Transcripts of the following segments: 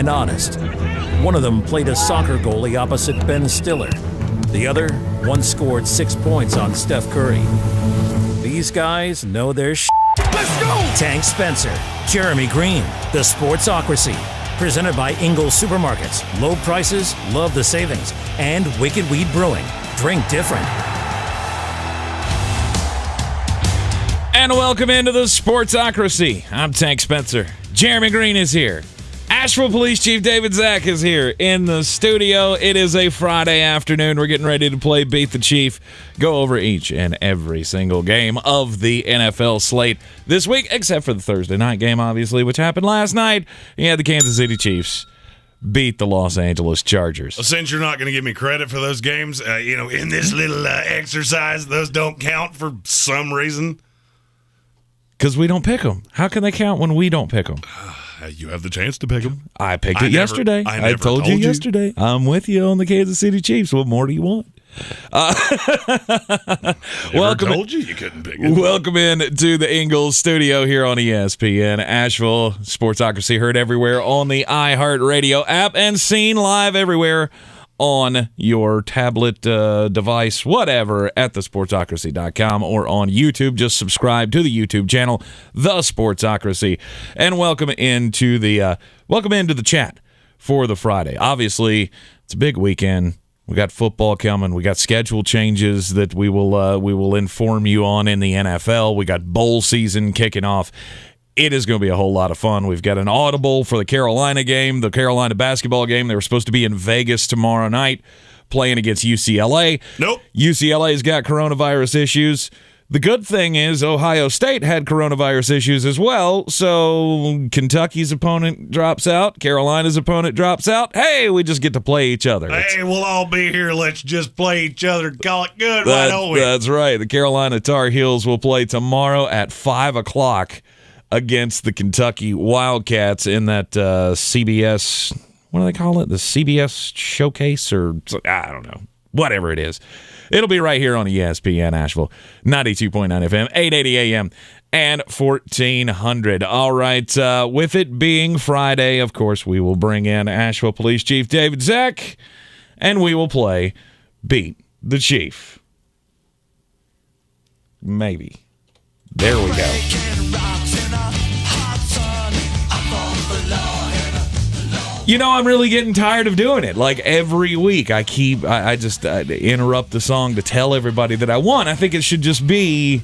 and honest. One of them played a soccer goalie opposite Ben Stiller. The other once scored 6 points on Steph Curry. These guys know their shit. Let's go! Tank Spencer, Jeremy Greene, The Sportsocracy. Presented by Ingles Supermarkets. Low prices, love the savings. And Wicked Weed Brewing. Drink different. And welcome into the Sportsocracy. I'm Tank Spencer. Jeremy Greene is here. Asheville Police Chief David Zach is here in the studio. It is a Friday afternoon. We're getting ready to play Beat the Chief. Go over each and every single game of the NFL slate this week, except for the Thursday night game, obviously, which happened last night. You had the Kansas City Chiefs beat the Los Angeles Chargers. Well, since you're not going to give me credit for those games, in this little exercise, those don't count for some reason. Because we don't pick them. How can they count when we don't pick them? You have the chance to pick them. I picked it yesterday. I told you yesterday. I'm with you on the Kansas City Chiefs. What more do you want? Welcome. Told you couldn't pick it. Welcome in to the Ingles studio here on ESPN Asheville. Sportsocracy heard everywhere on the iHeartRadio app and seen live everywhere on your tablet device, whatever, at thesportsocracy.com or on YouTube. Just subscribe to the YouTube channel, The Sportsocracy, and welcome into the chat for the Friday. Obviously, it's a big weekend. We got football coming. We got schedule changes that we will inform you on in the NFL. We got bowl season kicking off. It is going to be a whole lot of fun. We've got an audible for the Carolina game, the Carolina basketball game. They were supposed to be in Vegas tomorrow night playing against UCLA. Nope. UCLA's got coronavirus issues. The good thing is Ohio State had coronavirus issues as well, so Kentucky's opponent drops out, Carolina's opponent drops out. Hey, we just get to play each other. Hey, we'll all be here. Let's just play each other and call it good, why don't we? That's right. The Carolina Tar Heels will play tomorrow at 5 o'clock against the Kentucky Wildcats in that CBS, what do they call it? The CBS Showcase, or I don't know. Whatever it is. It'll be right here on ESPN Asheville, 92.9 FM, 880 AM, and 1400. All right, with it being Friday, of course, we will bring in Asheville Police Chief David Zach, and we will play Beat the Chief. Maybe. There we go. You know, I'm really getting tired of doing it. Like every week, I just interrupt the song to tell everybody that I won. I think it should just be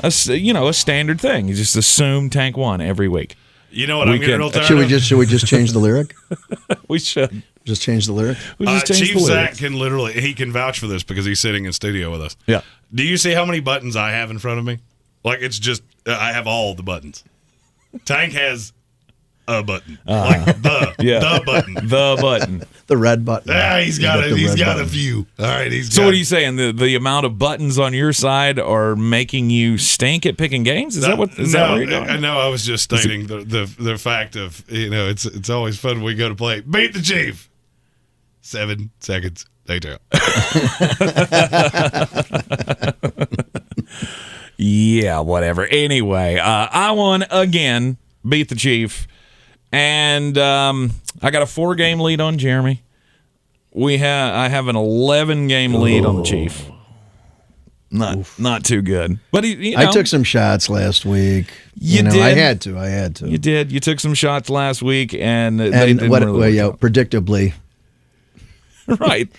a standard thing. You just assume Tank won every week. You know what I'm getting real tired of? Should we just change the lyric? We should. Just change the lyric? Chief Zach he can vouch for this because he's sitting in studio with us. Yeah. Do you see how many buttons I have in front of me? Like, it's just, I have all the buttons. Tank has a button. Like the button. The button. The red button. Yeah, he's got a few. All right, So what are you saying? The amount of buttons on your side are making you stink at picking games? Is that what you're doing? No, I was just stating the fact of, it's always fun when we go to play Beat the Chief. 7 seconds later. Yeah, whatever. Anyway, I won again, Beat the Chief. And I got a 4-game lead on Jeremy. I have an 11-game lead on the Chief. Not too good. But I took some shots last week. You did. I had to. You did. You took some shots last week, and they didn't predictably. Right.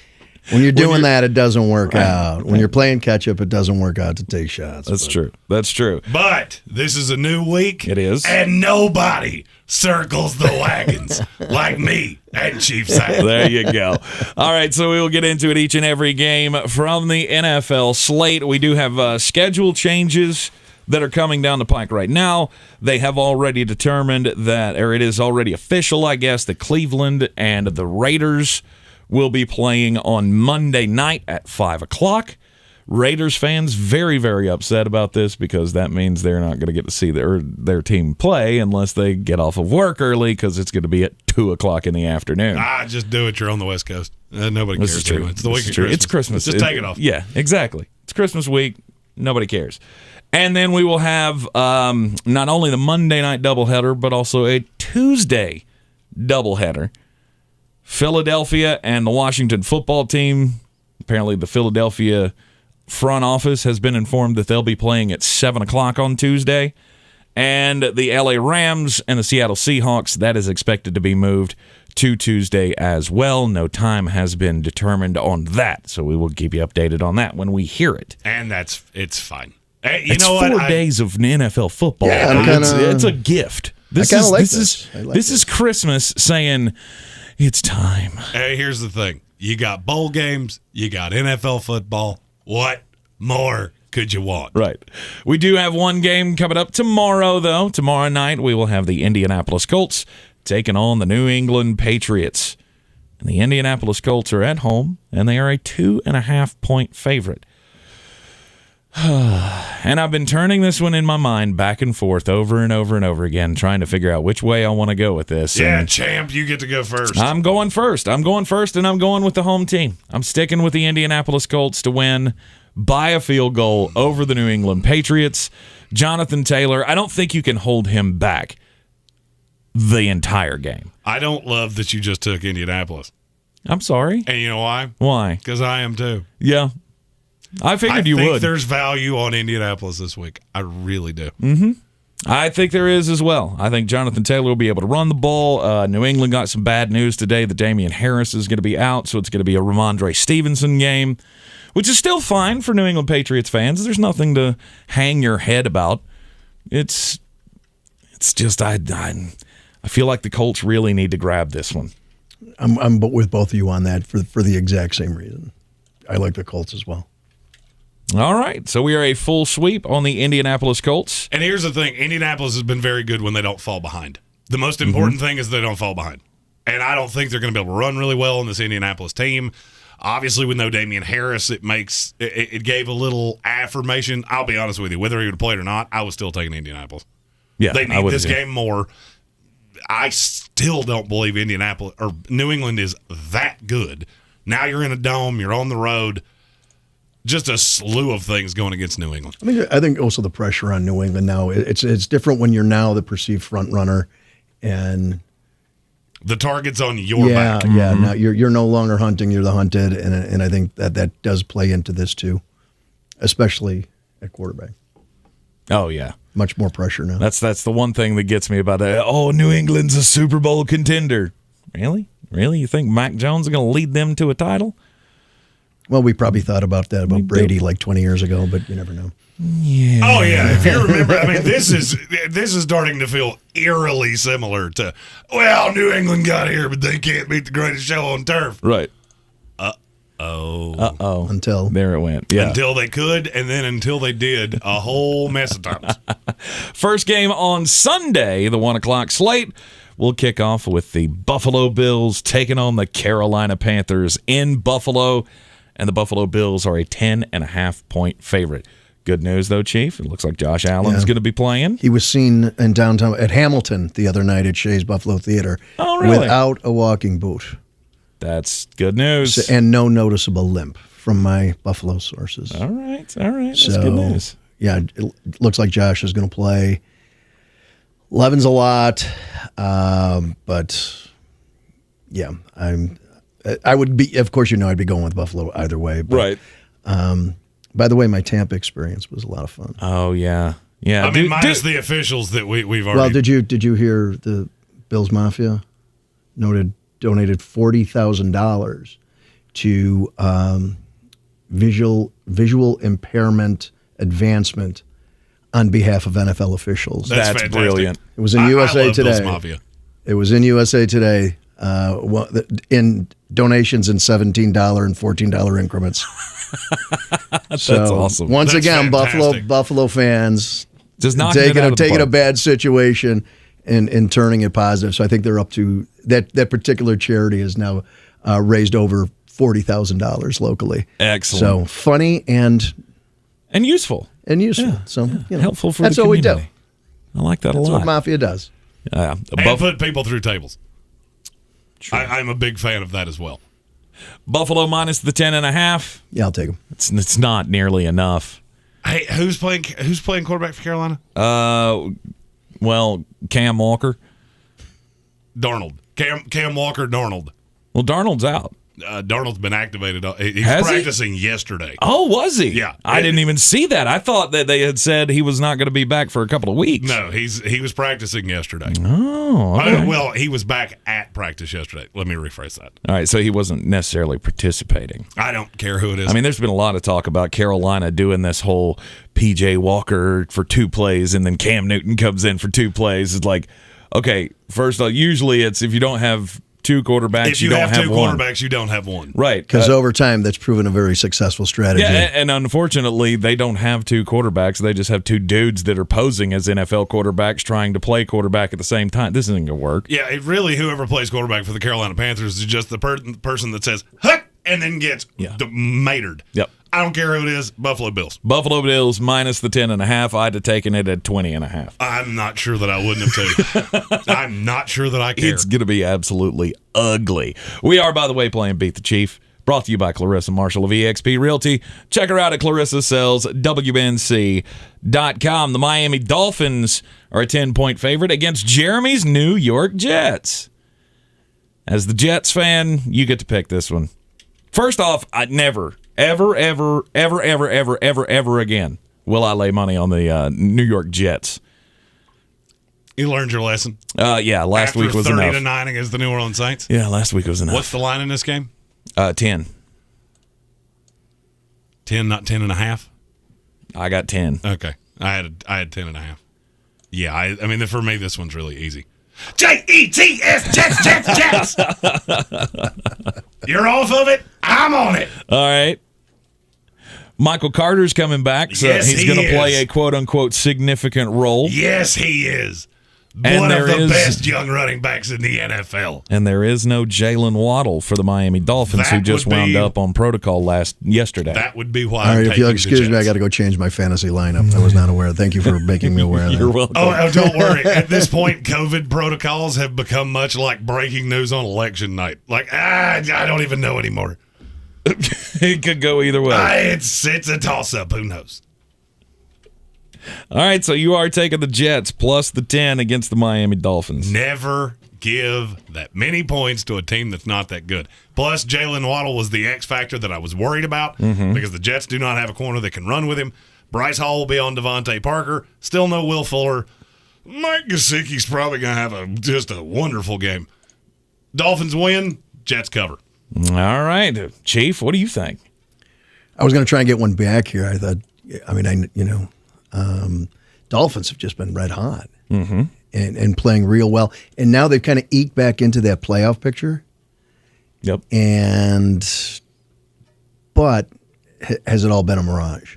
When you're doing that, it doesn't work out. When you're playing catch-up, it doesn't work out to take shots. That's true. But this is a new week. It is. And nobody circles the wagons like me and Chief Zach. There you go. All right, so we will get into it each and every game from the NFL slate. We do have schedule changes that are coming down the pike right now. They have already determined that, or it is already official, I guess, that Cleveland and the Raiders will be playing on Monday night at 5 o'clock. Raiders fans very, very upset about this because that means they're not going to get to see their team play unless they get off of work early because it's going to be at 2 o'clock in the afternoon. Just do it. You're on the West Coast. Nobody cares. This is true. It's the week of Christmas. It's Christmas. Just take it off. Yeah, exactly. It's Christmas week. Nobody cares. And then we will have not only the Monday night doubleheader, but also a Tuesday doubleheader. Philadelphia and the Washington football team. Apparently the Philadelphia front office has been informed that they'll be playing at 7 o'clock on Tuesday. And the LA Rams and the Seattle Seahawks, that is expected to be moved to Tuesday as well. No time has been determined on that, so we will keep you updated on that when we hear it. And it's fine. It's 4 days of NFL football. Yeah, it's a gift. This is Christmas saying it's time. Hey, here's the thing. You got bowl games, you got NFL football. What more could you want? Right. We do have one game coming up tomorrow, though. Tomorrow night, we will have the Indianapolis Colts taking on the New England Patriots. And the Indianapolis Colts are at home, and they are a 2.5-point favorite. And I've been turning this one in my mind back and forth over and over and over again, trying to figure out which way I want to go with this. Yeah, and champ, you get to go first. I'm going first, and I'm going with the home team. I'm sticking with the Indianapolis Colts to win by a field goal over the New England Patriots. Jonathan Taylor, I don't think you can hold him back the entire game. I don't love that you just took Indianapolis. I'm sorry. And you know why? Why? Because I am too. Yeah. I figured you would. I think there's value on Indianapolis this week. I really do. Mm-hmm. I think there is as well. I think Jonathan Taylor will be able to run the ball. New England got some bad news today that Damian Harris is going to be out, so it's going to be a Ramondre Stevenson game, which is still fine for New England Patriots fans. There's nothing to hang your head about. It's just I feel like the Colts really need to grab this one. I'm with both of you on that for the exact same reason. I like the Colts as well. All right, so we are a full sweep on the Indianapolis Colts. And here's the thing. Indianapolis has been very good when they don't fall behind. The most important thing is they don't fall behind. And I don't think they're going to be able to run really well in this Indianapolis team. Obviously, with no Damian Harris, it gave a little affirmation. I'll be honest with you. Whether he would have played or not, I was still taking Indianapolis. Yeah, they need this game more. I still don't believe Indianapolis or New England is that good. Now you're in a dome. You're on the road. Just a slew of things going against New England. I think also the pressure on New England now. It's different when you're now the perceived front runner, and the target's on your back. Yeah. Now you're no longer hunting; you're the hunted, and I think that does play into this too, especially at quarterback. Oh yeah, much more pressure now. That's the one thing that gets me about that. Oh, New England's a Super Bowl contender. Really? You think Mac Jones is going to lead them to a title? Well, we probably thought about that about Brady like 20 years ago, but you never know. Yeah. Oh yeah, if you remember, I mean, this is starting to feel eerily similar to, well, New England got here, but they can't beat the greatest show on turf. Right. Uh-oh. Until there it went. Yeah. Until they could, and then until they did, a whole mess of times. First game on Sunday, the 1 o'clock slate. We'll kick off with the Buffalo Bills taking on the Carolina Panthers in Buffalo. And the Buffalo Bills are a 10.5-point favorite. Good news, though, Chief. It looks like Josh Allen's going to be playing. He was seen in downtown at Hamilton the other night at Shea's Buffalo Theater without a walking boot. That's good news. And no noticeable limp from my Buffalo sources. All right. That's good news. Yeah, it looks like Josh is going to play. Levin's a lot, but yeah, I would be, of course, I'd be going with Buffalo either way. But, right. By the way, my Tampa experience was a lot of fun. Oh, yeah. I mean, minus the officials that we've already. Well, did you hear the Bills Mafia donated $40,000 to visual impairment advancement on behalf of NFL officials? That's brilliant. It was in USA I love Today. Bills Mafia. It was in USA Today. In donations in $17 and $14 increments. That's awesome. Once That's again, fantastic. Buffalo fans just taking a bad situation and turning it positive. So I think they're up to that particular charity is now raised over $40,000 locally. Excellent. So funny and useful. Yeah. So helpful for that's the what community. we do. I like that a That's lot. what Mafia does. And put people through tables. I'm a big fan of that as well. Buffalo minus the 10.5. Yeah, I'll take them. It's not nearly enough. Hey, who's playing quarterback for Carolina? Well, Cam Walker. Darnold. Cam Walker, Darnold. Well, Darnold's out. Darnold's been activated. He was practicing yesterday. Oh, was he? Yeah. I didn't even see that. I thought that they had said he was not going to be back for a couple of weeks. No, he was practicing yesterday. Oh, okay. Well, he was back at practice yesterday. Let me rephrase that. All right, so he wasn't necessarily participating. I don't care who it is. I mean, there's been a lot of talk about Carolina doing this whole P.J. Walker for 2 plays and then Cam Newton comes in for 2 plays. It's like, okay, first of all, usually it's if you don't have 2 quarterbacks, if you don't have have 2 one. quarterbacks, you don't have one. Right. Because over time, that's proven a very successful strategy. Yeah, and unfortunately, they don't have 2 quarterbacks. They just have 2 dudes that are posing as NFL quarterbacks trying to play quarterback at the same time. This isn't going to work. Yeah, really, whoever plays quarterback for the Carolina Panthers is just the person that says, "Huck," and then gets matered. Yep. I don't care who it is. Buffalo Bills. Buffalo Bills minus the 10.5. I'd have taken it at 20.5. I'm not sure that I wouldn't have too. I'm not sure that I care. It's going to be absolutely ugly. We are, by the way, playing Beat the Chief. Brought to you by Clarissa Marshall of eXp Realty. Check her out at ClarissaSellsWNC.com. The Miami Dolphins are a 10-point favorite against Jeremy's New York Jets. As the Jets fan, you get to pick this one. First off, I'd never, ever again will I lay money on the New York Jets. You learned your lesson. Yeah, last week was enough. 30-9 against the New Orleans Saints. Yeah, last week was enough. What's the line in this game? 10. 10, not 10.5. I got 10. Okay, I had 10.5. Yeah, I mean, for me, this one's really easy. Jets, Jets. You're off of it. I'm on it. All right. Michael Carter's coming back, so Yes, he's going to play a quote-unquote significant role. Yes, he is. And One of there the is- best young running backs in the NFL. And there is no Jalen Waddle for the Miami Dolphins, That who just would wound be- up on protocol yesterday. That would be why. All I'm right, if taking you'll the excuse me, I Jets. got to go change my fantasy lineup. I was not aware. Thank you for making me aware of that. You're welcome. Oh, don't worry. At this point, COVID protocols have become much like breaking news on election night. Like, I don't even know anymore. It could go either way. It's a toss-up. Who knows? All right, so you are taking the Jets plus the 10 against the Miami Dolphins. Never give that many points to a team that's not that good. Plus, Jalen Waddle was the X factor that I was worried about because the Jets do not have a corner that can run with him. Bryce Hall will be on Devontae Parker. Still no Will Fuller. Mike Gesicki's probably going to have just a wonderful game. Dolphins win. Jets cover. All right, Chief, what do you think? I was going to try and get one back here. I thought, Dolphins have just been red hot and playing real well. And now they've kind of eked back into that playoff picture. Yep. But has it all been a mirage?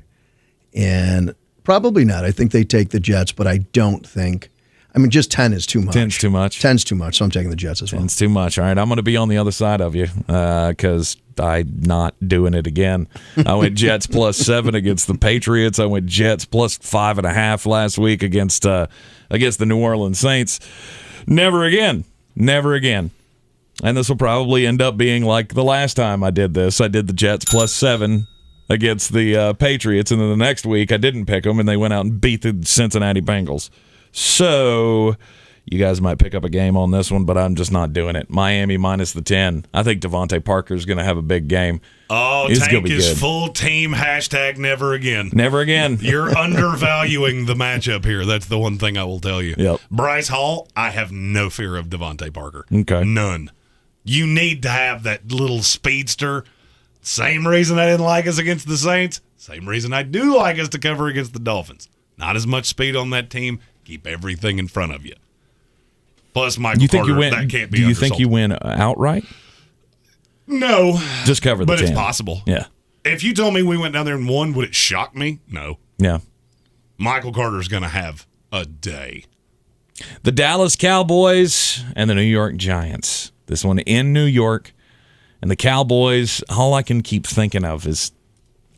And probably not. I think they take the Jets, but I don't think. I mean, just 10 is too much. 10's too much. 10's too much, so I'm taking the Jets as well. 10's too much. All right, I'm going to be on the other side of you because I'm not doing it again. I went Jets plus 7 against the Patriots. I went Jets plus 5.5 last week against the New Orleans Saints. Never again. Never again. And this will probably end up being like the last time I did this. I did the Jets plus 7 against the Patriots, and then the next week I didn't pick them, and they went out and beat the Cincinnati Bengals. So you guys might pick up a game on this one, but I'm just not doing it. Miami minus the 10. I think Devontae Parker's going to have a big game. Oh, It's Tank gonna be is good. full team. # never again. Never again. You're undervaluing the matchup here. That's the one thing I will tell you. Yep. Bryce Hall, I have no fear of Devontae Parker. Okay. None. You need to have that little speedster. Same reason I didn't like us against the Saints. Same reason I do like us to cover against the Dolphins. Not as much speed on that team. Keep everything in front of you. Plus, Michael You think Carter, you win? that can't be Do you think you undersold. win outright? No. Just cover the But 10. it's possible. Yeah. If you told me we went down there and won, would it shock me? No. Yeah. Michael Carter's going to have a day. The Dallas Cowboys and the New York Giants. This one in New York. And the Cowboys, all I can keep thinking of is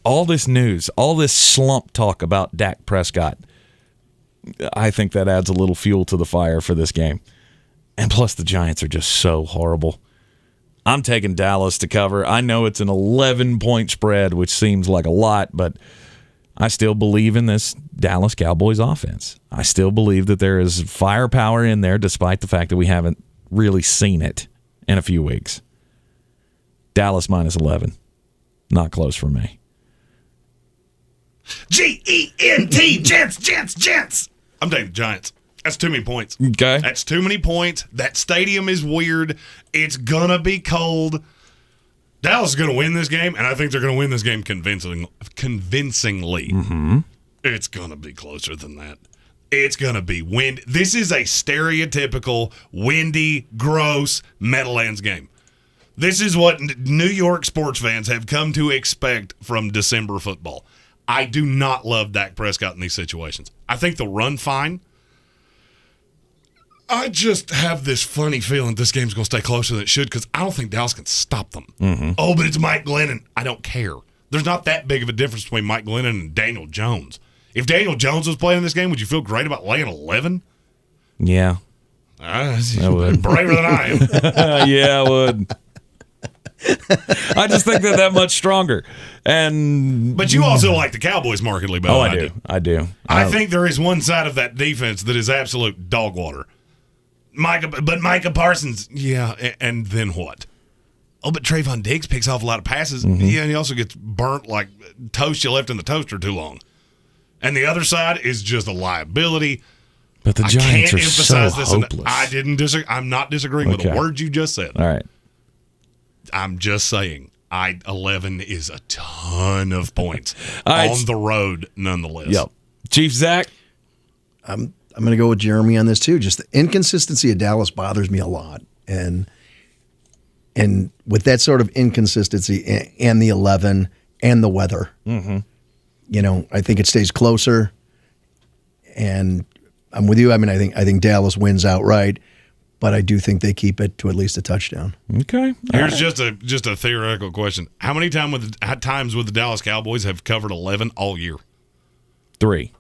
all this news, all this slump talk about Dak Prescott. I think that adds a little fuel to the fire for this game. And plus, the Giants are just so horrible. I'm taking Dallas to cover. I know it's an 11-point spread, which seems like a lot, but I still believe in this Dallas Cowboys offense. I still believe that there is firepower in there, despite the fact that we haven't really seen it in a few weeks. Dallas minus 11. Not close for me. G-E-N-T, Gents. I'm taking the Giants. That's too many points. Okay. That's too many points. That stadium is weird. It's going to be cold. Dallas is going to win this game, and I think they're going to win this game convincingly. Mm-hmm. It's going to be closer than that. It's going to be wind. This is a stereotypical windy, gross Meadowlands game. This is what New York sports fans have come to expect from December football. I do not love Dak Prescott in these situations. I think they'll run fine. I just have this funny feeling this game's going to stay closer than it should because I don't think Dallas can stop them. Mm-hmm. Oh, but it's Mike Glennon. I don't care. There's not that big of a difference between Mike Glennon and Daniel Jones. If Daniel Jones was playing in this game, would you feel great about laying 11? Yeah. I would. Braver than I am. Yeah, I would. I just think they're that much stronger. But you also like the Cowboys markedly better than I do. I think there is one side of that defense that is absolute dog water. Micah Parsons, yeah, and then what? Oh, but Trayvon Diggs picks off a lot of passes. Mm-hmm. Yeah, and he also gets burnt like toast you left in the toaster too long. And the other side is just a liability. But the Giants are so hopeless. I didn't disagree. I'm not disagreeing with the words you just said. All right. I'm just saying, 11 is a ton of points on the road, nonetheless. Yep. Chief Zach? I'm going to go with Jeremy on this, too. Just the inconsistency of Dallas bothers me a lot. And with that sort of inconsistency and the 11 and the weather, I think it stays closer. And I'm with you. I mean, I think Dallas wins outright. But I do think they keep it to at least a touchdown. Okay. Here's just a theoretical question. How many times would the Dallas Cowboys have covered 11 all year? 3.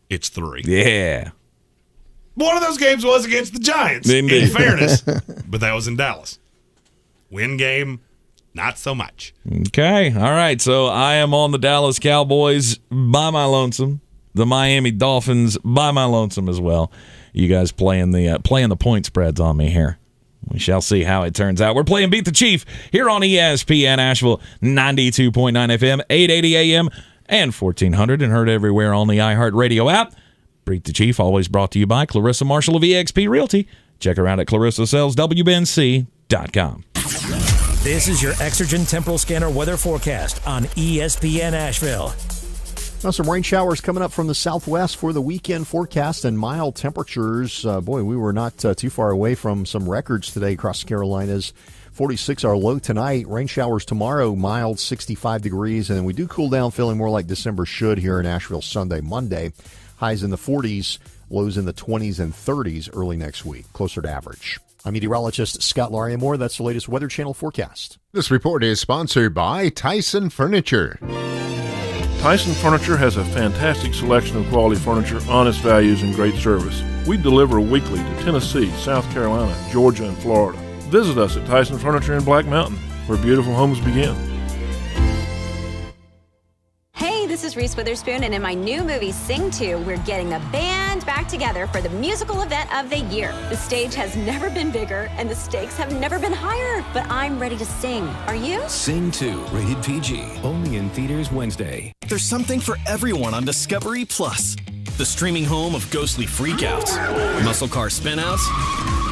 It's 3. Yeah. One of those games was against the Giants, Indeed. in fairness. But that was in Dallas. Win game, not so much. Okay. All right. So I am on the Dallas Cowboys by my lonesome. The Miami Dolphins by my lonesome as well. You guys playing the point spreads on me here. We shall see how it turns out. We're playing Beat the Chief here on ESPN Asheville, 92.9 FM, 880 AM, and 1400, and heard everywhere on the iHeartRadio app. Beat the Chief, always brought to you by Clarissa Marshall of eXp Realty. Check her out at ClarissaSellsWBNC.com. This is your Exergen Temporal Scanner weather forecast on ESPN Asheville. Now some rain showers coming up from the southwest for the weekend forecast and mild temperatures. We were not too far away from some records today across the Carolinas. 46 our low tonight. Rain showers tomorrow, mild 65 degrees. And then we do cool down, feeling more like December should here in Asheville Sunday, Monday. Highs in the 40s, lows in the 20s and 30s early next week, closer to average. I'm meteorologist Scott Lauriamore. That's the latest Weather Channel forecast. This report is sponsored by Tyson Furniture. Tyson Furniture has a fantastic selection of quality furniture, honest values, and great service. We deliver weekly to Tennessee, South Carolina, Georgia, and Florida. Visit us at Tyson Furniture in Black Mountain, where beautiful homes begin. Hey, this is Reese Witherspoon, and in my new movie, Sing 2, we're getting the band back together for the musical event of the year. The stage has never been bigger, and the stakes have never been higher, but I'm ready to sing. Are you? Sing 2, rated PG, only in theaters Wednesday. There's something for everyone on Discovery Plus. The streaming home of ghostly freakouts, muscle car spinouts,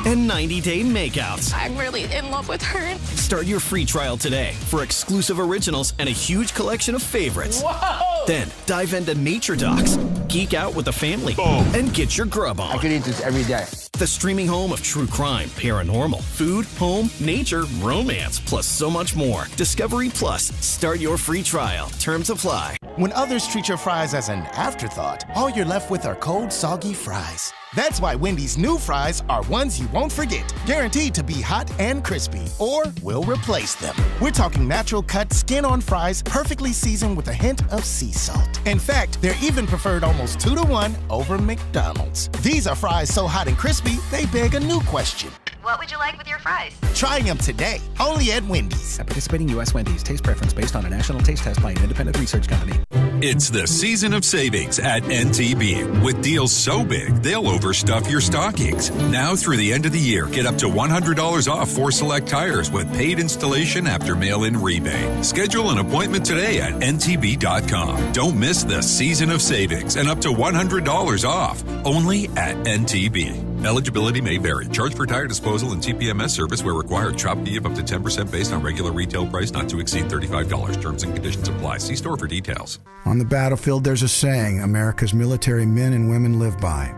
and 90-day makeouts. I'm really in love with her. Start your free trial today for exclusive originals and a huge collection of favorites. Whoa! Then dive into nature docs, geek out with the family, and get your grub on. I could eat this every day. The streaming home of true crime, paranormal, food, home, nature, romance, plus so much more. Discovery Plus. Start your free trial. Terms apply. When others treat your fries as an afterthought, all you're left with are cold, soggy fries. That's why Wendy's new fries are ones you won't forget, guaranteed to be hot and crispy, or we'll replace them. We're talking natural cut, skin-on fries, perfectly seasoned with a hint of sea salt. In fact, they're even preferred almost 2-to-1 over McDonald's. These are fries so hot and crispy, they beg a new question. What would you like with your fries? Try them today, only at Wendy's. At participating U.S. Wendy's, taste preference based on a national taste test by an independent research company. It's the season of savings at NTB with deals so big they'll overstuff your stockings. Now through the end of the year, get up to $100 off for select tires with paid installation after mail-in rebate. Schedule an appointment today at ntb.com. Don't miss the season of savings and up to $100 off only at NTB. Eligibility may vary. Charge for tire disposal and TPMS service where required. Shop fee of up to 10% based on regular retail price not to exceed $35. Terms and conditions apply. See store for details. On the battlefield, there's a saying America's military men and women live by.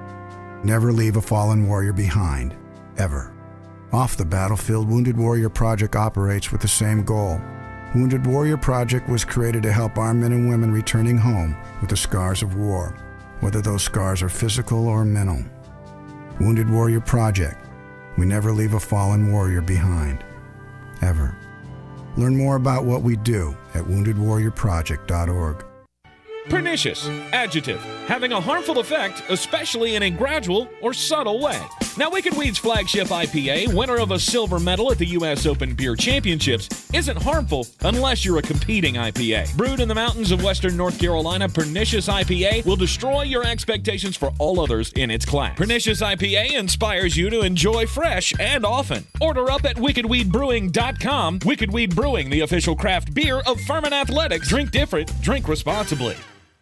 Never leave a fallen warrior behind. Ever. Off the battlefield, Wounded Warrior Project operates with the same goal. Wounded Warrior Project was created to help our men and women returning home with the scars of war, whether those scars are physical or mental. Wounded Warrior Project. We never leave a fallen warrior behind. Ever. Learn more about what we do at woundedwarriorproject.org. Pernicious, adjective, having a harmful effect, especially in a gradual or subtle way. Now, Wicked Weed's flagship IPA, winner of a silver medal at the U.S. Open Beer Championships, isn't harmful unless you're a competing IPA. Brewed in the mountains of western North Carolina, Pernicious IPA will destroy your expectations for all others in its class. Pernicious IPA inspires you to enjoy fresh and often. Order up at wickedweedbrewing.com. Wicked Weed Brewing, the official craft beer of Furman Athletics. Drink different, drink responsibly.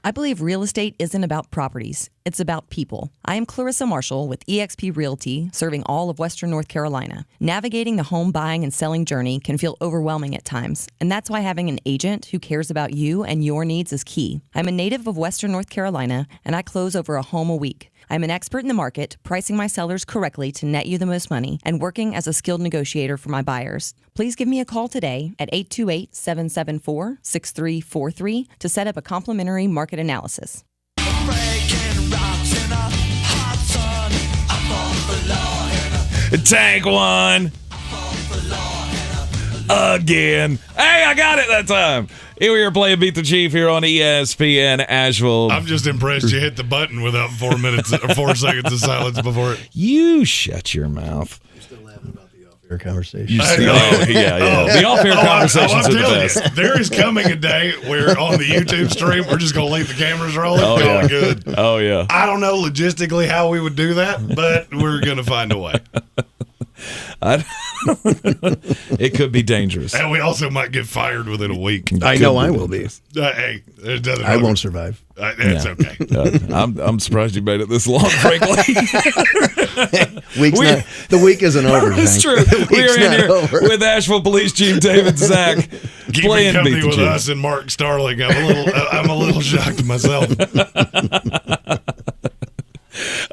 I believe real estate isn't about properties. It's about people. I am Clarissa Marshall with eXp Realty, serving all of Western North Carolina. Navigating the home buying and selling journey can feel overwhelming at times, and that's why having an agent who cares about you and your needs is key. I'm a native of Western North Carolina, and I close over a home a week. I'm an expert in the market, pricing my sellers correctly to net you the most money, and working as a skilled negotiator for my buyers. Please give me a call today at 828-774-6343 to set up a complimentary market analysis. Tank one. Again. Hey, I got it that time. Here we are playing Beat the Chief here on ESPN Asheville. I'm just impressed you hit the button without 4 seconds of silence before it. You shut your mouth. I'm still laughing about the off-air conversation. The off-air conversations are the best. There is coming a day where on the YouTube stream, we're just going to leave the cameras rolling. Oh, Call yeah. it good. Oh, yeah. I don't know logistically how we would do that, but we're going to find a way. It could be dangerous. And we also might get fired within a week. I know I will be. Hey, I won't survive. It's okay. I'm surprised you made it this long, frankly. The week isn't over. It's true. We are in here with Asheville Police Chief David Zach Keeping company with us and Mark Starling. I'm a little shocked myself.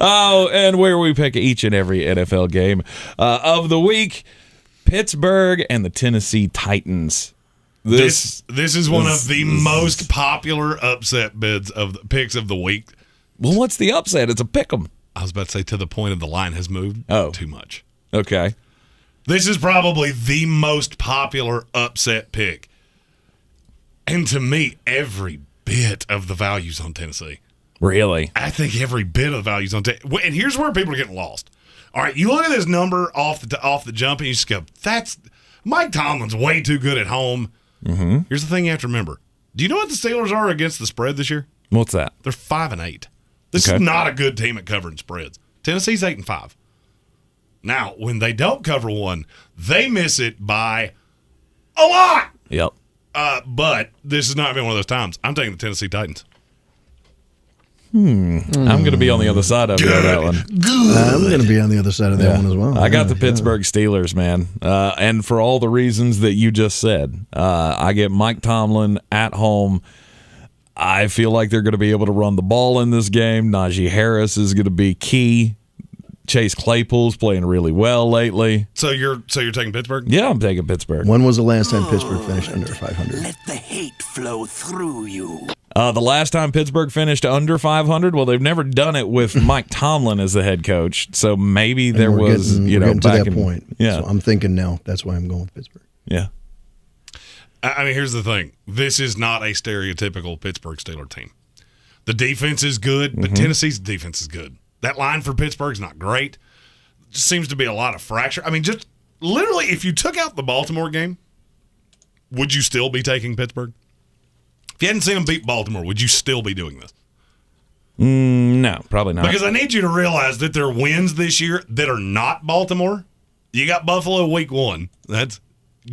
Oh, and where we pick each and every NFL game of the week, Pittsburgh and the Tennessee Titans. This is one of the most popular upset picks of the week. Well, what's the upset? It's a pick 'em. I was about to say to the point of the line has moved too much. Okay. This is probably the most popular upset pick. And to me, every bit of the value's on Tennessee. Really? I think every bit of the value's on Tennessee. And here's where people are getting lost. All right, you look at this number off the jump and you just go, Mike Tomlin's way too good at home. Mm-hmm. Here's the thing you have to remember. Do you know what the Steelers are against the spread this year? What's that? They're 5-8. This is not a good team at covering spreads. Tennessee's 8-5. Now, when they don't cover one, they miss it by a lot. Yep. But this is not been one of those times. I'm taking the Tennessee Titans. I'm going to be on the other side of you on that one. I'm going to be on the other side of that one as well. I got the Pittsburgh Steelers, man. And for all the reasons that you just said, I get Mike Tomlin at home. I feel like they're going to be able to run the ball in this game. Najee Harris is going to be key. Chase Claypool's playing really well lately. So you're taking Pittsburgh? Yeah, I'm taking Pittsburgh. When was the last time Pittsburgh finished under 500? Let the hate flow through you. The last time Pittsburgh finished under 500, well, they've never done it with Mike Tomlin as the head coach. So maybe there was, we're getting to that point. Yeah, so I'm thinking now. That's why I'm going with Pittsburgh. Yeah. I mean, here's the thing. This is not a stereotypical Pittsburgh Steelers team. The defense is good, but Tennessee's defense is good. That line for Pittsburgh's not great. Just seems to be a lot of fracture. I mean, just literally, if you took out the Baltimore game, would you still be taking Pittsburgh? If you hadn't seen them beat Baltimore, would you still be doing this? No, probably not. Because I need you to realize that their wins this year that are not Baltimore, you got Buffalo week 1. That's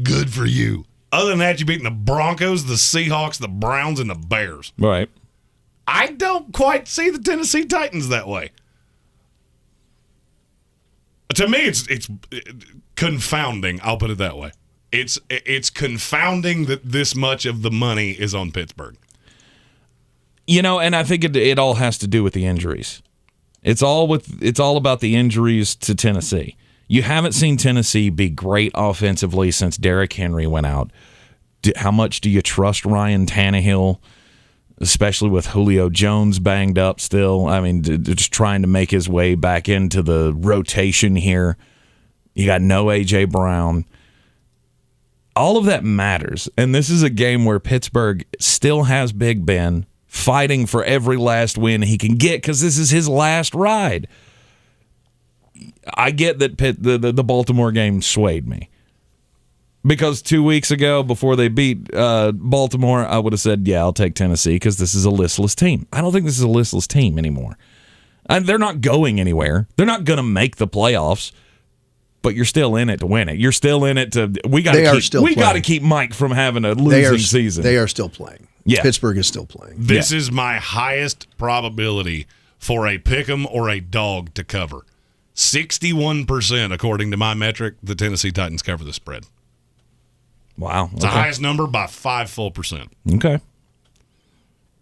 good for you. Other than that, you're beating the Broncos, the Seahawks, the Browns, and the Bears. Right. I don't quite see the Tennessee Titans that way. To me, it's confounding. I'll put it that way. It's confounding that this much of the money is on Pittsburgh. You know, and I think it all has to do with the injuries. It's all about the injuries to Tennessee. You haven't seen Tennessee be great offensively since Derrick Henry went out. How much do you trust Ryan Tannehill, especially with Julio Jones banged up still? I mean, just trying to make his way back into the rotation here. You got no A.J. Brown. All of that matters, and this is a game where Pittsburgh still has Big Ben fighting for every last win he can get because this is his last ride. I get that the Baltimore game swayed me because 2 weeks ago before they beat Baltimore, I would have said, yeah, I'll take Tennessee because this is a listless team. I don't think this is a listless team anymore. And they're not going anywhere. They're not going to make the playoffs. But you're still in it to win it. You're still in it to. We got to keep Mike from having a losing season. They are still playing. Yeah. Pittsburgh is still playing. This is my highest probability for a pick'em or a dog to cover. 61%, according to my metric, the Tennessee Titans cover the spread. Wow, it's the highest number by 5 full %. Okay.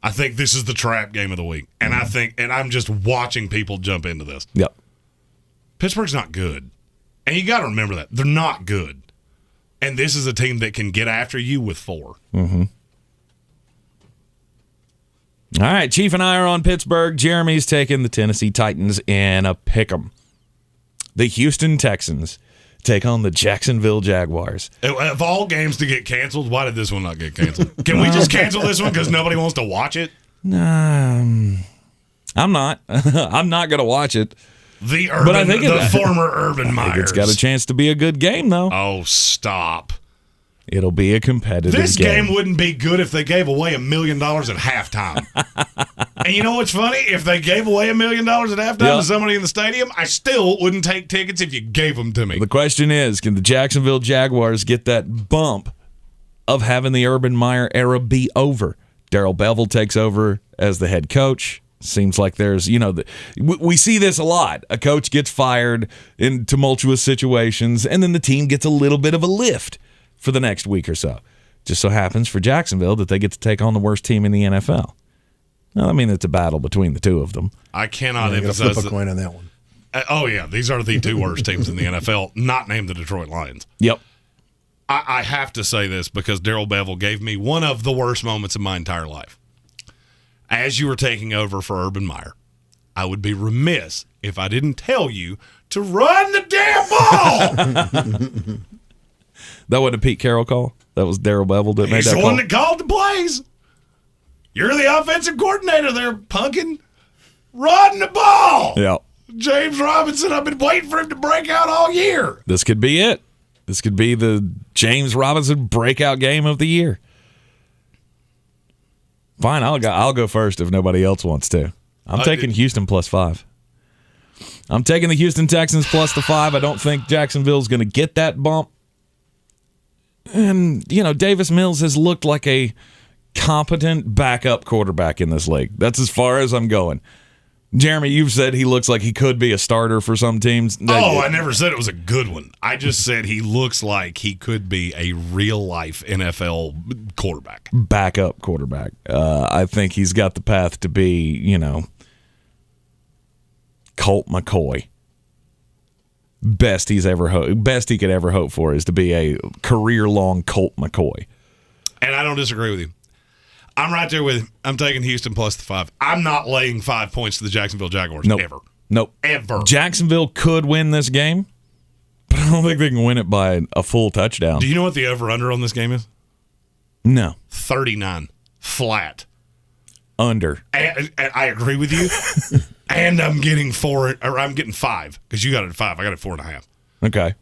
I think this is the trap game of the week, and I'm just watching people jump into this. Yep. Pittsburgh's not good. And you got to remember that. They're not good. And this is a team that can get after you with 4. Mm-hmm. All right, Chief and I are on Pittsburgh. Jeremy's taking the Tennessee Titans in a pick'em. The Houston Texans take on the Jacksonville Jaguars. Of all games to get canceled, why did this one not get canceled? Can we just cancel this one because nobody wants to watch it? I'm not. I'm not going to watch it. The former Urban Myers. I think it's got a chance to be a good game, though. Oh, stop. It'll be a competitive game. This game wouldn't be good if they gave away $1 million at halftime. And you know what's funny? If they gave away $1 million at halftime to somebody in the stadium, I still wouldn't take tickets if you gave them to me. The question is, can the Jacksonville Jaguars get that bump of having the Urban Meyer era be over? Darrell Bevell takes over as the head coach. Seems like there's, we see this a lot. A coach gets fired in tumultuous situations, and then the team gets a little bit of a lift for the next week or so. Just so happens for Jacksonville that they get to take on the worst team in the NFL. Now, I mean, it's a battle between the two of them. I cannot emphasize flip a coin on that one. These are the 2 worst teams in the NFL, not named the Detroit Lions. Yep. I have to say this because Darrell Bevell gave me one of the worst moments of my entire life. As you were taking over for Urban Meyer, I would be remiss if I didn't tell you to run the damn ball. That wasn't a Pete Carroll call? That was Darrell Bevell that made that call? He's the one that called the plays. You're the offensive coordinator there, punkin. Run the ball. Yeah. James Robinson, I've been waiting for him to break out all year. This could be it. This could be the James Robinson breakout game of the year. Fine, I'll go first if nobody else wants to. I'm taking Houston +5. I'm taking the Houston Texans plus the 5. I don't think Jacksonville's going to get that bump. And, Davis Mills has looked like a competent backup quarterback in this league. That's as far as I'm going. Jeremy, you've said he looks like he could be a starter for some teams. I never said it was a good one. I just said he looks like he could be a real-life NFL quarterback. Backup quarterback. I think he's got the path to be, Colt McCoy. Best he could ever hope for is to be a career-long Colt McCoy. And I don't disagree with you. I'm right there with him. I'm taking Houston plus the 5. I'm not laying 5 points to the Jacksonville Jaguars ever. Nope. Ever. Jacksonville could win this game, but I don't think they can win it by a full touchdown. Do you know what the over-under on this game is? No. 39. Flat. Under. And I agree with you. And I'm getting 5 because you got it at 5. I got it 4.5. Okay.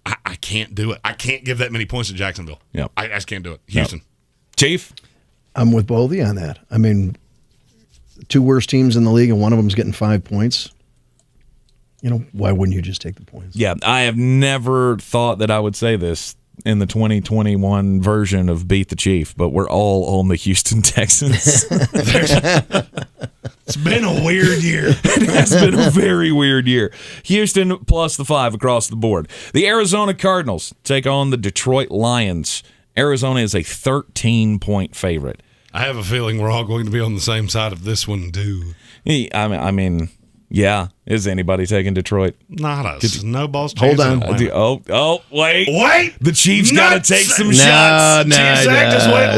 I can't do it. I can't give that many points to Jacksonville. Yep. I just can't do it. Houston. Yep. Chief? I'm with both of you on that. I mean, 2 worst teams in the league, and one of them's getting 5 points. Why wouldn't you just take the points? Yeah, I have never thought that I would say this in the 2021 version of Beat the Chief, but we're all on the Houston Texans. It's been a weird year. It has been a very weird year. Houston plus the 5 across the board. The Arizona Cardinals take on the Detroit Lions. Arizona is a 13-point favorite. I have a feeling we're all going to be on the same side of this one, too. I mean, yeah. Is anybody taking Detroit? Not a snowball's Hold chance. on. Wait. Wait. The Chiefs got to take some shots.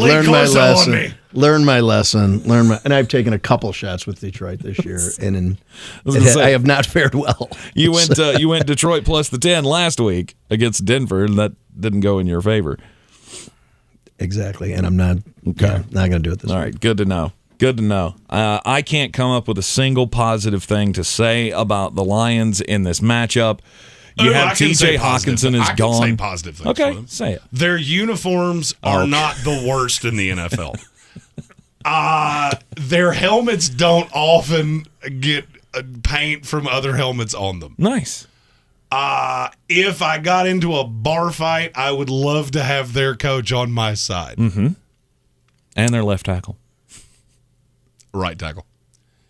Learn my lesson. Learn my lesson. And I've taken a couple shots with Detroit this year, and I have not fared well. You went Detroit plus the 10 last week against Denver, and that didn't go in your favor. Exactly, and I'm not not going to do it this week. All right, good to know. Good to know. I can't come up with a single positive thing to say about the Lions in this matchup. You have T.J. Hawkinson is gone. I can say positive things for them. Say it. Their uniforms are not the worst in the NFL. Their helmets don't often get paint from other helmets on them. Nice. If I got into a bar fight, I would love to have their coach on my side. Mm-hmm. And their left tackle. Right tackle.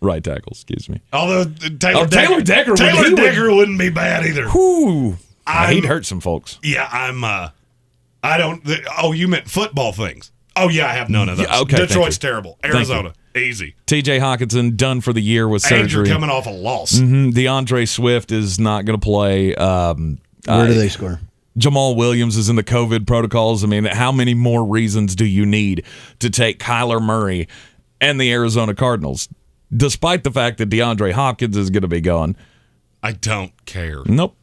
Right tackle, excuse me. Although Taylor Decker wouldn't be bad either. Whew. He'd hurt some folks. Yeah, I don't. You meant football things. Oh, yeah, I have none of those. Yeah, okay, Detroit's terrible. Arizona, easy. T.J. Hawkinson done for the year with surgery. Andrew coming off a loss. Mm-hmm. DeAndre Swift is not going to play. Where do they score? Jamal Williams is in the COVID protocols. I mean, how many more reasons do you need to take Kyler Murray and the Arizona Cardinals, despite the fact that DeAndre Hopkins is going to be gone? I don't care. Nope.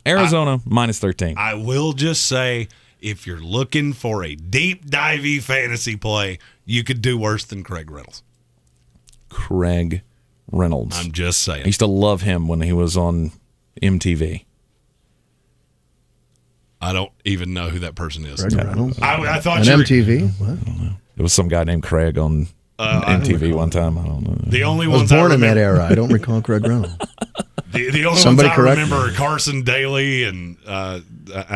Arizona minus 13. I will just say, if you're looking for a deep divey fantasy play, you could do worse than Craig Reynolds. Craig Reynolds. I'm just saying. I used to love him when he was on MTV. I don't even know who that person is. Craig Reynolds? I thought on MTV? What? I don't know. It was some guy named Craig on MTV one time. I don't know. The only I was ones born in that era. I don't recall Craig Reynolds. The only ones I remember are Carson Daly, and I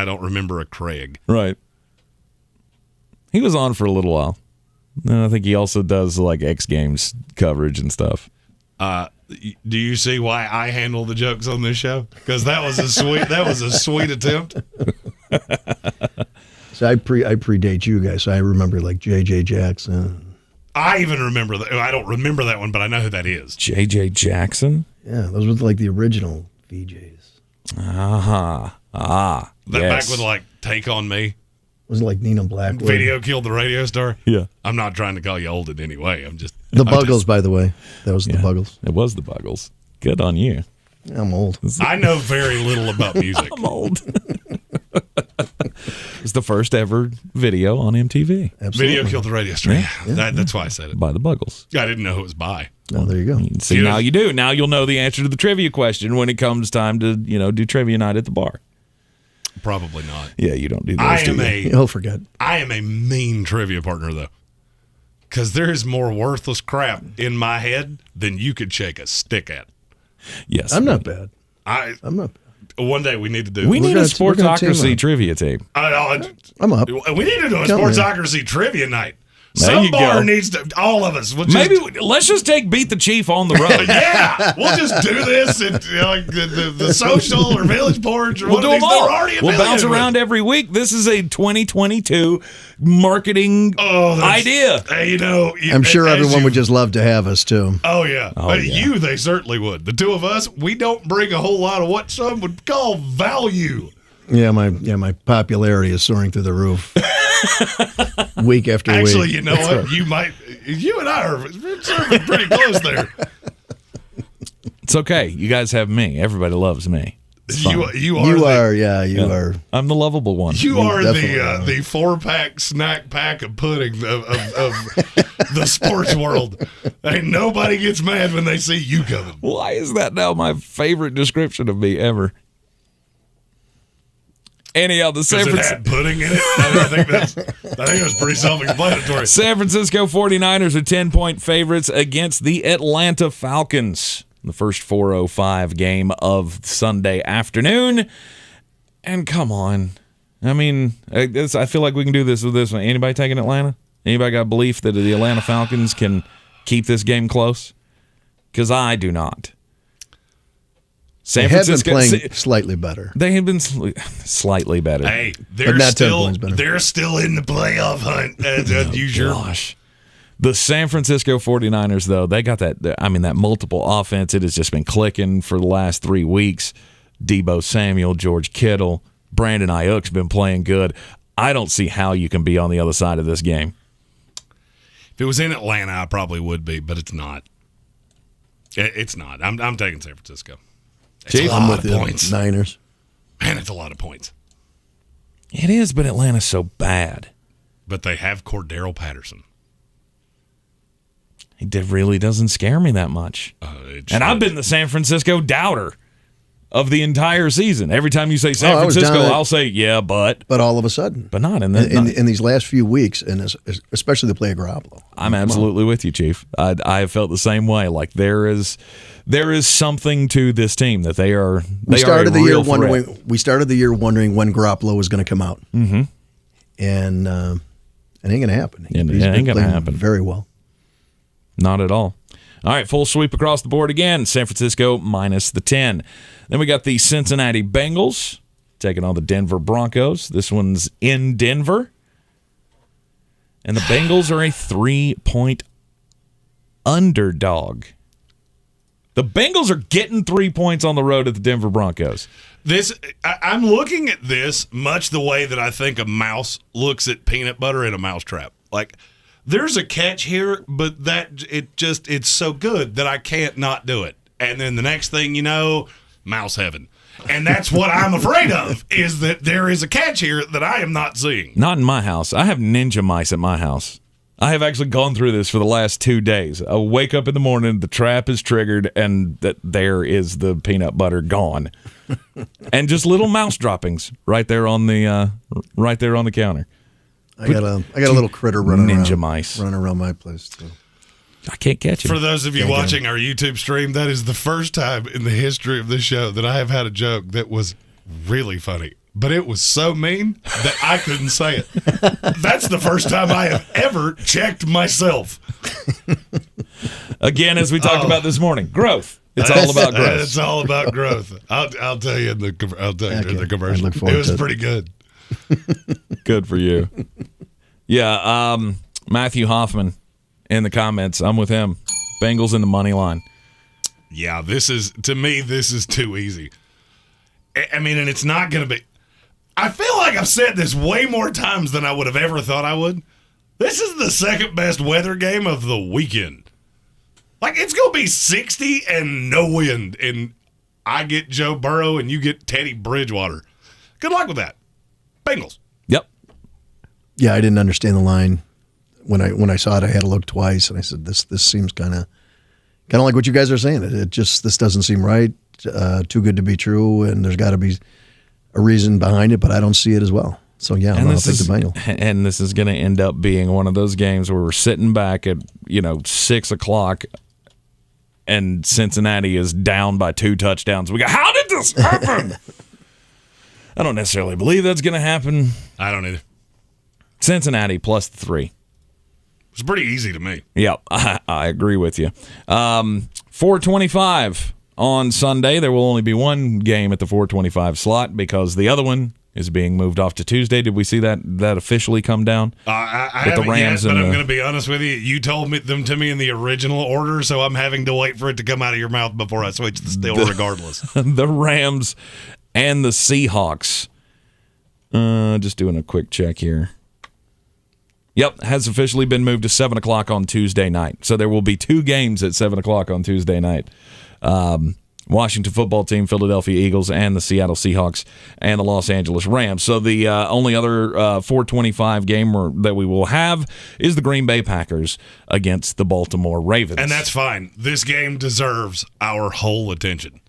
don't remember a Craig. Right. He was on for a little while. And I think he also does like X Games coverage and stuff. Do you see why I handle the jokes on this show? Because that was a sweet attempt. So I predate you guys. So I remember like J.J. Jackson. I even remember that. I don't remember that one, but I know who that is. J.J. Jackson? Yeah, those were like the original VJs. That back with like Take On Me. Was it like Nina Blackwood? Video Killed the Radio Star? Yeah. I'm not trying to call you old in any way. The Buggles, by the way. That was the Buggles. It was the Buggles. Good on you. I'm old. I know very little about music. I'm old. It's the first ever video on MTV. Absolutely. Video Killed the Radio Star. Yeah. That's why I said it. By the Buggles. I didn't know who it was by. Oh, there you go. See, now you do. Now you'll know the answer to the trivia question when it comes time to, do trivia night at the bar. Probably not. Yeah, you don't do those. You'll forget. I am a mean trivia partner, though. Because there is more worthless crap in my head than you could shake a stick at. Yes. I'm not bad. I'm not bad. One day we need to do. We need a Sportsocracy trivia team. I'm up. We need to do a Sportsocracy trivia night. There Some you bar go. needs to. All of us. Maybe let's just take Beat the Chief on the road. Yeah, we'll just do this at like the social or Village Porch or We'll one do of these them that all. we're already We'll bounce affiliated with. around every week. This is a 2022 marketing idea. Hey, I'm sure everyone would just love to have us, too. Oh, yeah. They certainly would. The two of us, we don't bring a whole lot of what some would call value. Yeah, my popularity is soaring through the roof. Week after week. Actually, you know what? You and I are serving pretty close there. It's okay. You guys have me. Everybody loves me. You are. I'm the lovable one. You are the 4-pack snack pack of pudding of the sports world. Ain't nobody gets mad when they see you coming. Why is that now my favorite description of me ever? Anyhow, the San Francisco. It had pudding in it? I think that's pretty self-explanatory. San Francisco 49ers are 10-point favorites against the Atlanta Falcons. The first 4:05 game of Sunday afternoon. And come on. I mean, I feel like we can do this with this one. Anybody taking Atlanta? Anybody got belief that the Atlanta Falcons can keep this game close? Because I do not. San Francisco have been playing slightly better. They have been slightly better. Hey, they're still in the playoff hunt. Gosh. The San Francisco 49ers, though, they got that multiple offense. It has just been clicking for the last 3 weeks. Deebo Samuel, George Kittle, Brandon Ayuk's been playing good. I don't see how you can be on the other side of this game. If it was in Atlanta, I probably would be, but it's not. It's not. I'm taking San Francisco. It's a lot of points. Niners. Man, it's a lot of points. It is, but Atlanta's so bad. But they have Cordero Patterson. He really doesn't scare me that much. And I've been the San Francisco doubter of the entire season. Every time you say San Francisco, I'll say, yeah, but. But all of a sudden. But not in these last few weeks, and especially the play of Garoppolo. I'm absolutely with you, Chief. I have felt the same way. Like there is something to this team that they are. We started the year wondering when Garoppolo was going to come out. Mm-hmm. And it ain't going to happen. It ain't going to happen. Very well. Not at all. All right, full sweep across the board again. San Francisco minus the 10. Then we got the Cincinnati Bengals taking on the Denver Broncos. This one's in Denver. And the Bengals are a 3-point underdog. The Bengals are getting 3 points on the road at the Denver Broncos. I'm looking at this much the way that I think a mouse looks at peanut butter in a mousetrap. Like, there's a catch here, but it's so good that I can't not do it. And then the next thing you know, mouse heaven. And that's what I'm afraid of, is that there is a catch here that I am not seeing. Not in my house. I have ninja mice at my house. I have actually gone through this for the last 2 days. I wake up in the morning, the trap is triggered, and there is the peanut butter gone. And just little mouse droppings right there on the counter. I got a little critter running around my place too. I can't catch it. For those of you watching our YouTube stream, that is the first time in the history of this show that I have had a joke that was really funny, but it was so mean that I couldn't say it. That's the first time I have ever checked myself. Again, as we talked about this morning, growth. It's all about growth. It's all about growth. I'll tell you in the commercial. It was pretty good. Good for you. Yeah, Matthew Hoffman in the comments. I'm with him. Bengals in the money line. Yeah, this is too easy. I mean, and it's not going to be. I feel like I've said this way more times than I would have ever thought I would. This is the second best weather game of the weekend. Like, it's going to be 60 and no wind, and I get Joe Burrow and you get Teddy Bridgewater. Good luck with that. Bengals. Yep. Yeah, I didn't understand the line when I saw it. I had to look twice, and I said, "This seems kind of like what you guys are saying. This doesn't seem right. Too good to be true, and there's got to be a reason behind it, but I don't see it as well." So yeah, I'll take the Bengals. And this is going to end up being one of those games where we're sitting back at 6:00, and Cincinnati is down by 2 touchdowns. We go, how did this happen? I don't necessarily believe that's going to happen. I don't either. Cincinnati plus 3. It's pretty easy to me. Yeah, I agree with you. 4:25 on Sunday. There will only be one game at the 4:25 slot because the other one is being moved off to Tuesday. Did we see that officially come down? I haven't yet, but I'm going to be honest with you. You told them to me in the original order, so I'm having to wait for it to come out of your mouth before I switch the still regardless. The Rams and the Seahawks. Just doing a quick check here. Yep, has officially been moved to 7 o'clock on Tuesday night. So there will be 2 games at 7 o'clock on Tuesday night. Washington football team, Philadelphia Eagles, and the Seattle Seahawks, and the Los Angeles Rams. So the only other 4:25 game that we will have is the Green Bay Packers against the Baltimore Ravens. And that's fine. This game deserves our whole attention.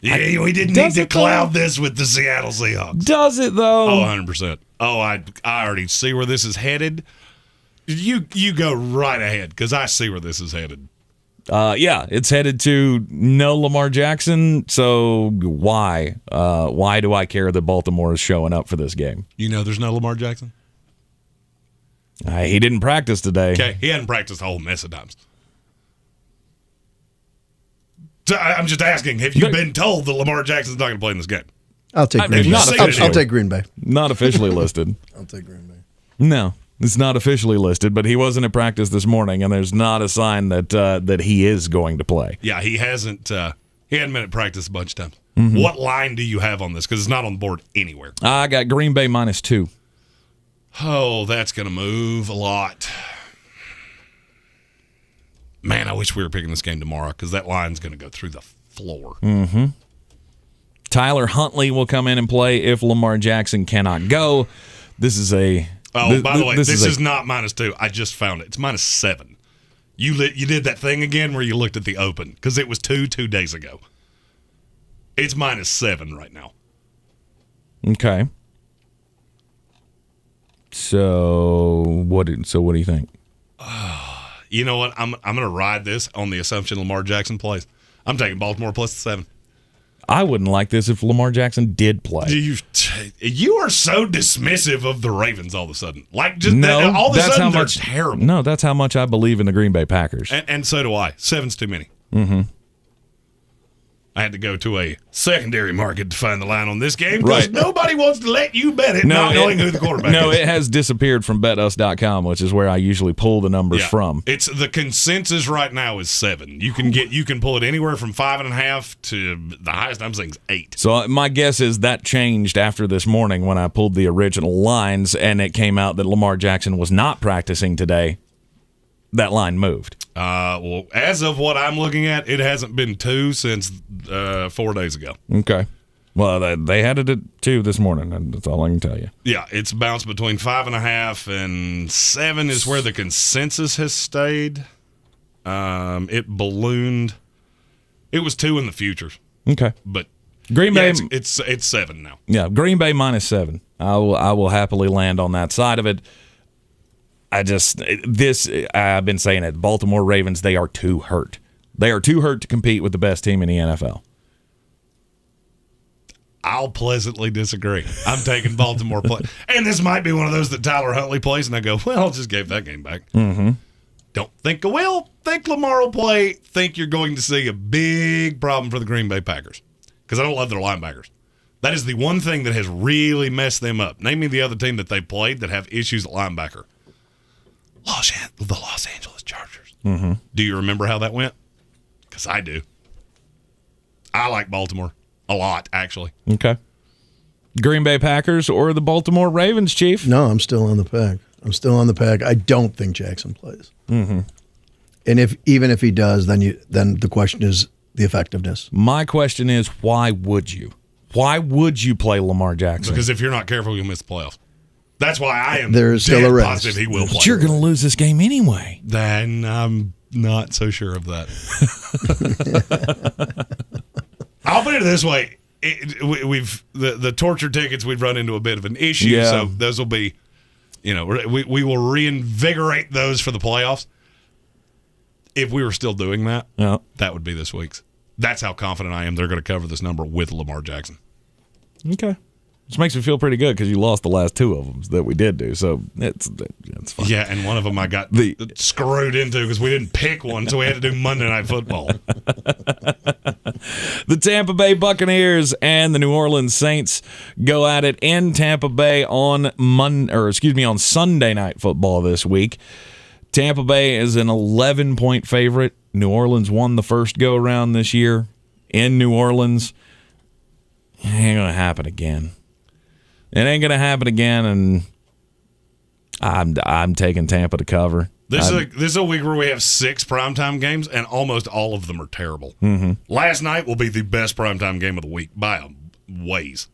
Yeah, we didn't need to cloud this with the Seattle Seahawks. Does it, though? Oh, 100%. Oh, I already see where this is headed. You go right ahead, because I see where this is headed. Yeah, it's headed to no Lamar Jackson, so why? Why do I care that Baltimore is showing up for this game? You know there's no Lamar Jackson? He didn't practice today. Okay, he hadn't practiced a whole mess of times. So I'm just asking, have you been told that Lamar Jackson's not going to play in this game? I'll take Green Bay. I'll take Green Bay. Not officially listed. I'll take Green Bay. No, it's not officially listed, but he wasn't at practice this morning, and there's not a sign that he is going to play. Yeah, he hasn't been at practice a bunch of times. Mm-hmm. What line do you have on this? Because it's not on the board anywhere. I got Green Bay -2. Oh, that's going to move a lot. Man, I wish we were picking this game tomorrow, because that line's going to go through the floor. Mm-hmm. Tyler Huntley will come in and play if Lamar Jackson cannot go. This is a... Oh, by the way, this is not -2. I just found it. It's -7. You did that thing again where you looked at the open, because it was 2 days ago. It's -7 right now. Okay. So what do you think? You know what? I'm going to ride this on the assumption Lamar Jackson plays. I'm taking Baltimore +7. I wouldn't like this if Lamar Jackson did play. You are so dismissive of the Ravens all of a sudden. Like, just no, all of a sudden they're much terrible. No, that's how much I believe in the Green Bay Packers. And so do I. 7's too many. Mm-hmm. I had to go to a secondary market to find the line on this game, because nobody wants to let you bet it, not knowing who the quarterback is. No, it has disappeared from betus.com, which is where I usually pull the numbers from. It's the consensus right now is 7. You can pull it anywhere from 5.5 to the highest I'm seeing is 8. So my guess is that changed after this morning when I pulled the original lines and it came out that Lamar Jackson was not practicing today. That line moved. Well, as of what I'm looking at, it hasn't been 2 since 4 days ago. Okay. Well, they had it at 2 this morning, and that's all I can tell you. Yeah, it's bounced between 5.5 and 7 is where the consensus has stayed. It ballooned. It was 2 in the futures. Okay. But Green Bay, it's 7 now. Yeah, Green Bay -7. I will happily land on that side of it. I've been saying it, Baltimore Ravens, they are too hurt. They are too hurt to compete with the best team in the NFL. I'll pleasantly disagree. I'm taking Baltimore play. And this might be one of those that Tyler Huntley plays, and I go, well, I'll just give that game back. Mm-hmm. Don't think I will. Think Lamar will play. Think you're going to see a big problem for the Green Bay Packers, because I don't love their linebackers. That is the one thing that has really messed them up. Name me the other team that they played that have issues at linebacker. The Los Angeles Chargers. Mm-hmm. Do you remember how that went? Because I do. I like Baltimore a lot, actually. Okay. Green Bay Packers or the Baltimore Ravens, Chief? No, I'm still on the Pack. I don't think Jackson plays. Mm-hmm. And even if he does, then the question is the effectiveness. My question is, why would you? Why would you play Lamar Jackson? Because if you're not careful, you'll miss the playoffs. That's why I am There's still a risk. Positive he will play. But you're going to lose this game anyway. Then I'm not so sure of that. I'll put it this way. The torture tickets, we've run into a bit of an issue, so those will be, we will reinvigorate those for the playoffs. If we were still doing that, that would be this week's. That's how confident I am they're going to cover this number with Lamar Jackson. Okay. Which makes me feel pretty good because you lost the last 2 of them that we did do, so it's fine. Yeah, and one of them I got screwed into because we didn't pick one, so we had to do Monday Night Football. The Tampa Bay Buccaneers and the New Orleans Saints go at it in Tampa Bay on Sunday Night Football this week. Tampa Bay is an 11-point favorite. New Orleans won the first go-around this year in New Orleans. It ain't going to happen again. It ain't going to happen again, and I'm taking Tampa to cover. This is a week where we have 6 primetime games, and almost all of them are terrible. Mm-hmm. Last night will be the best primetime game of the week by a ways.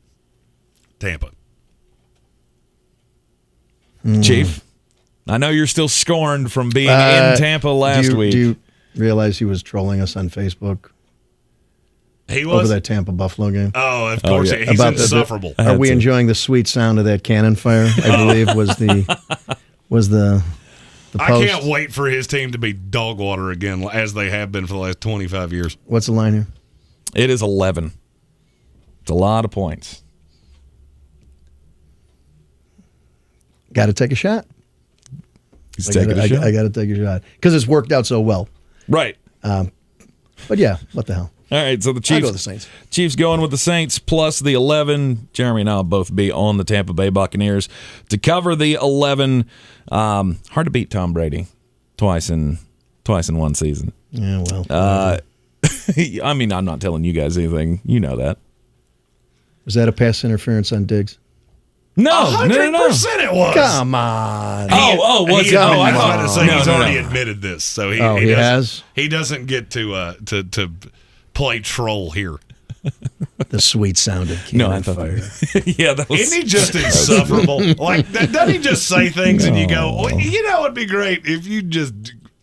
Tampa. Chief, I know you're still scorned from being in Tampa last week. Do you realize he was trolling us on Facebook? He was over that Tampa Buffalo game. Oh, of course, yeah. He's insufferable. Are we enjoying the sweet sound of that cannon fire? I believe was the post. I can't wait for his team to be dog water again, as they have been for the last 25 years. What's the line here? It is 11. It's a lot of points. Got to take a shot. He's taking a shot. I got to take a shot because it's worked out so well. Right. But yeah, what the hell? All right, so the Chiefs. I'll go with the Saints. Chiefs going with the Saints plus the 11. Jeremy and I will both be on the Tampa Bay Buccaneers to cover the 11. Hard to beat Tom Brady twice in one season. Yeah, well. I mean, I'm not telling you guys anything. You know that. Was that a pass interference on Diggs? No, 100% it was. Come on. Was it? I was about to say he's already admitted this, so he has. He doesn't get to play troll here. The sweet sound of cannon fire. Yeah, that was. Isn't he just insufferable? Like, doesn't he just say things and you go, well, it'd be great if you just,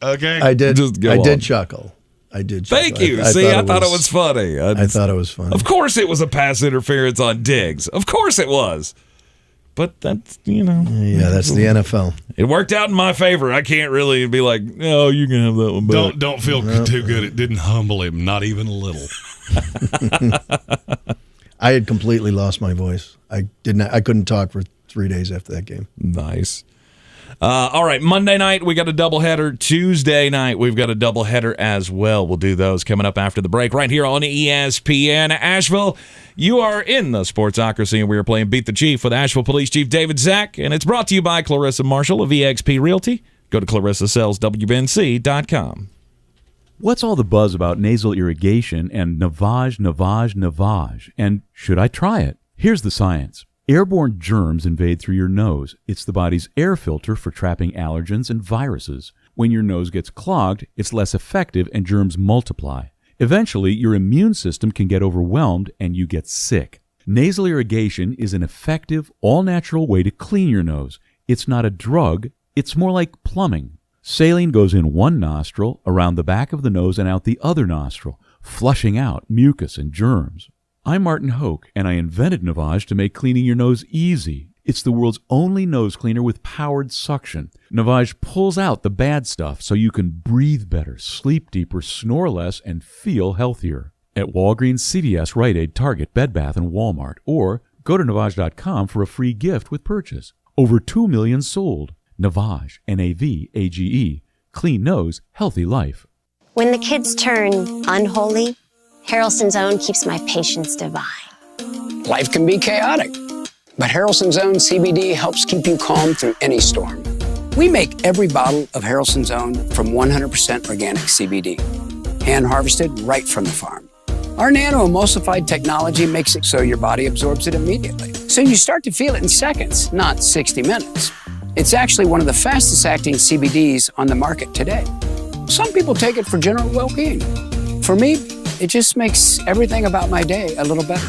okay? I did. I did chuckle. Thank you. I thought it was funny. I thought it was funny. Of course, it was a pass interference on Diggs. Of course, it was. But that's, Yeah, that's the NFL. It worked out in my favor. I can't really be like, no, you can have that one back. Don't feel too good. It didn't humble him, not even a little. I had completely lost my voice. I couldn't talk for 3 days after that game. Nice. All right, Monday night, we got a doubleheader. Tuesday night, we've got a doubleheader as well. We'll do those coming up after the break right here on ESPN Asheville. You are in the Sportsocracy, and we are playing Beat the Chief with Asheville Police Chief David Zack, and it's brought to you by Clarissa Marshall of eXp Realty. Go to ClarissaSellsWNC.com. What's all the buzz about nasal irrigation and navage? And should I try it? Here's the science. Airborne germs invade through your nose. It's the body's air filter for trapping allergens and viruses. When your nose gets clogged, it's less effective and germs multiply. Eventually, your immune system can get overwhelmed and you get sick. Nasal irrigation is an effective, all-natural way to clean your nose. It's not a drug. It's more like plumbing. Saline goes in one nostril, around the back of the nose and out the other nostril, flushing out mucus and germs. I'm Martin Hoke, and I invented Navage to make cleaning your nose easy. It's the world's only nose cleaner with powered suction. Navage pulls out the bad stuff so you can breathe better, sleep deeper, snore less, and feel healthier. At Walgreens, CVS, Rite Aid, Target, Bed Bath, and Walmart. Or go to Navage.com for a free gift with purchase. Over 2 million sold. Navage, Navage. Clean nose, healthy life. When the kids turn unholy, Harrelson's Own keeps my patience divine. Life can be chaotic, but Harrelson's Own CBD helps keep you calm through any storm. We make every bottle of Harrelson's Own from 100% organic CBD, hand-harvested right from the farm. Our nano-emulsified technology makes it so your body absorbs it immediately, so you start to feel it in seconds, not 60 minutes. It's actually one of the fastest-acting CBDs on the market today. Some people take it for general well-being. For me, it just makes everything about my day a little better.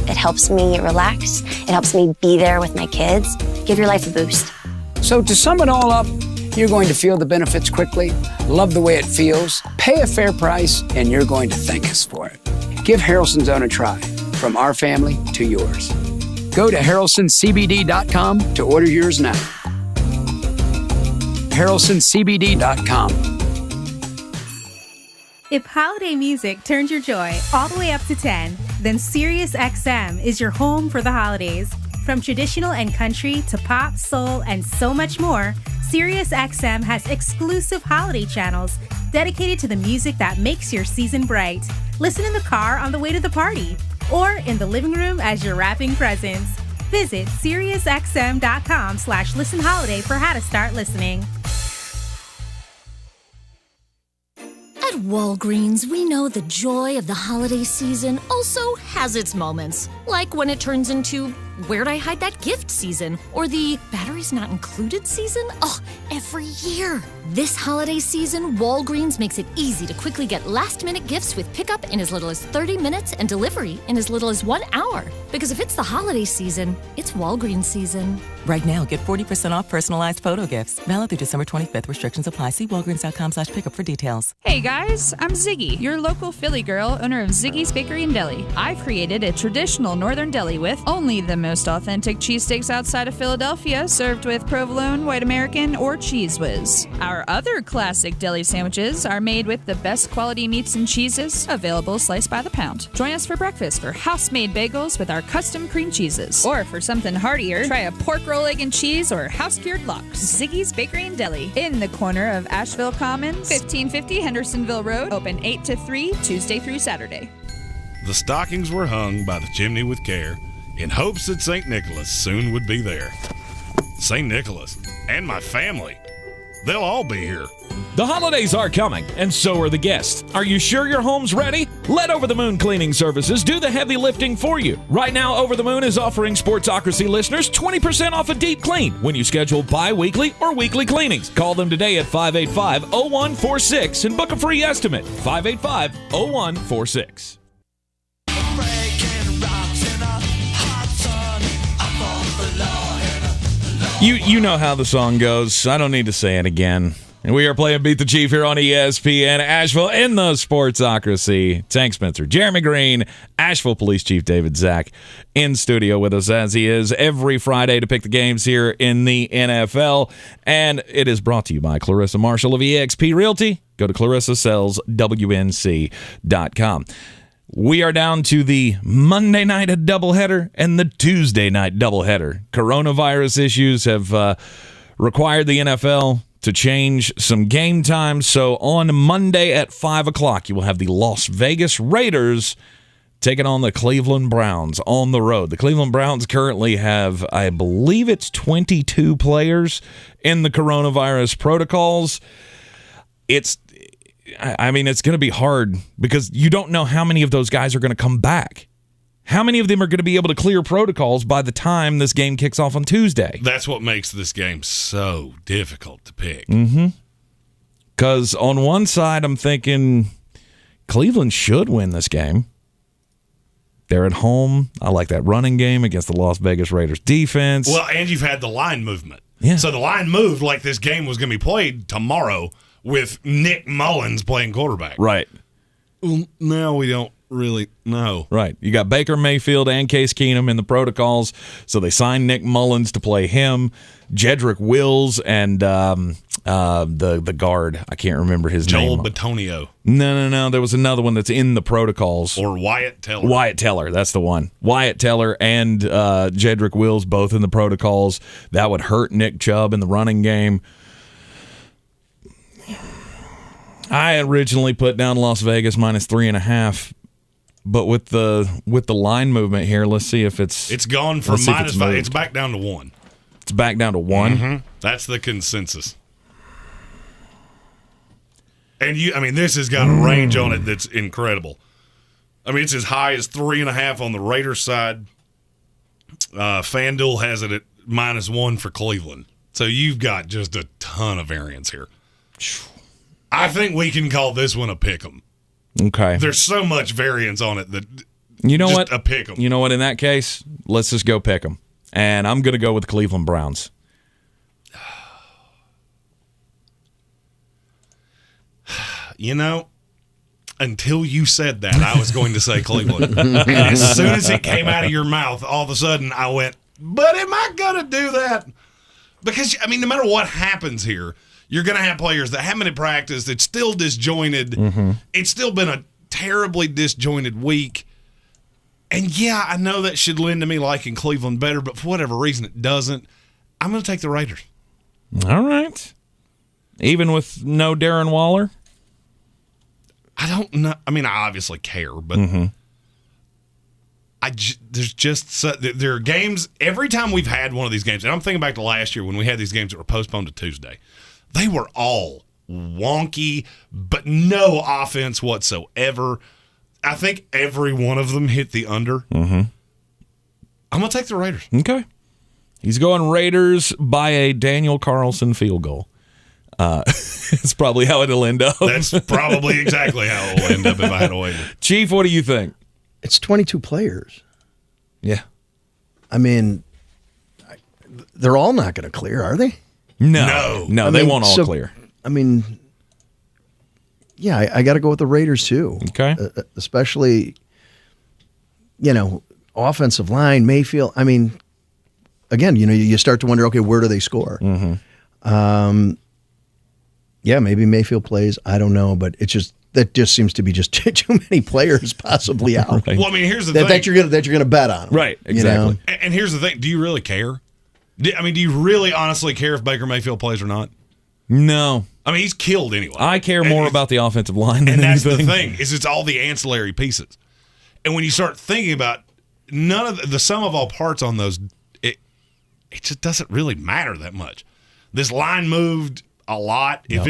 It helps me relax. It helps me be there with my kids. Give your life a boost. So to sum it all up, you're going to feel the benefits quickly, love the way it feels, pay a fair price, and you're going to thank us for it. Give Harrelson's Own a try, from our family to yours. Go to HarrelsonCBD.com to order yours now. HarrelsonCBD.com. If holiday music turns your joy all the way up to 10, then SiriusXM is your home for the holidays. From traditional and country to pop, soul, and so much more, SiriusXM has exclusive holiday channels dedicated to the music that makes your season bright. Listen in the car on the way to the party or in the living room as you're wrapping presents. Visit SiriusXM.com/listenholiday for how to start listening. At Walgreens, we know the joy of the holiday season also has its moments, like when it turns into where'd I hide that gift season, or the batteries not included season. Oh, every year. This holiday season, Walgreens makes it easy to quickly get last-minute gifts with pickup in as little as 30 minutes and delivery in as little as 1 hour. Because if it's the holiday season, it's Walgreens season. Right now, get 40% off personalized photo gifts. Valid through December 25th. Restrictions apply. See walgreens.com/pickup for details. Hey guys, I'm Ziggy, your local Philly girl, owner of Ziggy's Bakery and Deli. I've created a traditional northern deli with only the most authentic cheesesteaks outside of Philadelphia, served with provolone, white American, or Cheese Whiz. Our other classic deli sandwiches are made with the best quality meats and cheeses, available sliced by the pound. Join us for breakfast for house-made bagels with our custom cream cheeses. Or for something heartier, try a pork roll, egg and cheese, or house-cured lox. Ziggy's Bakery and Deli, in the corner of Asheville Commons, 1550 Hendersonville Road, open 8 to 3, Tuesday through Saturday. The stockings were hung by the chimney with care in hopes that St. Nicholas soon would be there. St. Nicholas and my family, they'll all be here. The holidays are coming, and so are the guests. Are you sure your home's ready? Let Over the Moon Cleaning Services do the heavy lifting for you. Right now, Over the Moon is offering Sportsocracy listeners 20% off a deep clean when you schedule bi-weekly or weekly cleanings. Call them today at 585-0146 and book a free estimate. 585-0146. You know how the song goes. I don't need to say it again. And we are playing Beat the Chief here on ESPN Asheville in the Sportsocracy. Tank Spencer, Jeremy Greene, Asheville Police Chief David Zach in studio with us as he is every Friday to pick the games here in the NFL. And it is brought to you by Clarissa Marshall of eXp Realty. Go to ClarissaSellsWNC.com. We are down to the Monday night doubleheader and the Tuesday night doubleheader. Coronavirus issues have required the NFL to change some game times. So on Monday at 5 o'clock, you will have the Las Vegas Raiders taking on the Cleveland Browns on the road. The Cleveland Browns currently have, I believe it's 22 players in the coronavirus protocols. It's going to be hard because you don't know how many of those guys are going to come back. How many of them are going to be able to clear protocols by the time this game kicks off on Tuesday? That's what makes this game so difficult to pick. Because on one side, I'm thinking Cleveland should win this game. They're at home. I like that running game against the Las Vegas Raiders defense. Well, and you've had the line movement. Yeah. So the line moved like this game was going to be played tomorrow with Nick Mullins playing quarterback. Right. Well, now we don't really know. Right. You got Baker Mayfield and Case Keenum in the protocols, so they signed Nick Mullins to play him. Jedrick Wills and the guard, I can't remember his name. Joel Bitonio. No. There was another one that's in the protocols. Or Wyatt Teller. Wyatt Teller, that's the one. Wyatt Teller and Jedrick Wills both in the protocols. That would hurt Nick Chubb in the running game. I originally put down Las Vegas minus 3.5, but with the line movement here, let's see if it's gone from minus 5. It's back down to 1. It's back down to 1. Mm-hmm. That's the consensus. And this has got a range on it that's incredible. It's as high as 3.5 on the Raiders side. FanDuel has it at minus 1 for Cleveland. So you've got just a ton of variance here. I think we can call this one a pick'em. Okay. There's so much variance on it that you know just what? A pick'em. You know what? In that case, let's just go pick'em. And I'm going to go with Cleveland Browns. Until you said that, I was going to say Cleveland. And as soon as it came out of your mouth, all of a sudden I went, but am I going to do that? Because, no matter what happens here, you're going to have players that haven't been practiced. It's still disjointed. Mm-hmm. It's still been a terribly disjointed week. And, yeah, I know that should lend to me liking Cleveland better, but for whatever reason it doesn't. I'm going to take the Raiders. All right. Even with no Darren Waller? I don't know. I obviously care, but there are games. Every time we've had one of these games, and I'm thinking back to last year when we had these games that were postponed to Tuesday, they were all wonky, but no offense whatsoever. I think every one of them hit the under. I'm going to take the Raiders. Okay. He's going Raiders by a Daniel Carlson field goal. It's probably how it'll end up. That's probably exactly how it'll end up if I had a wager. Chief, what do you think? It's 22 players. Yeah. I mean, they're all not going to clear, are they? No, they won't all clear. I mean, yeah, I got to go with the Raiders too. Okay. Especially, offensive line, Mayfield. I mean, again, you start to wonder, okay, where do they score? Mm-hmm. Yeah, maybe Mayfield plays. I don't know, but that just seems to be just too many players possibly out. Well, I mean, here's the thing. That you're gonna bet on them. Right, exactly. And here's the thing. Do you really care? Do you really honestly care if Baker Mayfield plays or not? No. I mean, he's killed anyway. I care more about the offensive line than and that's anything. the thing, is it's all the ancillary pieces. And when you start thinking about none of the sum of all parts on those, it just doesn't really matter that much. This line moved a lot. Yep.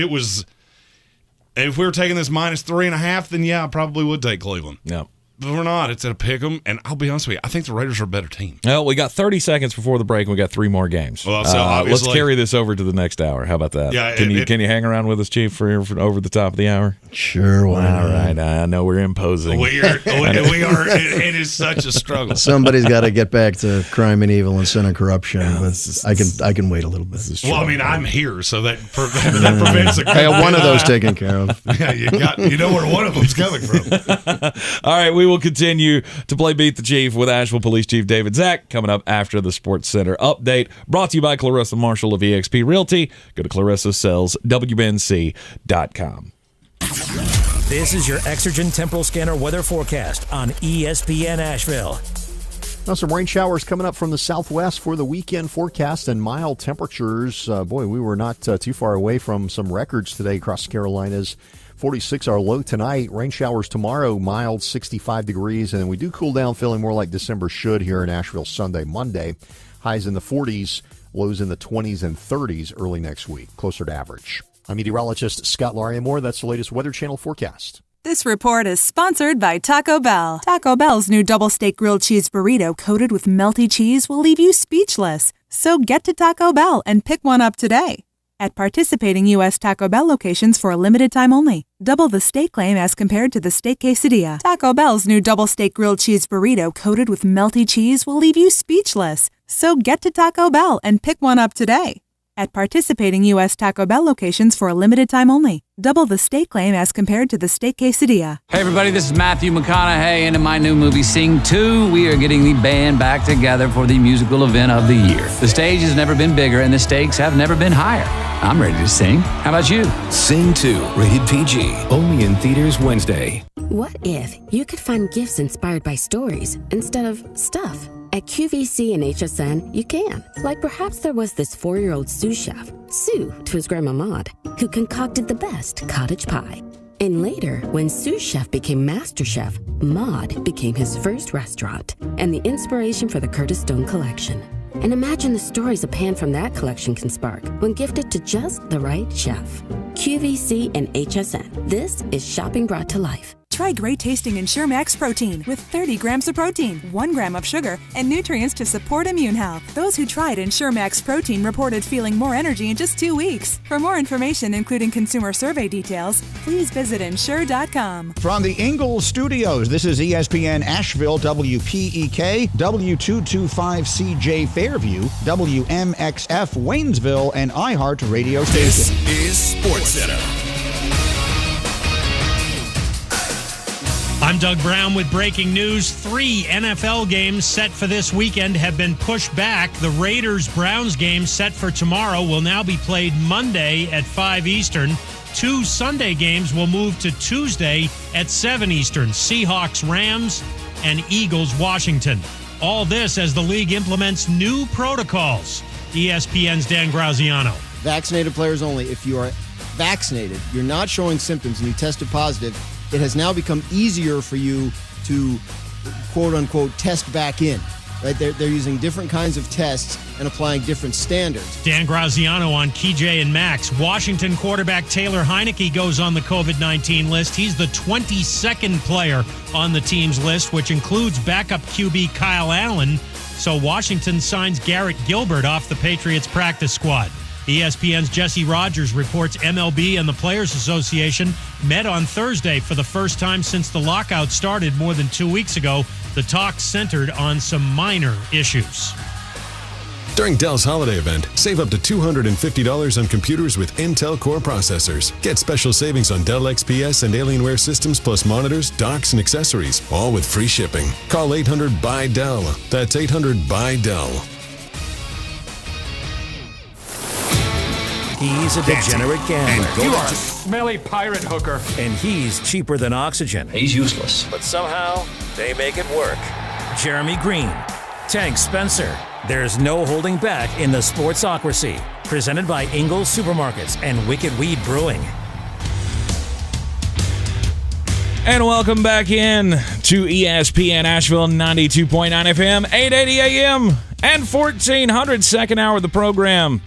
If we were taking this -3.5, then yeah, I probably would take Cleveland. Yep. But we're not. It's at a pick 'em, and I'll be honest with you, I think the Raiders are a better team. Well, we got 30 seconds before the break, and we got 3 more games. Well, so let's carry this over to the next hour. How about that? Yeah, can you hang around with us, Chief, for over the top of the hour? Sure. All right. I know we're imposing. We are. It is such a struggle. Somebody's got to get back to crime and evil and sin and corruption. But I can wait a little bit. Well, I mean, I'm here, so that prevents a. I have one of those taken care of. Yeah, you know where one of them's coming from. All right, we will continue to play Beat the Chief with Asheville Police Chief David Zach coming up after the Sports Center update. Brought to you by Clarissa Marshall of eXp Realty. Go to clarissasellswbnc.com. This is your Exergen Temporal Scanner weather forecast on ESPN Asheville. Now, some rain showers coming up from the southwest for the weekend forecast and mild temperatures. We were not too far away from some records today across the Carolinas. 46 our low tonight. Rain showers tomorrow, mild 65 degrees. And then we do cool down, feeling more like December should here in Asheville Sunday, Monday. Highs in the 40s, lows in the 20s and 30s early next week, closer to average. I'm meteorologist Scott Lauriamore. That's the latest Weather Channel forecast. This report is sponsored by Taco Bell. Taco Bell's new double steak grilled cheese burrito coated with melty cheese will leave you speechless. So get to Taco Bell and pick one up today. At participating U.S. Taco Bell locations for a limited time only. Double the steak claim as compared to the steak quesadilla. Taco Bell's new double steak grilled cheese burrito coated with melty cheese will leave you speechless. So get to Taco Bell and pick one up today. At participating U.S. Taco Bell locations for a limited time only. Double the steak claim as compared to the steak quesadilla. Hey everybody, this is Matthew McConaughey, and in my new movie Sing 2, we are getting the band back together for the musical event of the year. The stage has never been bigger and the stakes have never been higher. I'm ready to sing. How about you? Sing 2, rated PG, only in theaters Wednesday. What if you could find gifts inspired by stories instead of stuff? At QVC and HSN, you can. Like perhaps there was this 4-year-old sous chef, Sue to his grandma Maud, who concocted the best cottage pie. And later, when sous chef became master chef, Maud became his first restaurant and the inspiration for the Curtis Stone collection. And imagine the stories a pan from that collection can spark when gifted to just the right chef. QVC and HSN. This is shopping brought to life. Try great tasting Ensure Max Protein with 30 grams of protein, 1 gram of sugar, and nutrients to support immune health. Those who tried Ensure Max Protein reported feeling more energy in just 2 weeks. For more information, including consumer survey details, please visit Ensure.com. From the Ingalls Studios, this is ESPN Asheville, WPEK, W225CJ Fairview, WMXF Waynesville, and iHeart Radio Station. This is Sports Center. I'm Doug Brown with breaking news. 3 NFL games set for this weekend have been pushed back. The Raiders-Browns game set for tomorrow will now be played Monday at 5 Eastern. 2 Sunday games will move to Tuesday at 7 Eastern. Seahawks-Rams and Eagles-Washington. All this as the league implements new protocols. ESPN's Dan Graziano. Vaccinated players only. If you are vaccinated, you're not showing symptoms, and you tested positive, it has now become easier for you to, quote-unquote, test back in. Right? They're using different kinds of tests and applying different standards. Dan Graziano on KJ and Max. Washington quarterback Taylor Heineke goes on the COVID-19 list. He's the 22nd player on the team's list, which includes backup QB Kyle Allen. so Washington signs Garrett Gilbert off the Patriots practice squad. ESPN's Jesse Rogers reports MLB and the Players Association met on Thursday for the first time since the lockout started more than 2 weeks ago. The talks centered on some minor issues. During Dell's holiday event, save up to $250 on computers with Intel Core processors. Get special savings on Dell XPS and Alienware systems plus monitors, docks, and accessories, all with free shipping. Call 800-BUY-DELL. That's 800-BUY-DELL. He's a degenerate gambler. You are a smelly pirate hooker. And he's cheaper than oxygen. He's useless. But somehow, they make it work. Jeremy Greene, Tank Spencer. There's no holding back in the Sportsocracy. Presented by Ingles Supermarkets and Wicked Weed Brewing. And welcome back in to ESPN Asheville 92.9 FM, 880 AM, and 1400 second hour of the program.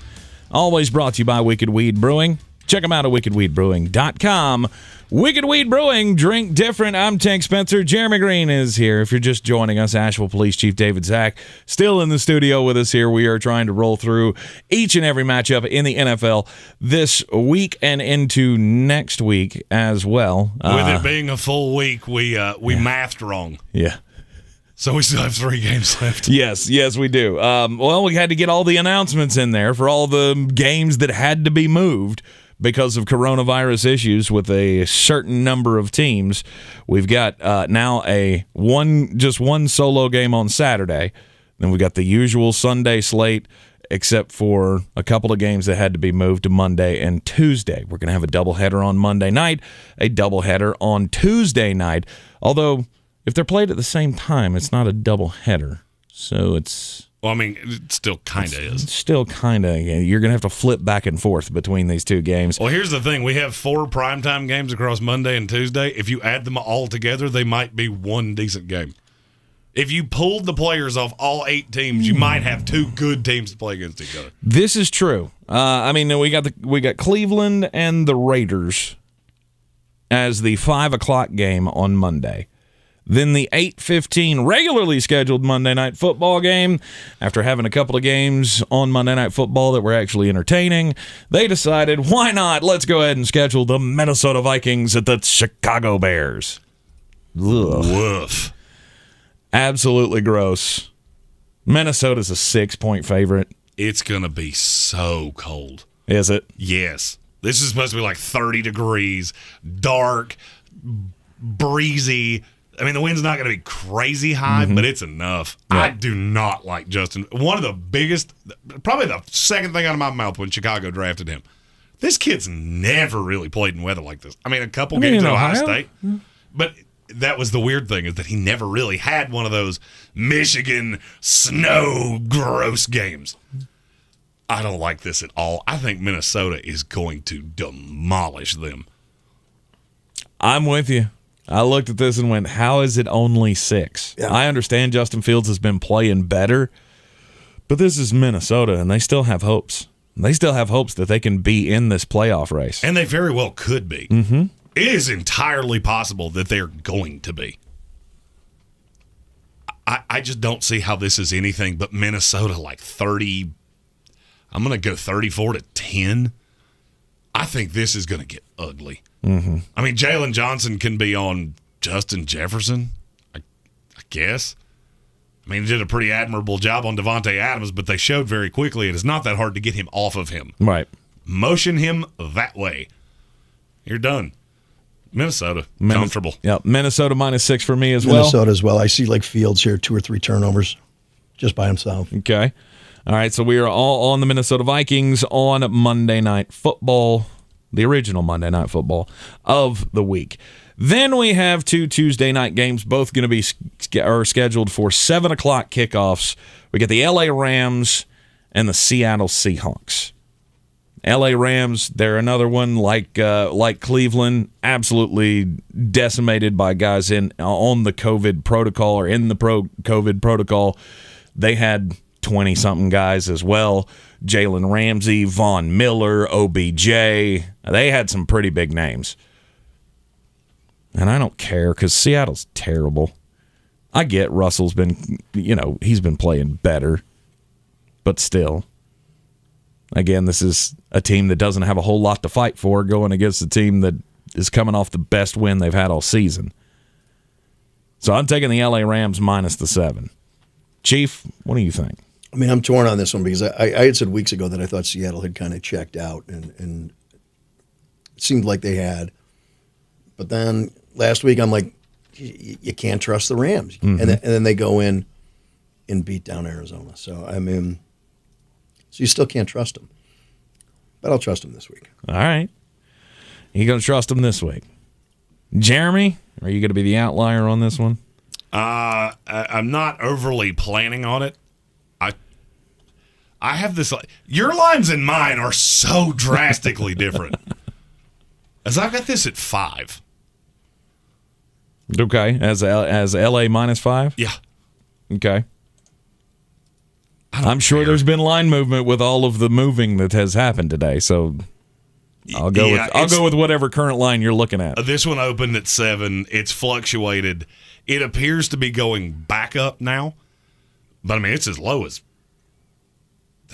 Always brought to you by Wicked Weed Brewing. Check them out at wickedweedbrewing.com. Wicked Weed Brewing, drink different. I'm Tank Spencer. Jeremy Greene is here. If you're just joining us, Asheville Police Chief David Zach still in the studio with us here. We are trying to roll through each and every matchup in the NFL this week and into next week as well. With it being a full week, we mathed wrong. Yeah. So we still have 3 games left. Yes, we do. Well, we had to get all the announcements in there for all the games that had to be moved because of coronavirus issues with a certain number of teams. We've got now just one solo game on Saturday. Then we've got the usual Sunday slate, except for a couple of games that had to be moved to Monday and Tuesday. We're going to have a doubleheader on Monday night, a doubleheader on Tuesday night. Although, if they're played at the same time, it's not a doubleheader. So it's... Well, I mean, it still kind of is. It's still kind of. You're going to have to flip back and forth between these two games. Well, here's the thing. We have 4 primetime games across Monday and Tuesday. If you add them all together, they might be one decent game. If you pulled the players off all 8 teams, you might have 2 good teams to play against each other. This is true. I mean, we got Cleveland and the Raiders as the 5 o'clock game on Monday. Then the 8:15 regularly scheduled Monday Night Football game. After having a couple of games on Monday Night Football that were actually entertaining, they decided, why not? Let's go ahead and schedule the Minnesota Vikings at the Chicago Bears. Ugh. Woof. Absolutely gross. Minnesota's a 6-point favorite. It's going to be so cold. Is it? Yes. This is supposed to be like 30 degrees, dark, breezy. I mean, the wind's not going to be crazy high, but it's enough. Yeah. I do not like Justin. One of the biggest, probably the second thing out of my mouth when Chicago drafted him. This kid's never really played in weather like this. I mean, a couple games at Ohio State. But that was the weird thing, is that he never really had one of those Michigan snow gross games. I don't like this at all. I think Minnesota is going to demolish them. I'm with you. I looked at this and went, how is it only 6? Yeah. I understand Justin Fields has been playing better, but this is Minnesota, and they still have hopes. They still have hopes that they can be in this playoff race. And they very well could be. Mm-hmm. It is entirely possible that they're going to be. I just don't see how this is anything but Minnesota like 30. I'm going to go 34-10. I think this is going to get ugly. Mm-hmm. I mean, Jalen Johnson can be on Justin Jefferson, I guess. I mean, he did a pretty admirable job on Devontae Adams, but they showed very quickly it is not that hard to get him off of him. Right. Motion him that way. You're done. Minnesota, comfortable. Yeah, Minnesota -6 for me as Minnesota as well. I see like Fields here, 2 or 3 turnovers just by himself. Okay. All right, so we are all on the Minnesota Vikings on Monday Night Football, the original Monday Night Football of the week. Then we have 2 Tuesday night games, both going to be scheduled for 7 o'clock kickoffs. We get the L.A. Rams and the Seattle Seahawks. L.A. Rams, they're another one like Cleveland, absolutely decimated by guys on the COVID protocol or in the COVID protocol. They had 20-something guys as well. Jalen Ramsey, Von Miller, OBJ. They had some pretty big names. And I don't care because Seattle's terrible. I get Russell's been, he's been playing better, but still. Again, this is a team that doesn't have a whole lot to fight for going against a team that is coming off the best win they've had all season. So I'm taking the LA Rams minus the 7. Chief, what do you think? I mean, I'm torn on this one because I had said weeks ago that I thought Seattle had kind of checked out, and it seemed like they had. But then last week, I'm like, you can't trust the Rams. Mm-hmm. And then they go in and beat down Arizona. So, I mean, you still can't trust them. But I'll trust them this week. All right. You're going to trust them this week. Jeremy, are you going to be the outlier on this one? I'm not overly planning on it. I have this. Your lines and mine are so drastically different. As I've got this at 5. Okay, as LA minus 5? Yeah. Okay. I'm sure there's been line movement with all of the moving that has happened today, so I'll go with whatever current line you're looking at. This one opened at 7. It's fluctuated. It appears to be going back up now, but I mean it's as low as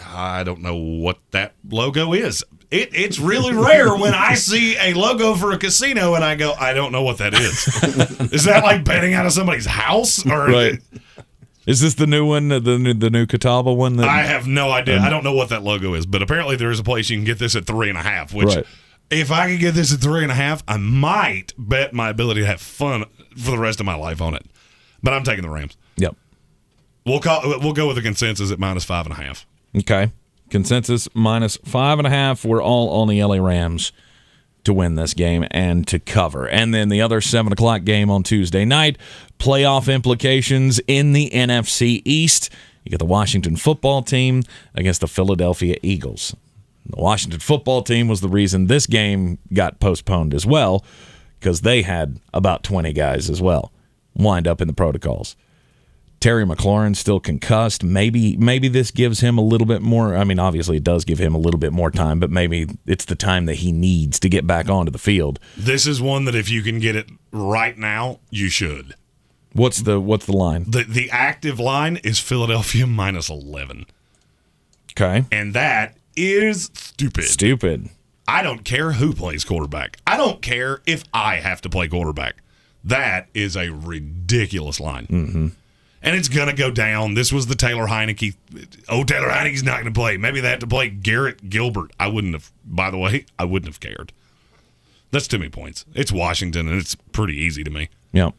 I don't know what that logo is. It's really rare when I see a logo for a casino and I go, I don't know what that is. Is that like betting out of somebody's house? Or right. Is this the new one, the new Catawba one? I have no idea. I don't know what that logo is, but apparently there is a place you can get this at 3.5, which if I could get this at 3.5, I might bet my ability to have fun for the rest of my life on it. But I'm taking the Rams. Yep. We'll go with the consensus at minus 5.5. Okay. Consensus minus 5.5. We're all on the LA Rams to win this game and to cover. And then the other 7 o'clock game on Tuesday night, playoff implications in the NFC East. You got the Washington football team against the Philadelphia Eagles. The Washington football team was the reason this game got postponed as well, because they had about 20 guys as well wind up in the protocols. Terry McLaurin still concussed. Maybe this gives him a little bit more. I mean, obviously it does give him a little bit more time, but maybe it's the time that he needs to get back onto the field. This is one that if you can get it right now, you should. What's the line? The active line is Philadelphia minus 11. Okay. And that is stupid. Stupid. I don't care who plays quarterback. I don't care if I have to play quarterback. That is a ridiculous line. Mm-hmm. And it's going to go down. This was the Taylor Heineke. Oh, Taylor Heineke's not going to play. Maybe they have to play Garrett Gilbert. I wouldn't have cared. That's too many points. It's Washington, and it's pretty easy to me. Yep.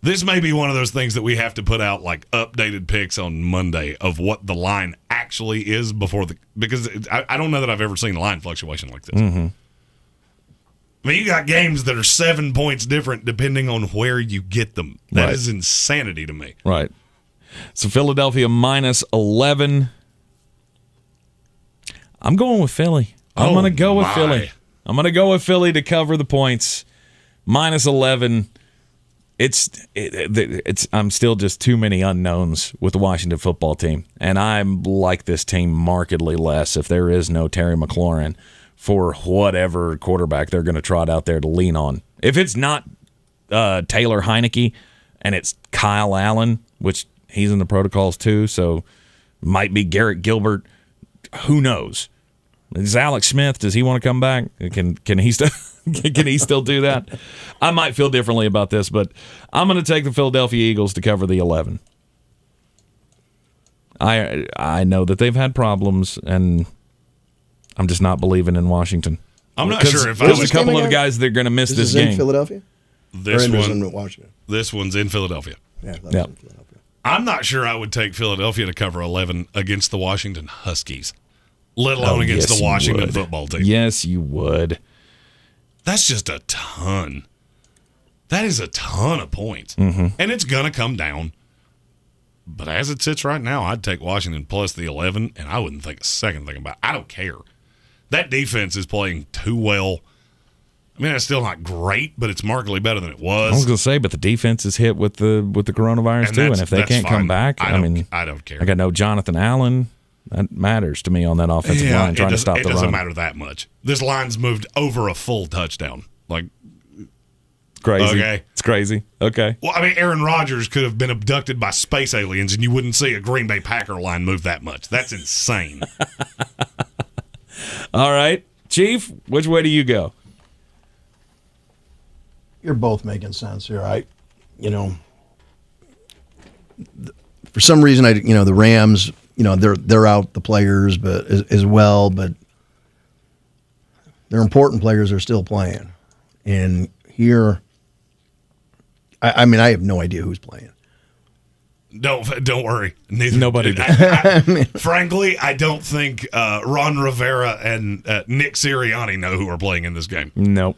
This may be one of those things that we have to put out like updated picks on Monday of what the line actually is because I don't know that I've ever seen a line fluctuation like this. Mm-hmm. I mean, you got games that are 7 points different depending on where you get them. That is insanity to me. Right. So Philadelphia minus 11. I'm going with Philly. I'm going to go with Philly. I'm going to go with Philly to cover the points. Minus 11. I'm still just too many unknowns with the Washington football team. And I like this team markedly less if there is no Terry McLaurin for whatever quarterback they're going to trot out there to lean on. If it's not Taylor Heineke and it's Kyle Allen, which he's in the protocols too, so might be Garrett Gilbert, who knows? Is Alex Smith, does he want to come back? Can he still can he still do that? I might feel differently about this, but I'm going to take the Philadelphia Eagles to cover the 11. I know that they've had problems, and I'm just not believing in Washington. I'm not sure if there's a couple of guys that are going to miss this game. In Philadelphia? This one in Washington. This one's in Philadelphia. Yeah, that's in Philadelphia. I'm not sure I would take Philadelphia to cover 11 against the Washington Huskies, let alone against the Washington football team. Yes, you would. That's just a ton. That is a ton of points. Mm-hmm. And it's going to come down. But as it sits right now, I'd take Washington plus the 11, and I wouldn't think a second thing about it. I don't care. That defense is playing too well. I mean, it's still not great, but it's markedly better than it was. I was going to say, but the defense is hit with the coronavirus too, and if they can't come back, I don't care. I got no Jonathan Allen. That matters to me on that offensive line trying to stop the run. It doesn't matter that much. This line's moved over a full touchdown. Like, crazy. Okay. It's crazy. Okay. Well, I mean, Aaron Rodgers could have been abducted by space aliens, and you wouldn't see a Green Bay Packer line move that much. That's insane. All right. Chief, which way do you go? You're both making sense here. For some reason, the Rams, they're out the players, but as well, but their important players are still playing. And here, I mean, I have no idea who's playing. Don't worry. Nobody Frankly, I don't think Ron Rivera and Nick Sirianni know who are playing in this game. Nope.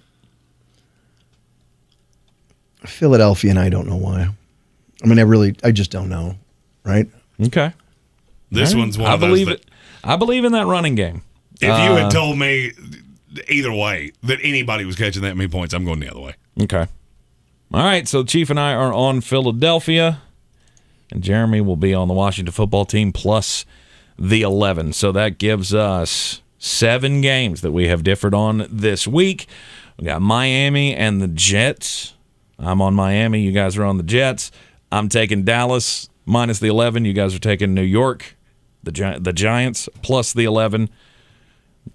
Philadelphia, and I don't know why. I mean, I just don't know, right? Okay. This right. one's one of those I believe in that running game. If you had told me either way that anybody was catching that many points, I'm going the other way. Okay. All right, so Chief and I are on Philadelphia, and Jeremy will be on the Washington football team plus the 11. So that gives us 7 games that we have differed on this week. We got Miami and the Jets. I'm on Miami. You guys are on the Jets. I'm taking Dallas minus the 11. You guys are taking New York, the Giants, plus the 11.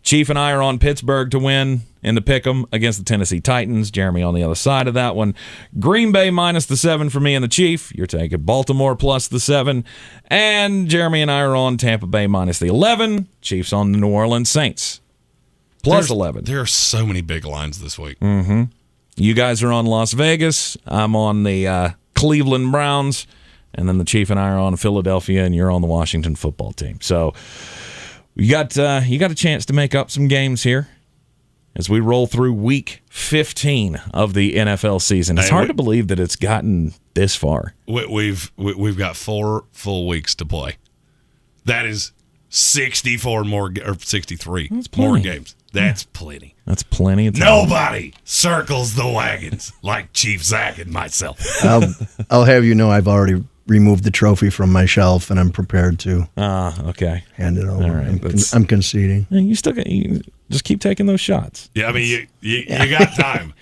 Chief and I are on Pittsburgh to win in the pick'em against the Tennessee Titans. Jeremy on the other side of that one. Green Bay minus the 7 for me and the Chief. You're taking Baltimore plus the 7. And Jeremy and I are on Tampa Bay minus the 11. Chief's on the New Orleans Saints plus 11. There are so many big lines this week. Mm-hmm. You guys are on Las Vegas. I'm on the Cleveland Browns. And then the Chief and I are on Philadelphia, and you're on the Washington football team. So you got a chance to make up some games here as we roll through week 15 of the NFL season. It's hard to believe that it's gotten this far. We've got 4 full weeks to play. That is 64 more or 63 more games. That's plenty. That's plenty of time. Nobody circles the wagons like Chief Zach and myself. I'll have you know I've already removed the trophy from my shelf, and I'm prepared to okay. hand it over. All right, I'm conceding. You still you just keep taking those shots. Yeah, I mean, you got time.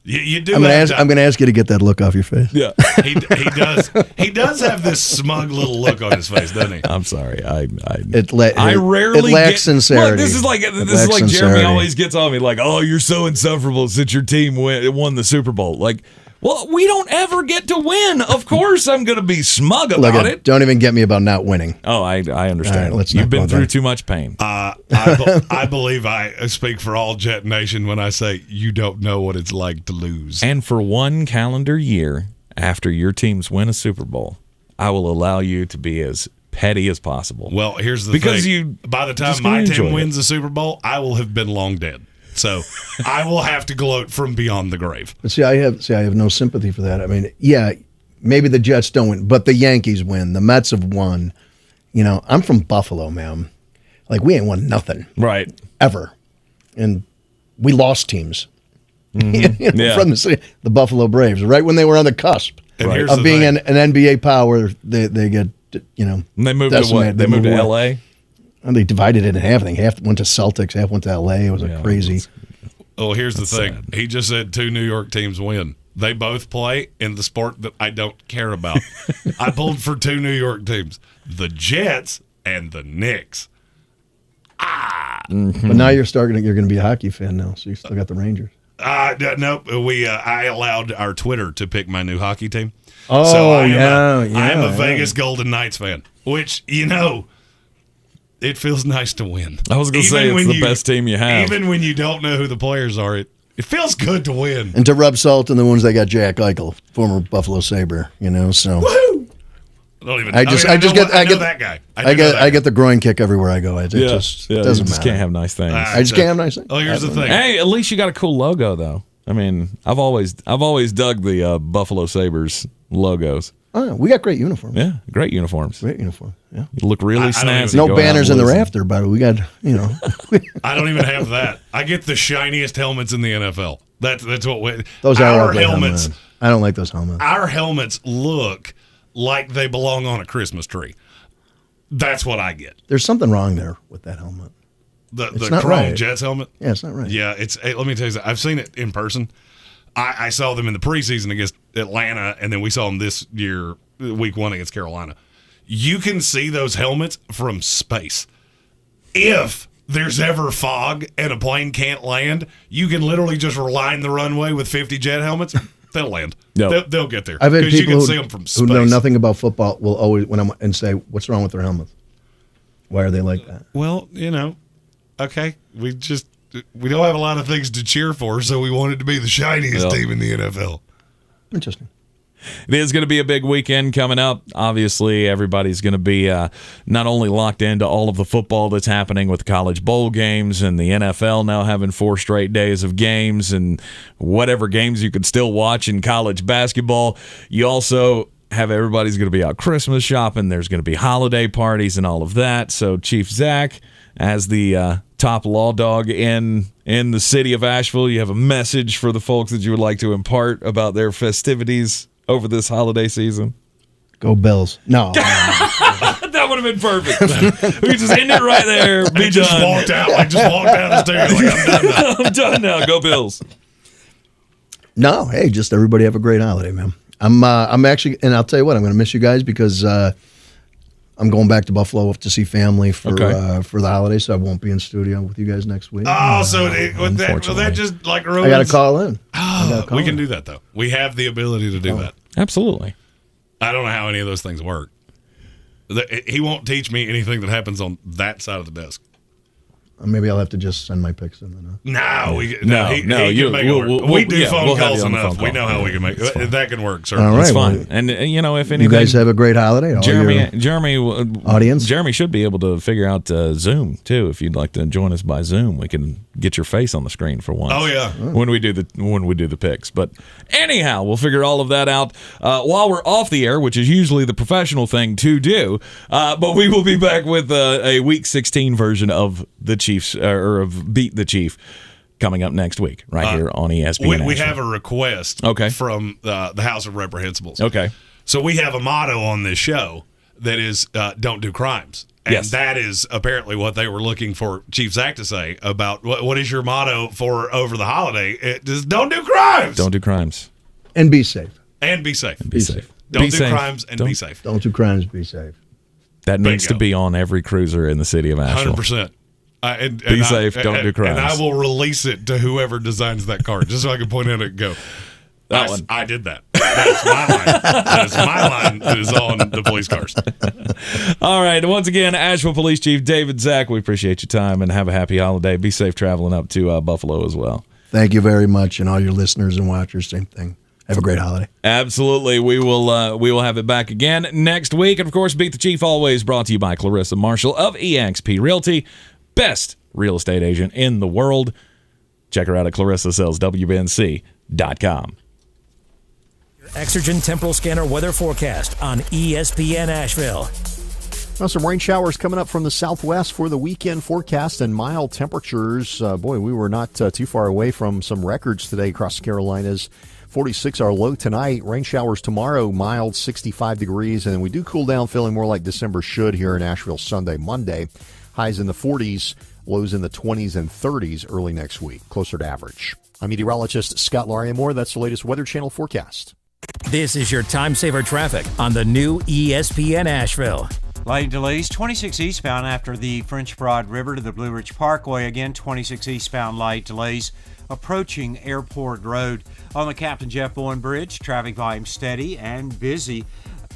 You do. I'm going to ask you to get that look off your face. Yeah, he does. He does have this smug little look on his face, doesn't he? I'm sorry. I it rarely lacks sincerity. Look, this is like sincerity. Jeremy always gets on me like, "Oh, you're so insufferable since your team won the Super Bowl." Like, well, we don't ever get to win. Of course, I'm going to be smug about it. Don't even get me about not winning. Oh, I understand. Right, You've been through too much pain. I believe I speak for all Jet Nation when I say you don't know what it's like to lose. And for one calendar year after your teams win a Super Bowl, I will allow you to be as petty as possible. Well, here's the thing. By the time my team wins the Super Bowl, I will have been long dead. So I will have to gloat from beyond the grave. But I have no sympathy for that. I mean, yeah, maybe the Jets don't win, but the Yankees win. The Mets have won. I'm from Buffalo, man. Like, we ain't won nothing. Right. Ever. And we lost teams. Mm-hmm. From the Buffalo Braves, right when they were on the cusp of being an NBA power, they get, And they moved decimated. to what? They moved to L.A.? And they divided it in half. I think half went to Celtics, half went to L.A. It was crazy. Oh, here's the thing. Sad. He just said 2 New York teams win. They both play in the sport that I don't care about. I pulled for 2 New York teams, the Jets and the Knicks. But now you're going to be a hockey fan now, so you still got the Rangers. No, I allowed our Twitter to pick my new hockey team. Oh, so I am a Vegas Golden Knights fan, which, it feels nice to win. I was going to say it's the best team you have. Even when you don't know who the players are, it feels good to win. And to rub salt in the ones that got Jack Eichel, former Buffalo Sabre, so. Woo! I get that guy. I get the groin kick everywhere I go. It doesn't you matter. Just can't have nice things. I just can't have nice things. Oh, here's the thing. Hey, at least you got a cool logo, though. I mean, I've always dug the Buffalo Sabres logos. Oh, we got great uniforms. Yeah, great uniforms. Great uniforms. Yeah, you look really snazzy. No banners in the rafter, but we got I don't even have that. I get the shiniest helmets in the NFL. That's what those our helmets. I don't like those helmets. Our helmets look like they belong on a Christmas tree. That's what I get. There's something wrong there with that helmet. The Chrome Jets helmet? Yeah, it's not right. Yeah, let me tell you something. I've seen it in person. I saw them in the preseason against Atlanta, and then we saw them this year, week 1 against Carolina. You can see those helmets from space. If there's ever fog and a plane can't land, you can literally just line the runway with 50 jet helmets. They'll land. Yep. They'll get there. I've had people you can see them from space. who know nothing about football will always and say, "What's wrong with their helmets? Why are they like that?" Well, okay, we don't have a lot of things to cheer for, so we wanted to be the shiniest team in the NFL. Interesting. It is going to be a big weekend coming up. Obviously, everybody's going to be not only locked into all of the football that's happening with the college bowl games and the NFL now having 4 straight days of games and whatever games you could still watch in college basketball. You also have everybody's going to be out Christmas shopping. There's going to be holiday parties and all of that. So Chief Zach, as the top law dog in the city of Asheville, you have a message for the folks that you would like to impart about their festivities over this holiday season? Go Bills. No. That would have been perfect. We could just end it right there. Be just done. walked out. Just walked down the stairs. I'm done now. I'm done now. Go Bills. No, hey, just everybody have a great holiday, man. I'm actually, and I'll tell you what, I'm going to miss you guys because I'm going back to Buffalo to see family for the holiday, so I won't be in studio with you guys next week. Oh, so that just like ruins. I got to call in. We can do that though. We have the ability to do that. Absolutely. I don't know how any of those things work. He won't teach me anything that happens on that side of the desk. Maybe I'll have to just send my picks in. We do phone calls enough. We know how we can make it. That can work, certainly. All right, it's fine. And if anything, you guys have a great holiday. Jeremy, audience. Jeremy should be able to figure out Zoom too. If you'd like to join us by Zoom, we can get your face on the screen for once. Oh yeah, when we do the picks. But anyhow, we'll figure all of that out while we're off the air, which is usually the professional thing to do. But we will be back with a Week 16 version of the Chiefs or of Beat the Chief coming up next week, right here on ESPN. We have a request from the House of Reprehensibles. Okay. So we have a motto on this show that is don't do crimes. And that is apparently what they were looking for Chief Zach to say about what is your motto for over the holiday. It is don't do crimes. Don't do crimes. And be safe. And be safe. Be safe. Don't do crimes and be safe. Don't do crimes, be safe. That needs to be on every cruiser in the city of Asheville. 100%. Be safe, don't do crimes. And I will release it to whoever designs that card, just so I can point at it and go, I did that. That's my line. That is my line that is on the police cars. All right. Once again, Asheville Police Chief David Zach, we appreciate your time and have a happy holiday. Be safe traveling up to Buffalo as well. Thank you very much, and all your listeners and watchers, same thing. Have a great holiday. Absolutely. We will have it back again next week. And, of course, Beat the Chief always brought to you by Clarissa Marshall of eXp Realty. Best real estate agent in the world. Check her out at ClarissaSellsWNC.com. Your Exergen Temporal Scanner weather forecast on ESPN Asheville. Now, some rain showers coming up from the southwest for the weekend forecast and mild temperatures. We were not too far away from some records today across the Carolinas. 46 our low tonight. Rain showers tomorrow, mild 65 degrees. And then we do cool down, feeling more like December should here in Asheville Sunday, Monday. Highs in the 40s, lows in the 20s and 30s early next week, closer to average. I'm meteorologist Scott Lauriamore. That's the latest Weather Channel forecast. This is your time saver traffic on the new ESPN Asheville. Light delays 26 eastbound after the French Broad River to the Blue Ridge Parkway. Again, 26 eastbound light delays approaching Airport Road. On the Captain Jeff Bowen Bridge, traffic volume steady and busy.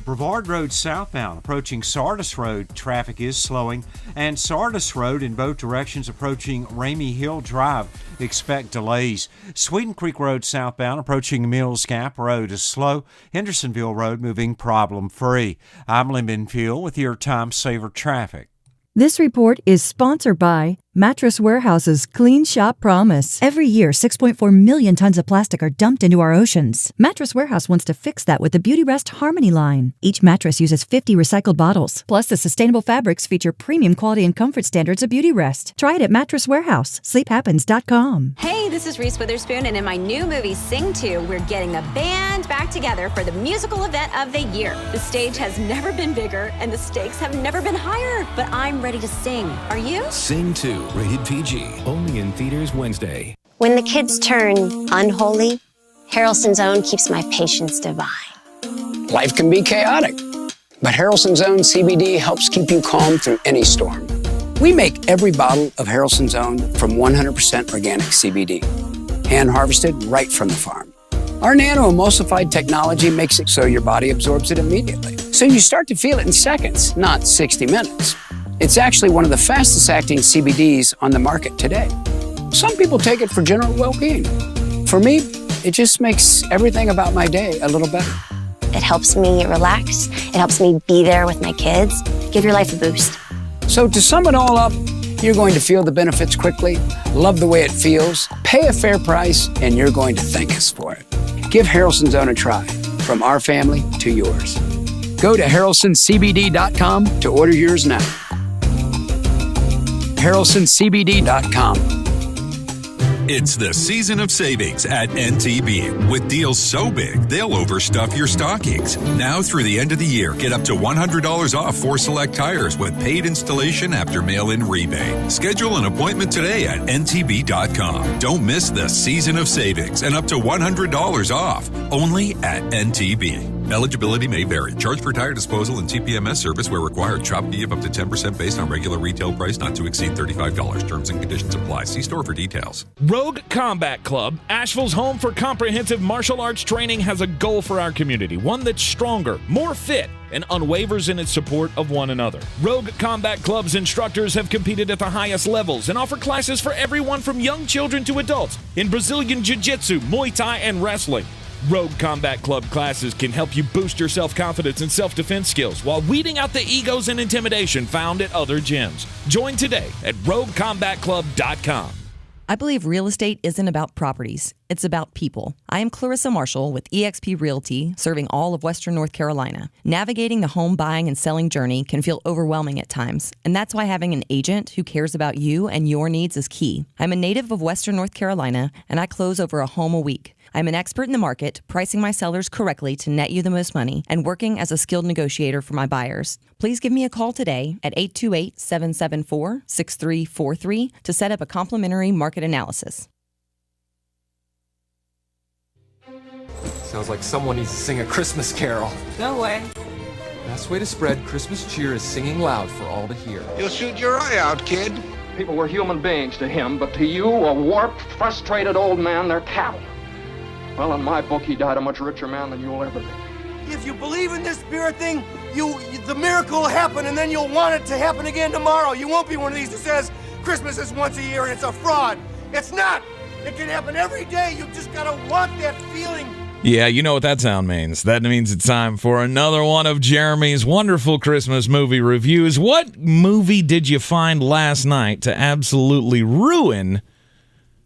Brevard Road southbound approaching Sardis Road, traffic is slowing, and Sardis Road in both directions approaching Ramey Hill Drive, expect delays. Sweden Creek Road southbound approaching Mills Gap Road is slow. Hendersonville Road moving problem-free. I'm Lynn Benfield with your Time Saver Traffic. This report is sponsored by Mattress Warehouse's Clean Shop Promise. Every year, 6.4 million tons of plastic are dumped into our oceans. Mattress Warehouse wants to fix that with the Beauty Rest Harmony line. Each mattress uses 50 recycled bottles. Plus, the sustainable fabrics feature premium quality and comfort standards of Beauty Rest. Try it at Mattress Warehouse. SleepHappens.com. Hey, this is Reese Witherspoon, and in my new movie, Sing 2, we're getting a band back together for the musical event of the year. The stage has never been bigger, and the stakes have never been higher. But I'm ready to sing. Are you? Sing 2, rated PG, only in theaters Wednesday. When the kids turn unholy, Harrelson's Own keeps my patience divine. Life can be chaotic, but Harrelson's Own CBD helps keep you calm through any storm. We make every bottle of Harrelson's Own from 100% organic CBD, hand-harvested right from the farm. Our nano-emulsified technology makes it so your body absorbs it immediately, so you start to feel it in seconds, not 60 minutes. It's actually one of the fastest-acting CBDs on the market today. Some people take it for general well-being. For me, it just makes everything about my day a little better. It helps me relax. It helps me be there with my kids. Give your life a boost. So to sum it all up, you're going to feel the benefits quickly, love the way it feels, pay a fair price, and you're going to thank us for it. Give Harrelson's Own a try, from our family to yours. Go to harrelsoncbd.com to order yours now. harrelsoncbd.com. It's the season of savings at NTB. With deals so big, they'll overstuff your stockings. Now through the end of the year, get up to $100 off for select tires with paid installation after mail-in rebate. Schedule an appointment today at ntb.com. Don't miss the season of savings and up to $100 off. Only at NTB. Eligibility may vary. Charge for tire disposal and TPMS service where required. Shop fee of up to 10% based on regular retail price not to exceed $35. Terms and conditions apply. See store for details. Rogue Combat Club, Asheville's home for comprehensive martial arts training, has a goal for our community, one that's stronger, more fit, and unwavers in its support of one another. Rogue Combat Club's instructors have competed at the highest levels and offer classes for everyone from young children to adults in Brazilian Jiu-Jitsu, Muay Thai, and wrestling. Rogue Combat Club classes can help you boost your self-confidence and self-defense skills while weeding out the egos and intimidation found at other gyms. Join today at roguecombatclub.com. I believe real estate isn't about properties. It's about people. I am Clarissa Marshall with eXp Realty, serving all of Western North Carolina. Navigating the home buying and selling journey can feel overwhelming at times, and that's why having an agent who cares about you and your needs is key. I'm a native of Western North Carolina, and I close over a home a week. I'm an expert in the market, pricing my sellers correctly to net you the most money, and working as a skilled negotiator for my buyers. Please give me a call today at 828-774-6343 to set up a complimentary market analysis. Sounds like someone needs to sing a Christmas carol. No way. Best way to spread Christmas cheer is singing loud for all to hear. You'll shoot your eye out, kid. People were human beings to him, but to you, a warped, frustrated old man, they're cattle. Well, in my book, he died a much richer man than you'll ever be. If you believe in this spirit thing, the miracle will happen, and then you'll want it to happen again tomorrow. You won't be one of these that says Christmas is once a year and it's a fraud. It's not. It can happen every day. You just gotta want that feeling. Yeah, you know what that sound means. That means it's time for another one of Jeremy's wonderful Christmas movie reviews. What movie did you find last night to absolutely ruin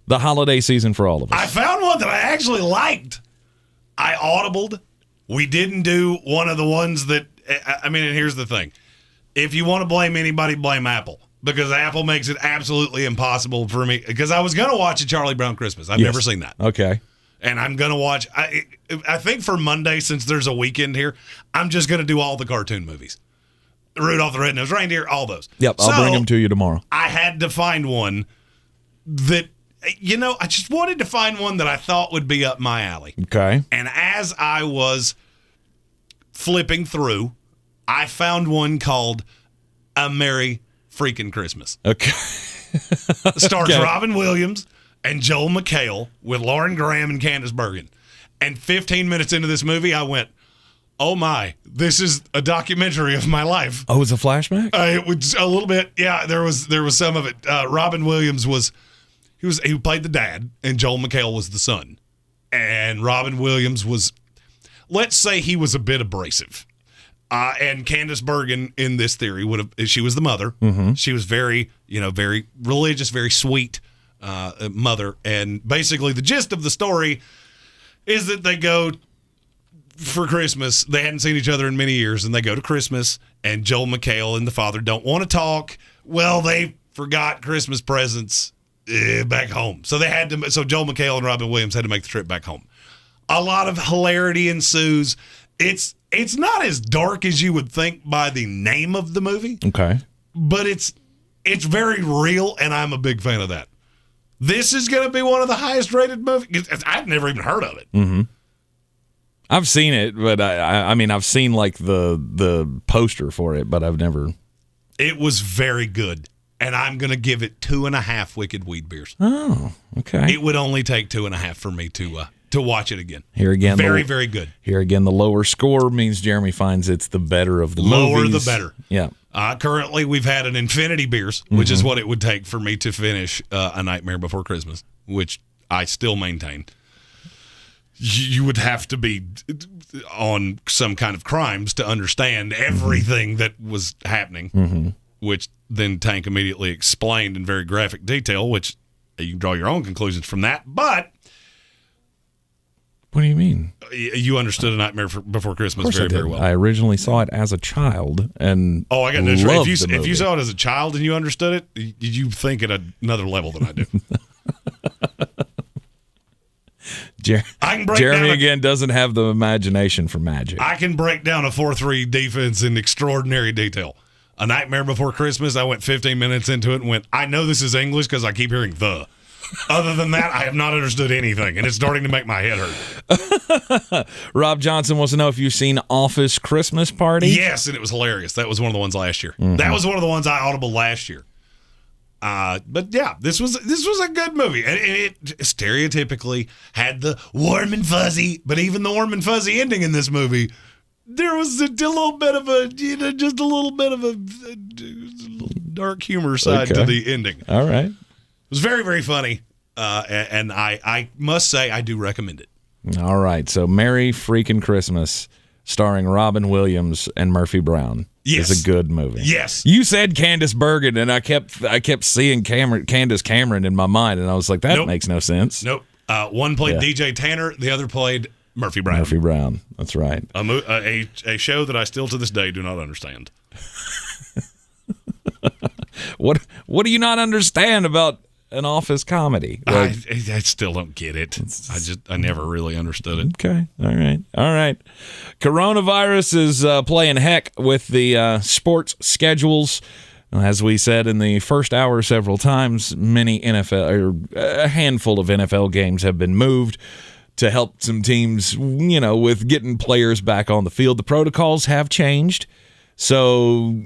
the holiday season for all of us? I found one that I actually liked. I audibled. We didn't do one of the ones that, I mean, and here's the thing. If you want to blame anybody, blame Apple. Because Apple makes it absolutely impossible for me. Because I was going to watch A Charlie Brown Christmas. I've never seen that. Okay. And I'm going to watch, I think for Monday, since there's a weekend here, I'm just going to do all the cartoon movies. Rudolph the Red-Nosed Reindeer, all those. Yep, I'll bring them to you tomorrow. I had to find one that, you know, I just wanted to find one that I thought would be up my alley. Okay. And as I was flipping through, I found one called A Merry Freaking Christmas. Okay. Stars Robin Williams and Joel McHale with Lauren Graham and Candace Bergen. And 15 minutes into this movie, I went, oh my, this is a documentary of my life. Oh, it's a flashback? It was a little bit. Yeah, there was some of it. Robin Williams he played the dad, and Joel McHale was the son. And Robin Williams was, let's say he was a bit abrasive. And Candace Bergen in this theory she was the mother. Mm-hmm. She was very religious, very sweet mother. And basically the gist of the story is that they go for Christmas. They hadn't seen each other in many years, and they go to Christmas, and Joel McHale and the father don't want to talk. Well, they forgot Christmas presents back home. So Joel McHale and Robin Williams had to make the trip back home. A lot of hilarity ensues. It's not as dark as you would think by the name of the movie. Okay. But it's very real, and I'm a big fan of that. This is going to be one of the highest rated movies. I've never even heard of it. Mm-hmm. I've seen it, but I mean, I've seen like the poster for it, but I've never. It was very good, and I'm going to give it 2.5 Wicked Weed beers. Oh, okay. It would only take 2.5 for me to watch it again. Here again, very good. Here again, the lower score means Jeremy finds it's the better of the lower movies. the better. Yeah. Currently, we've had an infinity beers, which is what it would take for me to finish A Nightmare Before Christmas, which I still maintain. You would have to be on some kind of crimes to understand everything that was happening, which then Tank immediately explained in very graphic detail, which you can draw your own conclusions from that. But what do you mean? You understood A Nightmare Before Christmas very well. I originally saw it as a child, and I got news. If you saw it as a child and you understood it, you think at another level than I do. Jeremy again doesn't have the imagination for magic. I can break down a 4-3 defense in extraordinary detail. A Nightmare Before Christmas, I went 15 minutes into it and went, I know this is English because I keep hearing the. Other than that, I have not understood anything, and it's starting to make my head hurt. Rob Johnson wants to know if you've seen Office Christmas Party. Yes, and it was hilarious. That was one of the ones last year. That was one of the ones I audible last year. But yeah, this was a good movie, and it stereotypically had the warm and fuzzy. But even the warm and fuzzy ending in this movie, there was a little bit of a dark humor side to the ending. All right, it was very, very funny, and I must say I do recommend it. All right, so Merry Freaking Christmas, starring Robin Williams and Murphy Brown. Yes. Is a good movie. Yes. You said Candace Bergen, and I kept seeing Candace Cameron in my mind, and I was like, that makes no sense. Nope. One played DJ Tanner, the other played Murphy Brown. Murphy Brown. That's right. A show that I still to this day do not understand. What do you not understand about an office comedy? I still don't get it. I never really understood it. Okay. All right. Coronavirus is playing heck with the sports schedules. As we said in the first hour several times, many a handful of NFL games have been moved to help some teams, with getting players back on the field. The protocols have changed. So,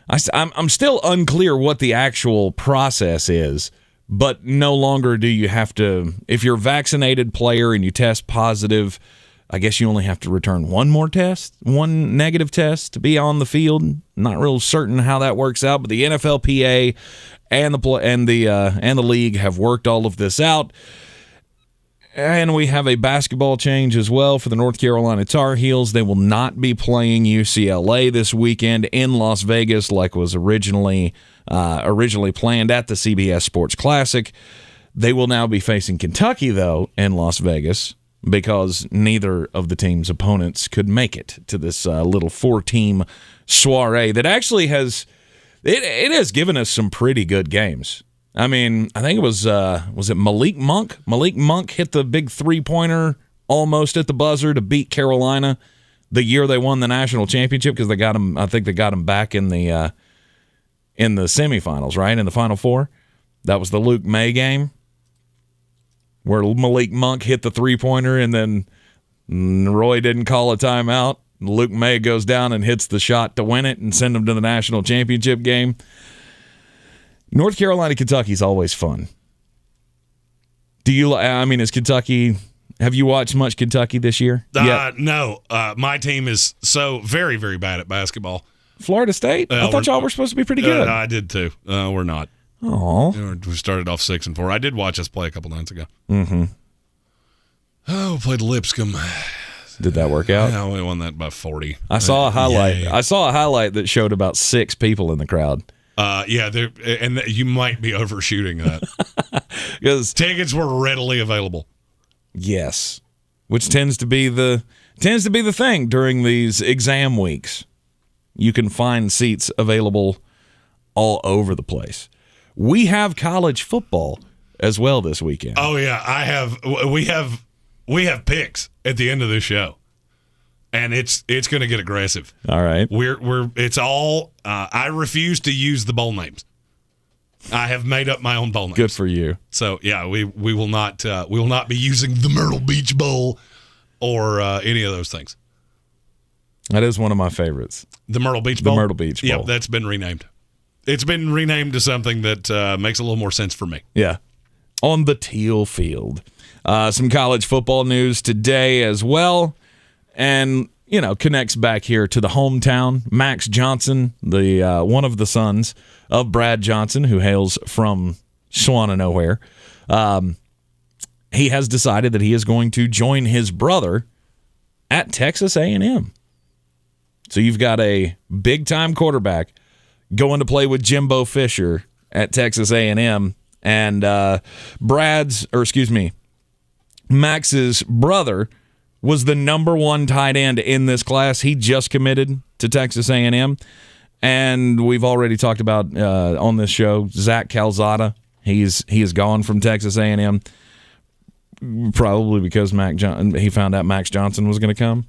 I'm still unclear what the actual process is, but no longer do you have to, if you're a vaccinated player and you test positive, I guess you only have to return one negative test to be on the field. Not real certain how that works out, but the NFLPA and the league have worked all of this out. And we have a basketball change as well for the North Carolina Tar Heels. They will not be playing UCLA this weekend in Las Vegas like was originally planned at the CBS Sports Classic. They will now be facing Kentucky, though, in Las Vegas because neither of the team's opponents could make it to this little 4-team soiree that actually has given us some pretty good games. I mean, I think it was it Malik Monk? Malik Monk hit the big 3-pointer almost at the buzzer to beat Carolina the year they won the national championship because they got him. I think they got him back in the semifinals, right? In the Final Four. That was the Luke May game where Malik Monk hit the 3-pointer and then Roy didn't call a timeout. Luke May goes down and hits the shot to win it and send them to the national championship game. North Carolina, Kentucky is always fun. Is Kentucky, have you watched much Kentucky this year? No. My team is so very, very bad at basketball. Florida State? I thought y'all were supposed to be pretty good. I did too. We're not. Oh. We started off 6-4. I did watch us play a couple nights ago. Mm-hmm. We played Lipscomb. Did that work out? Yeah, we won that by 40. I saw a highlight. Yeah. I saw a highlight that showed about 6 people in the crowd. And you might be overshooting that because tickets were readily available. Yes, which tends to be the thing during these exam weeks. You can find seats available all over the place. We have college football as well this weekend. Oh yeah, we have picks at the end of this show. And it's going to get aggressive. All right. It's all I refuse to use the bowl names. I have made up my own bowl names. Good for you. So yeah, we will not be using the Myrtle Beach Bowl or any of those things. That is one of my favorites. The Myrtle Beach Bowl? The Myrtle Beach Bowl. Yeah, that's been renamed. It's been renamed to something that makes a little more sense for me. Yeah. On the teal field. Some college football news today as well. And, connects back here to the hometown. Max Johnson, the one of the sons of Brad Johnson, who hails from Swana Nowhere. He has decided that he is going to join his brother at Texas A&M. So you've got a big-time quarterback going to play with Jimbo Fisher at Texas A&M, and Max's brother was the number one tight end in this class. He just committed to Texas A&M, and we've already talked about on this show Zach Calzada. He is gone from Texas A&M, probably because he found out Max Johnson was going to come.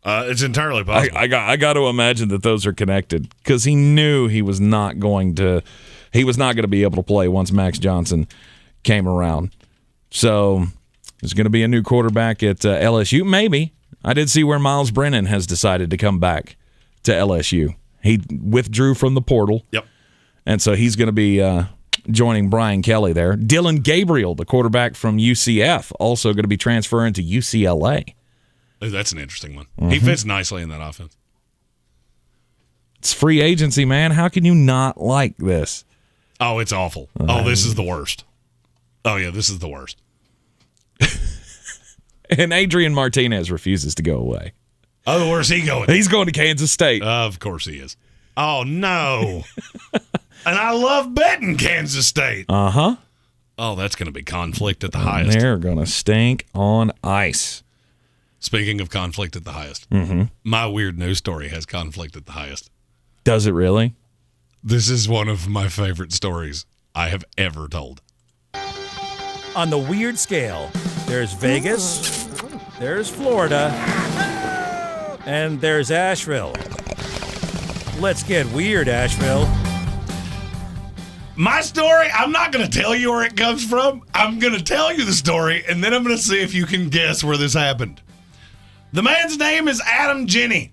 It's entirely possible. I got to imagine that those are connected because he knew he was not going to be able to play once Max Johnson came around. So there's going to be a new quarterback at LSU. Maybe. I did see where Miles Brennan has decided to come back to LSU. He withdrew from the portal. Yep. And so he's going to be joining Brian Kelly there. Dylan Gabriel, the quarterback from UCF, also going to be transferring to UCLA. Oh, that's an interesting one. Mm-hmm. He fits nicely in that offense. It's free agency, man. How can you not like this? Oh, it's awful. This is the worst. Oh, yeah, this is the worst. And Adrian Martinez refuses to go away. Oh, where's he going? He's going to Kansas State. Of course he is. Oh, no. And I love betting Kansas State. Uh-huh. Oh, that's going to be conflict at the highest. They're going to stink on ice. Speaking of conflict at the highest, my weird news story has conflict at the highest. Does it really? This is one of my favorite stories I have ever told. On the weird scale, there's Vegas, there's Florida, and there's Asheville. Let's get weird, Asheville. My story, I'm not going to tell you where it comes from. I'm going to tell you the story, and then I'm going to see if you can guess where this happened. The man's name is Adam Jenny,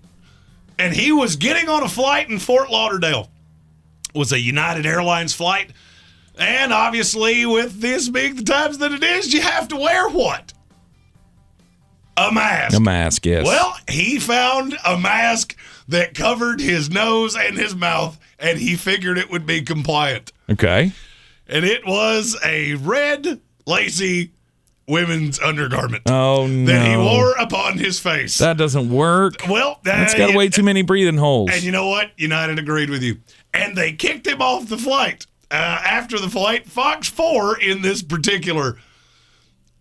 and he was getting on a flight in Fort Lauderdale. It was a United Airlines flight, and obviously with this being the times that it is, you have to wear what? A mask. A mask, yes. Well, he found a mask that covered his nose and his mouth, and he figured it would be compliant. Okay. And it was a red, lacy women's undergarment. Oh, no. That he wore upon his face. That doesn't work. Well, that's got way too many breathing holes. And you know what? United agreed with you. And they kicked him off the flight. After the flight, Fox 4 in this particular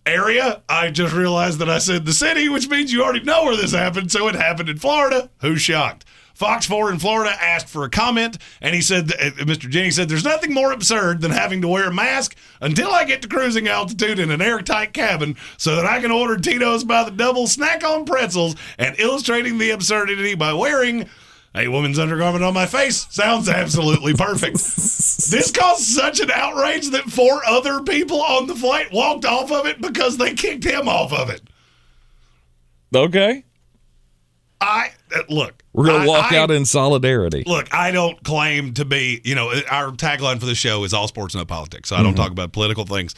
area, I just realized that I said the city, which means you already know where this happened. So it happened in Florida. Who's shocked? Fox 4 in Florida asked for a comment, and he said, Mr. Jenny said, there's nothing more absurd than having to wear a mask until I get to cruising altitude in an airtight cabin so that I can order Tito's by the double, snack on pretzels, and illustrating the absurdity by wearing a woman's undergarment on my face sounds absolutely perfect. This caused such an outrage that 4 other people on the flight walked off of it because they kicked him off of it. Okay. Look. We're going to walk out in solidarity. Look, I don't claim to be, our tagline for the show is all sports, no politics. So I don't talk about political things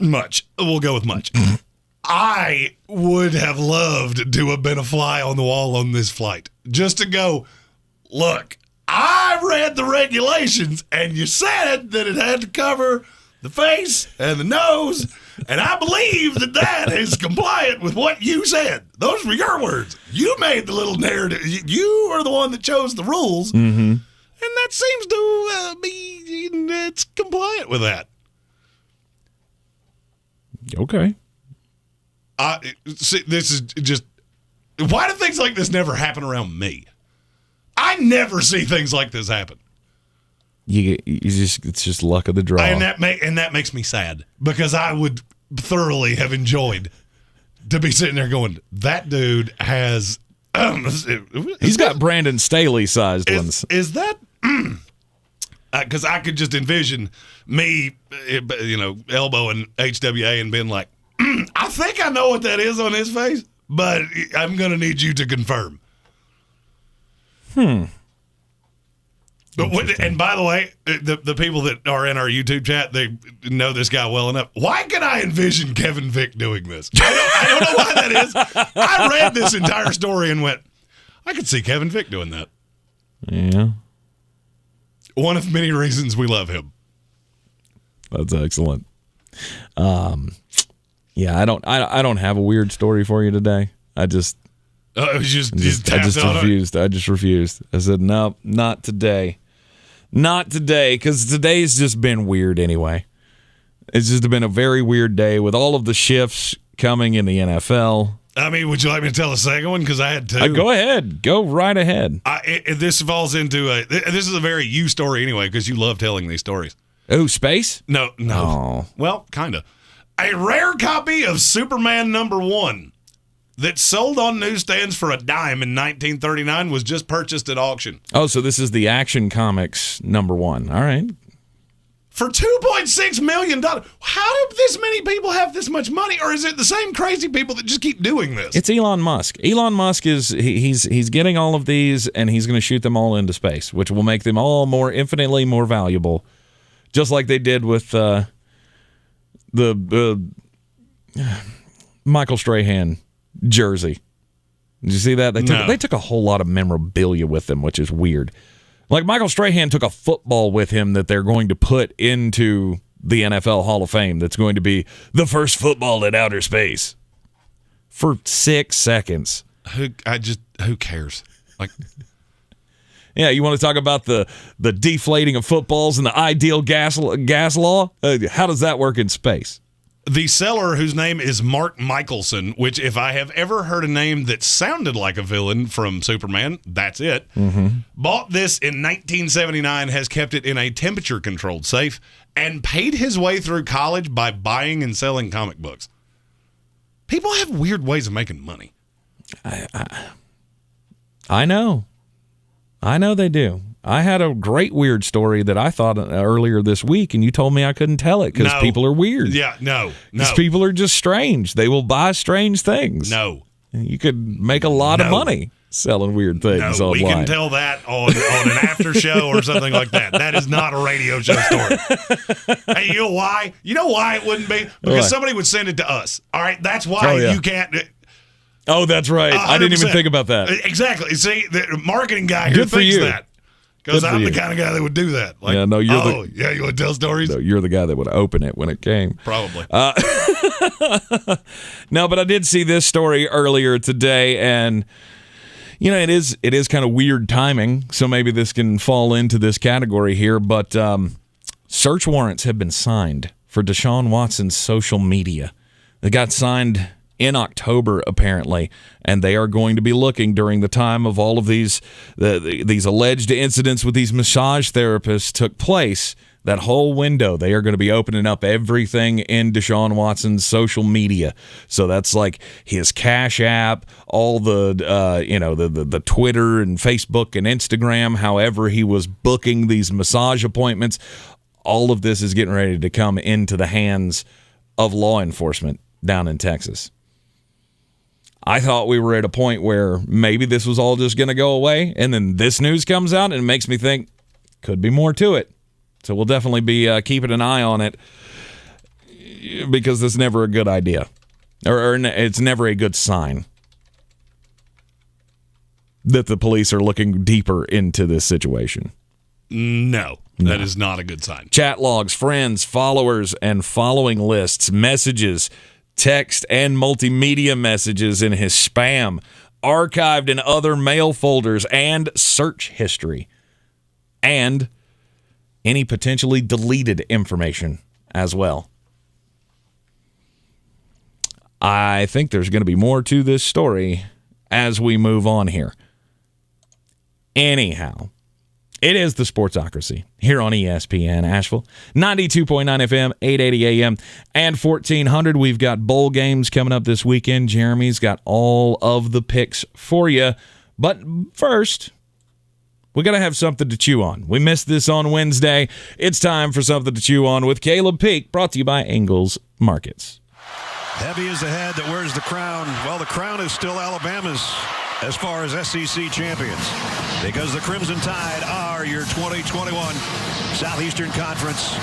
much. We'll go with much. I would have loved to have been a fly on the wall on this flight. Just to go, look, I read the regulations and you said that it had to cover the face and the nose, and I believe that is compliant with what you said. Those were your words. You made the little narrative. You are the one that chose the rules, and that seems to be it's compliant with that. Okay. See, this is just, why do things like this never happen around me? I never see things like this happen. It's just luck of the draw. And that makes me sad because I would thoroughly have enjoyed to be sitting there going, that dude has he's got Brandon Staley sized ones. Is that Because I could just envision me, elbowing HWA and being like, I think I know what that is on his face, but I'm going to need you to confirm. And by the way, the people that are in our YouTube chat, they know this guy well enough. Why can I envision Kevin Vick doing this? I don't know why that is. I read this entire story and went, I could see Kevin Vick doing that. Yeah. One of many reasons we love him. That's excellent. Yeah, I don't have a weird story for you today. I just refused. I just refused. I said, no, not today. Not today, because today's just been weird anyway. It's just been a very weird day with all of the shifts coming in the NFL. I mean, would you like me to tell a second one? Because I had two. Go ahead. Go right ahead. This falls into this is a very you story anyway, because you love telling these stories. Oh, space? No. Oh. Well, kind of. A rare copy of Superman #1 that sold on newsstands for $0.10 in 1939 was just purchased at auction. Oh, so this is the Action Comics #1. All right. For $2.6 million. How do this many people have this much money? Or is it the same crazy people that just keep doing this? It's Elon Musk. Elon Musk he's getting all of these, and he's going to shoot them all into space, which will make them all infinitely more valuable, just like they did with the Michael Strahan jersey. Did you see that? They took a whole lot of memorabilia with them, which is weird. Like Michael Strahan took a football with him that they're going to put into the NFL Hall of Fame. That's going to be the first football in outer space for 6 seconds. Who cares? Like, yeah, you want to talk about the deflating of footballs and the ideal gas law? How does that work in space? The seller, whose name is Mark Michelson, which if I have ever heard a name that sounded like a villain from Superman, that's it, bought this in 1979, has kept it in a temperature-controlled safe, and paid his way through college by buying and selling comic books. People have weird ways of making money. I know. I know they do. I had a great weird story that I thought earlier this week, and you told me I couldn't tell it because people are weird. Yeah, no. Because people are just strange. They will buy strange things. No. You could make a lot of money selling weird things online. We can tell that on an after show or something like that. That is not a radio show story. Hey, you know why? You know why it wouldn't be? Because somebody would send it to us. All right, that's why you can't. Oh, that's right. 100%. I didn't even think about that. Exactly. See, the marketing guy here thinks that. Because I'm the kind of guy that would do that. Like, you want to tell stories? No, you're the guy that would open it when it came. Probably. No, but I did see this story earlier today, and it is kind of weird timing, so maybe this can fall into this category here, but search warrants have been signed for Deshaun Watson's social media. They got signed in October, apparently, and they are going to be looking during the time of all of these alleged incidents with these massage therapists took place. That whole window, they are going to be opening up everything in Deshaun Watson's social media. So that's like his Cash App, all the the Twitter and Facebook and Instagram, however he was booking these massage appointments. All of this is getting ready to come into the hands of law enforcement down in Texas. I thought we were at a point where maybe this was all just going to go away, and then this news comes out, and it makes me think could be more to it. So we'll definitely be keeping an eye on it because it's never a good idea, or it's never a good sign that the police are looking deeper into this situation. No, that is not a good sign. Chat logs, friends, followers, and following lists, messages, text and multimedia messages in his spam, archived in other mail folders, and search history, and any potentially deleted information as well. I think there's going to be more to this story as we move on here. Anyhow, it is the Sportsocracy here on ESPN Asheville, 92.9 FM, 880 AM, and 1400. We've got bowl games coming up this weekend. Jeremy's got all of the picks for you. But first, We got to have something to chew on. We missed this on Wednesday. It's time for Something to Chew On with Caleb Peak, brought to you by Ingalls Markets. Heavy is the head that wears the crown. Well, the crown is still Alabama's as far as SEC champions, because the Crimson Tide are your 2021 Southeastern Conference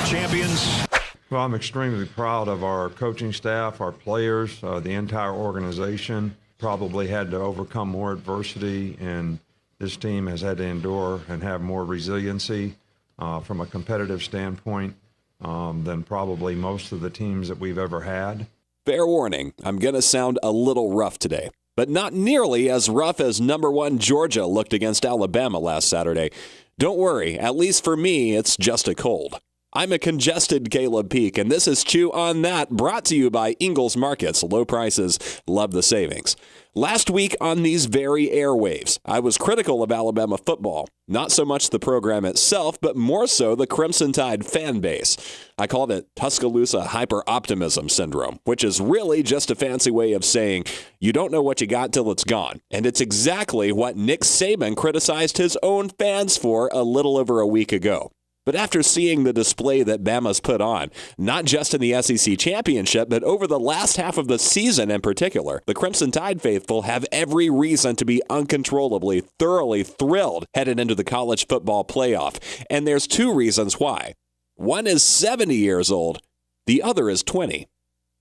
champions. Well, I'm extremely proud of our coaching staff, our players, the entire organization. Probably had to overcome more adversity, and this team has had to endure and have more resiliency from a competitive standpoint than probably most of the teams that we've ever had. Fair warning, I'm going to sound a little rough today, but not nearly as rough as number 1 Georgia looked against Alabama last Saturday. Don't worry, at least for me, it's just a cold. I'm a congested Caleb Peak, and this is Chew on That, brought to you by Ingalls Markets. Low prices, love the savings. Last week on these very airwaves, I was critical of Alabama football. Not so much the program itself, but more so the Crimson Tide fan base. I called it Tuscaloosa hyper-optimism syndrome, which is really just a fancy way of saying you don't know what you got till it's gone. And it's exactly what Nick Saban criticized his own fans for a little over a week ago. But after seeing the display that Bama's put on, not just in the SEC championship, but over the last half of the season in particular, the Crimson Tide faithful have every reason to be uncontrollably, thoroughly thrilled headed into the college football playoff. And there's 2 reasons why. One is 70 years old, the other is 20.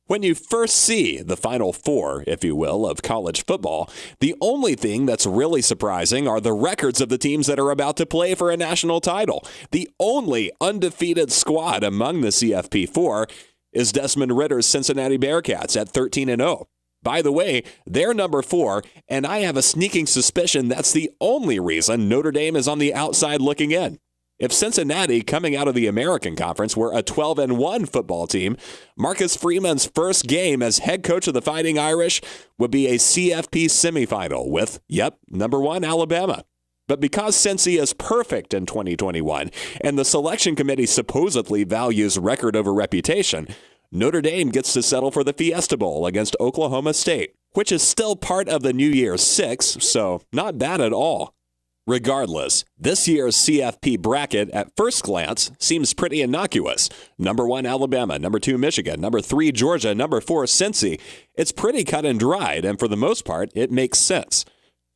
When you first see the Final Four, if you will, of college football, the only thing that's really surprising are the records of the teams that are about to play for a national title. The only undefeated squad among the CFP4 is Desmond Ritter's Cincinnati Bearcats at 13-0. By the way, they're number 4, and I have a sneaking suspicion that's the only reason Notre Dame is on the outside looking in. If Cincinnati, coming out of the American Conference, were a 12-1 football team, Marcus Freeman's first game as head coach of the Fighting Irish would be a CFP semifinal with, number 1 Alabama. But because Cincy is perfect in 2021, and the selection committee supposedly values record over reputation, Notre Dame gets to settle for the Fiesta Bowl against Oklahoma State, which is still part of the New Year's Six, so not bad at all. Regardless, this year's CFP bracket at first glance seems pretty innocuous. Number 1 Alabama, number 2 Michigan, number 3 Georgia, number 4 Cincy. It's pretty cut and dried, and for the most part, it makes sense.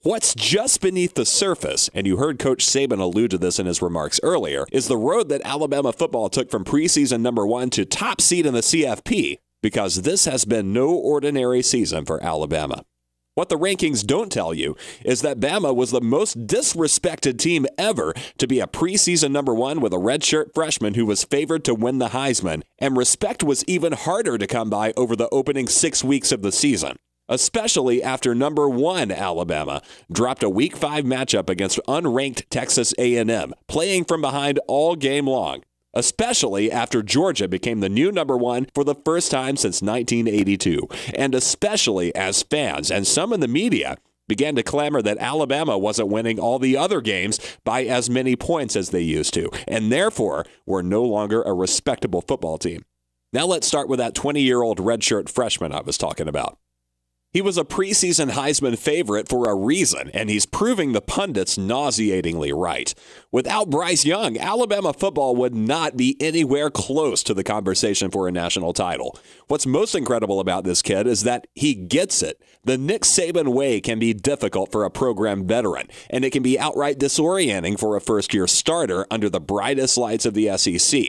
What's just beneath the surface, and you heard Coach Saban allude to this in his remarks earlier, is the road that Alabama football took from preseason number 1 to top seed in the CFP, because this has been no ordinary season for Alabama. What the rankings don't tell you is that Bama was the most disrespected team ever to be a preseason number 1 with a redshirt freshman who was favored to win the Heisman, and respect was even harder to come by over the opening 6 weeks of the season, especially after number 1 Alabama dropped a Week 5 matchup against unranked Texas A&M, playing from behind all game long. Especially after Georgia became the new number 1 for the first time since 1982, and especially as fans and some in the media began to clamor that Alabama wasn't winning all the other games by as many points as they used to, and therefore were no longer a respectable football team. Now let's start with that 20-year-old redshirt freshman I was talking about. He was a preseason Heisman favorite for a reason, and he's proving the pundits nauseatingly right. Without Bryce Young, Alabama football would not be anywhere close to the conversation for a national title. What's most incredible about this kid is that he gets it. The Nick Saban way can be difficult for a program veteran, and it can be outright disorienting for a first-year starter under the brightest lights of the SEC.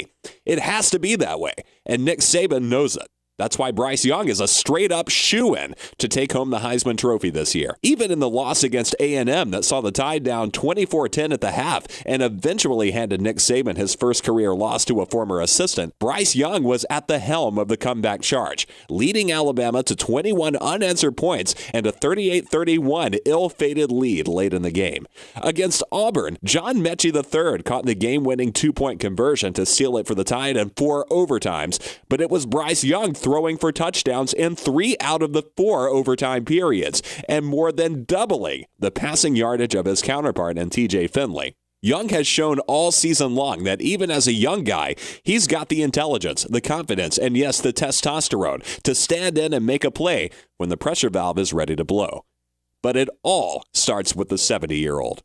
It has to be that way, and Nick Saban knows it. That's why Bryce Young is a straight-up shoo-in to take home the Heisman Trophy this year. Even in the loss against A&M that saw the Tide down 24-10 at the half and eventually handed Nick Saban his first career loss to a former assistant, Bryce Young was at the helm of the comeback charge, leading Alabama to 21 unanswered points and a 38-31 ill-fated lead late in the game. Against Auburn, John Mechie III caught the game-winning 2-point conversion to seal it for the Tide in 4 overtimes, but it was Bryce Young throwing for touchdowns in 3 out of the 4 overtime periods, and more than doubling the passing yardage of his counterpart in TJ Finley. Young has shown all season long that even as a young guy, he's got the intelligence, the confidence, and yes, the testosterone to stand in and make a play when the pressure valve is ready to blow. But it all starts with the 70-year-old.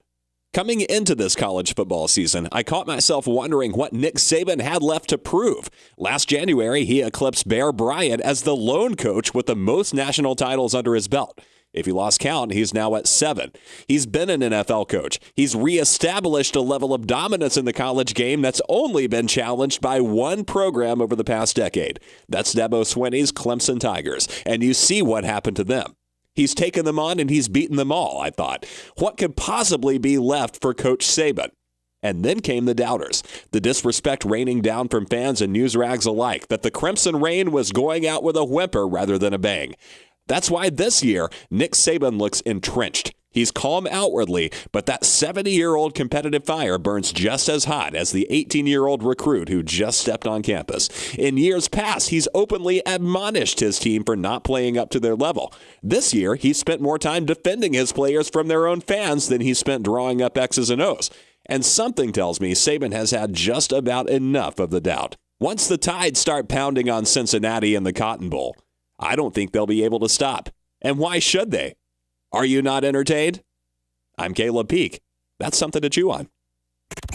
Coming into this college football season, I caught myself wondering what Nick Saban had left to prove. Last January, he eclipsed Bear Bryant as the lone coach with the most national titles under his belt. If you lost count, he's now at 7. He's been an NFL coach. He's reestablished a level of dominance in the college game that's only been challenged by one program over the past decade. That's Dabo Swinney's Clemson Tigers. And you see what happened to them. He's taken them on and he's beaten them all, I thought. What could possibly be left for Coach Saban? And then came the doubters, the disrespect raining down from fans and news rags alike, that the Crimson Rain was going out with a whimper rather than a bang. That's why this year, Nick Saban looks entrenched. He's calm outwardly, but that 70-year-old competitive fire burns just as hot as the 18-year-old recruit who just stepped on campus. In years past, he's openly admonished his team for not playing up to their level. This year, he spent more time defending his players from their own fans than he spent drawing up X's and O's. And something tells me Saban has had just about enough of the doubt. Once the Tide start pounding on Cincinnati in the Cotton Bowl, I don't think they'll be able to stop. And why should they? Are you not entertained? I'm Caleb Peak. That's something to chew on.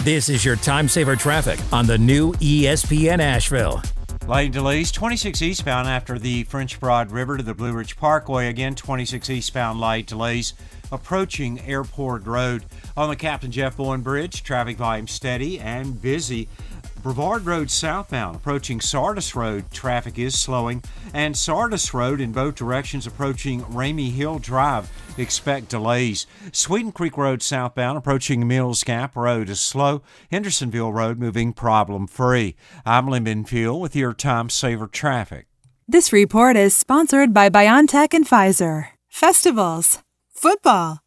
This is your time saver traffic on the new ESPN Asheville. Lane delays 26 eastbound after the French Broad River to the Blue Ridge Parkway. Again, 26 eastbound light delays approaching Airport Road. On the Captain Jeff Bowen Bridge, traffic volume steady and busy. Brevard Road southbound approaching Sardis Road, traffic is slowing, and Sardis Road in both directions approaching Ramey Hill Drive, expect delays. Sweden Creek Road southbound approaching Mills Gap Road is slow. Hendersonville Road moving problem-free. I'm Lyndon Field with your Time Saver Traffic. This report is sponsored by BioNTech and Pfizer. Festivals, football,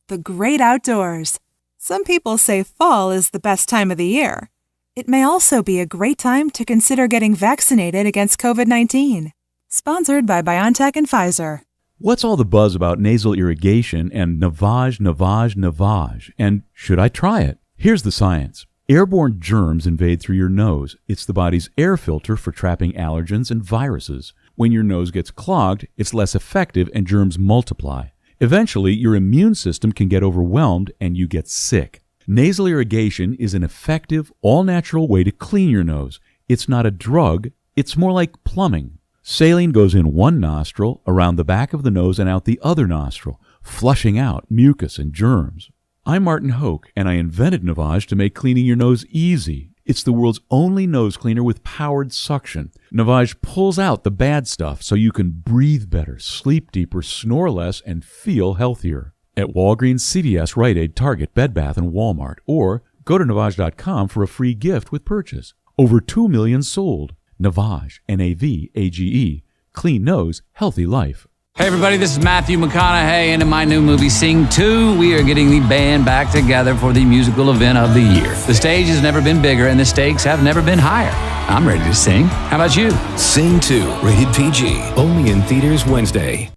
the great outdoors. Some people say fall is the best time of the year. It may also be a great time to consider getting vaccinated against COVID-19. Sponsored by BioNTech and Pfizer. What's all the buzz about nasal irrigation and Navage? And should I try it? Here's the science. Airborne germs invade through your nose. It's the body's air filter for trapping allergens and viruses. When your nose gets clogged, it's less effective and germs multiply. Eventually, your immune system can get overwhelmed and you get sick. Nasal irrigation is an effective, all-natural way to clean your nose. It's not a drug, it's more like plumbing. Saline goes in one nostril, around the back of the nose and out the other nostril, flushing out mucus and germs. I'm Martin Hoke, and I invented Navage to make cleaning your nose easy. It's the world's only nose cleaner with powered suction. Navage pulls out the bad stuff so you can breathe better, sleep deeper, snore less, and feel healthier. At Walgreens, CVS, Rite Aid, Target, Bed Bath, and Walmart. Or go to Navage.com for a free gift with purchase. Over 2 million sold. Navage, Navage. Clean nose, healthy life. Hey everybody, this is Matthew McConaughey, and in my new movie, Sing 2, we are getting the band back together for the musical event of the year. The stage has never been bigger, and the stakes have never been higher. I'm ready to sing. How about you? Sing 2, rated PG, only in theaters Wednesday.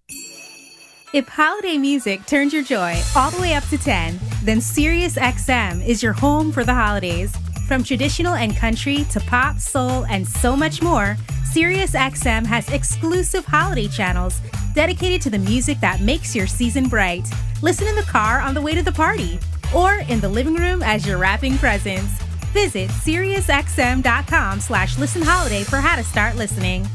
If holiday music turns your joy all the way up to 10, then SiriusXM is your home for the holidays. From traditional and country to pop, soul, and so much more, SiriusXM has exclusive holiday channels dedicated to the music that makes your season bright. Listen in the car on the way to the party, or in the living room as you're wrapping presents. Visit SiriusXM.com/listenholiday for how to start listening.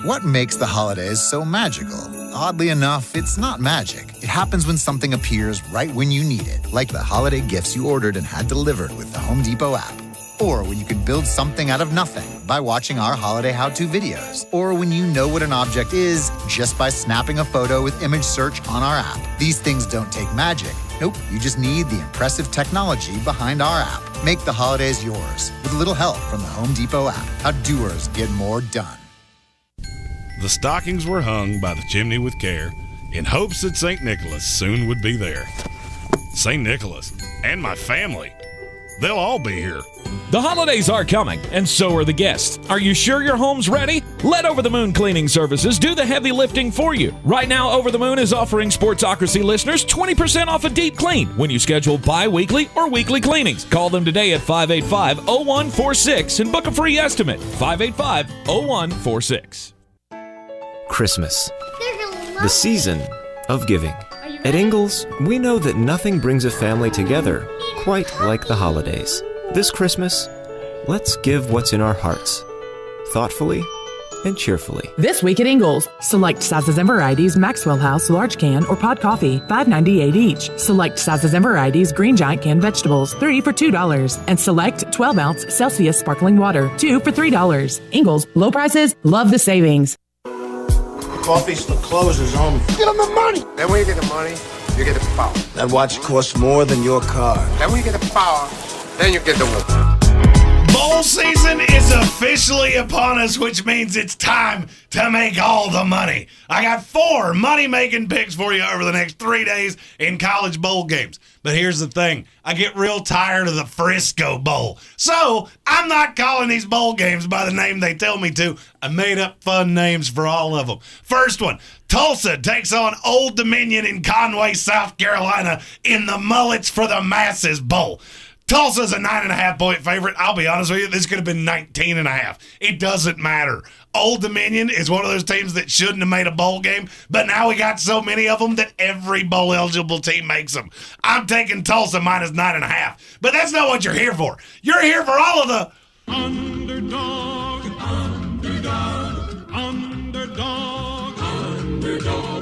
What makes the holidays so magical? Oddly enough, it's not magic. It happens when something appears right when you need it, like the holiday gifts you ordered and had delivered with the Home Depot app. Or when you can build something out of nothing by watching our holiday how-to videos. Or when you know what an object is just by snapping a photo with image search on our app. These things don't take magic. Nope, you just need the impressive technology behind our app. Make the holidays yours with a little help from the Home Depot app. How doers get more done. The stockings were hung by the chimney with care in hopes that St. Nicholas soon would be there. St. Nicholas and my family, they'll all be here. The holidays are coming, and so are the guests. Are you sure your home's ready? Let Over the Moon Cleaning Services do the heavy lifting for you. Right now, Over the Moon is offering Sportsocracy listeners 20% off a deep clean when you schedule bi-weekly or weekly cleanings. Call them today at 585-0146 and book a free estimate. 585-0146. Christmas, the season of giving. At Ingalls, we know that nothing brings a family together quite like the holidays. This Christmas, let's give what's in our hearts, thoughtfully and cheerfully. This week at Ingalls, select sizes and varieties Maxwell House large can or pod coffee, $5.98 each. Select sizes and varieties Green Giant canned vegetables, 3 for $2. And select 12-ounce Celsius sparkling water, 2 for $3. Ingalls, low prices, love the savings. Coffee still closes on. Get them the money. Then when you get the money, you get the power. That watch costs more than your car. Then when you get the power, then you get the woman. Bowl season is officially upon us, which means it's time to make all the money. I got 4 money-making picks for you over the next 3 days in college bowl games. But here's the thing. I get real tired of the Frisco Bowl. So I'm not calling these bowl games by the name they tell me to. I made up fun names for all of them. First one, Tulsa takes on Old Dominion in Conway, South Carolina in the Mullets for the Masses Bowl. Tulsa's a 9.5-point favorite. I'll be honest with you, this could have been 19.5. It doesn't matter. Old Dominion is one of those teams that shouldn't have made a bowl game, but now we got so many of them that every bowl-eligible team makes them. I'm taking Tulsa minus 9.5, but that's not what you're here for. You're here for all of the underdog.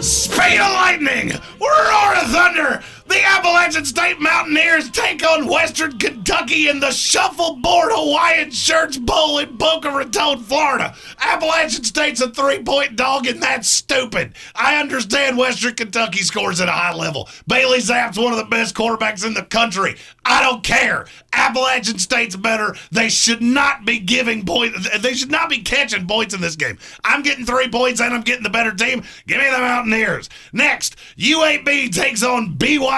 Speed of lightning, roar of thunder. The Appalachian State Mountaineers take on Western Kentucky in the Shuffleboard Hawaiian Shirts Bowl in Boca Raton, Florida. Appalachian State's a 3-point dog, and that's stupid. I understand Western Kentucky scores at a high level. Bailey Zapp's one of the best quarterbacks in the country. I don't care. Appalachian State's better. They should not be giving points. They should not be catching points in this game. I'm getting 3 points, and I'm getting the better team. Give me the Mountaineers. Next, UAB takes on BYU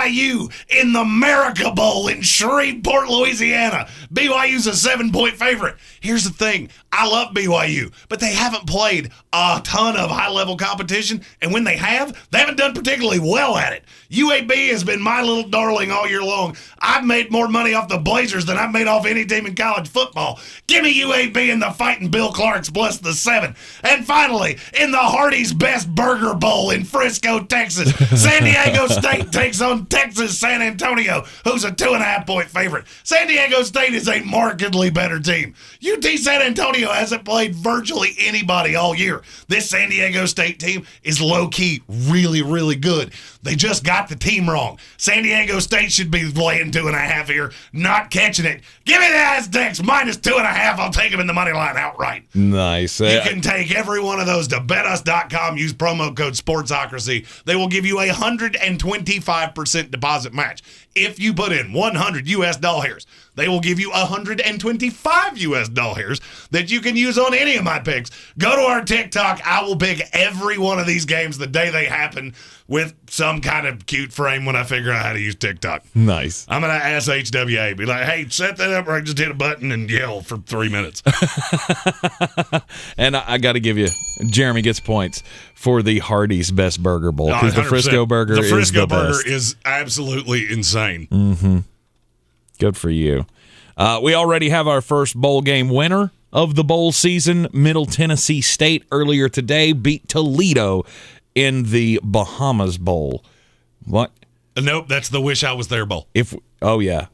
in the America Bowl in Shreveport, Louisiana. BYU's a 7-point favorite. Here's the thing. I love BYU, but they haven't played a ton of high-level competition, and when they haven't done particularly well at it. UAB has been my little darling all year long. I've made more money off the Blazers than I've made off any team in college football. Give me UAB in the Fighting Bill Clarks plus the 7. And finally, in the Hardee's Best Burger Bowl in Frisco, Texas, San Diego State takes on Texas San Antonio, who's a 2.5-point favorite. San Diego State is a markedly better team. UT San Antonio hasn't played virtually anybody all year. This San Diego State team is low-key really, really good. They just got the team wrong. San Diego State should be laying 2.5 here, not catching it. Give me the Aztecs minus 2.5. I'll take them in the money line outright. Nice. You can take every one of those to betus.com. Use promo code SPORTSOCRACY. They will give you a 125% deposit match. If you put in 100 U.S. doll hairs, they will give you 125 U.S. doll hairs that you can use on any of my picks. Go to our TikTok. I will pick every one of these games the day they happen with some kind of cute frame when I figure out how to use TikTok. Nice. I'm going to ask HWA, be like, hey, set that up where I just hit a button and yell for 3 minutes. And I got to give you, Jeremy gets points for the Hardee's Best Burger Bowl because the Frisco Burger is the best. The Frisco Burger is absolutely insane. Mm-hmm. Good for you. We already have our first bowl game winner of the bowl season. Middle Tennessee State earlier today beat Toledo in the Bahamas Bowl. What? Nope, that's the Wish I Was There Bowl. Oh, yeah.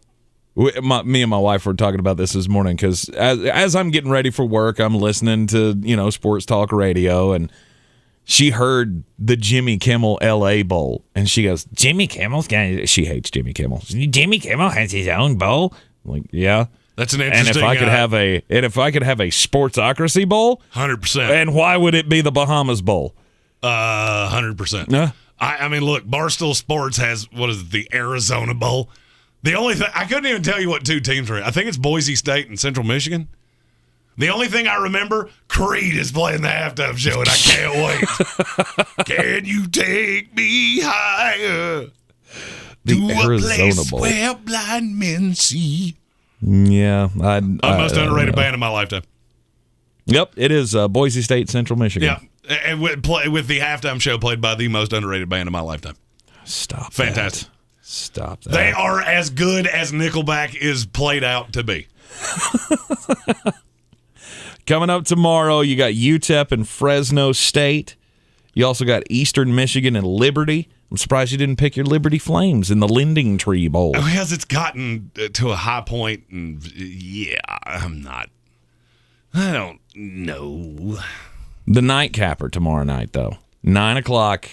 Me and my wife were talking about this morning because as I'm getting ready for work, I'm listening to, sports talk radio, and she heard the Jimmy Kimmel L.A. Bowl, and she goes, Jimmy Kimmel's got. She hates Jimmy Kimmel. Jimmy Kimmel has his own bowl. I'm like, yeah. That's an interesting. And if I could have a Sportsocracy Bowl, 100%. And why would it be the Bahamas Bowl? 100%. Yeah. I mean, look, Barstool Sports has the Arizona Bowl. The only thing I couldn't even tell you what 2 teams are. I think it's Boise State and Central Michigan. The only thing I remember, Creed is playing the halftime show, and I can't wait. Can you take me higher the to Arizona a place Bowl. where blind men see? Yeah, Most underrated band of my lifetime. Yep, it is Boise State, Central Michigan. Yeah, and with the halftime show played by the most underrated band of my lifetime. Stop. Fantastic. Stop that. They are as good as Nickelback is played out to be. Coming up tomorrow, you got UTEP and Fresno State. You also got Eastern Michigan and Liberty. I'm surprised you didn't pick your Liberty Flames in the Lending Tree Bowl. Because it's gotten to a high point, and I don't know. The nightcapper tomorrow night, though. 9 o'clock.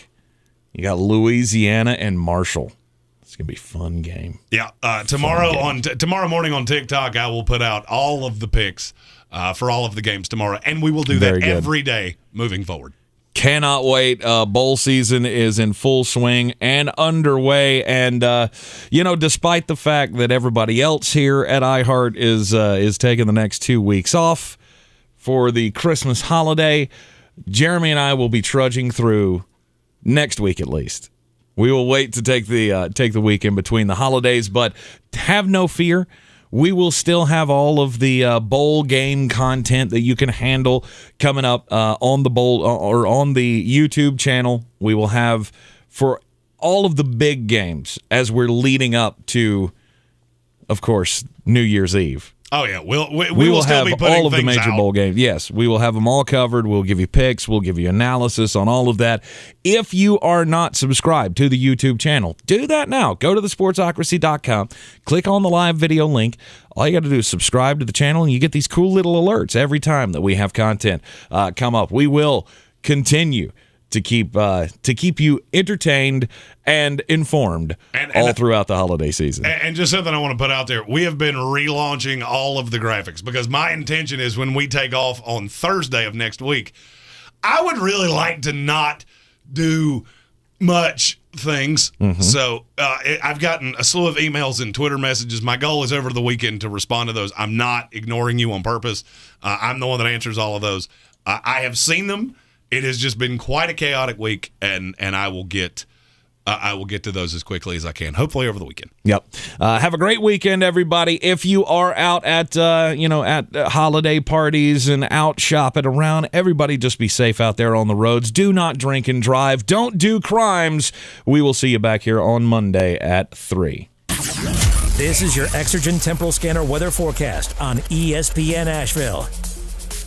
You got Louisiana and Marshall. It's going to be a fun game. Yeah. Tomorrow morning on TikTok, I will put out all of the picks for all of the games tomorrow, and we will do that every day moving forward. Cannot wait. Bowl season is in full swing and underway. And, despite the fact that everybody else here at iHeart is taking the next 2 weeks off for the Christmas holiday, Jeremy and I will be trudging through next week at least. We will wait to take the week in between the holidays, but have no fear. We will still have all of the bowl game content that you can handle coming up on the bowl or on the YouTube channel. We will have for all of the big games as we're leading up to, of course, New Year's Eve. Oh, yeah. We will still have be putting all of the things major out. bowl games. Yes, we will have them all covered. We'll give you picks. We'll give you analysis on all of that. If you are not subscribed to the YouTube channel, do that now. Go to thesportsocracy.com. Click on the live video link. All you got to do is subscribe to the channel, and you get these cool little alerts every time that we have content come up. We will continue to keep you entertained and informed all throughout the holiday season. And just something I want to put out there, we have been relaunching all of the graphics because my intention is when we take off on Thursday of next week, I would really like to not do much things. Mm-hmm. So I've gotten a slew of emails and Twitter messages. My goal is over the weekend to respond to those. I'm not ignoring you on purpose. I'm the one that answers all of those. I have seen them. It has just been quite a chaotic week, and I will get to those as quickly as I can, hopefully over the weekend. Yep. Have a great weekend, everybody. If you are out at holiday parties and out shopping around, everybody just be safe out there on the roads. Do not drink and drive. Don't do crimes. We will see you back here on Monday at 3. This is your Exergen Temporal Scanner weather forecast on ESPN Asheville.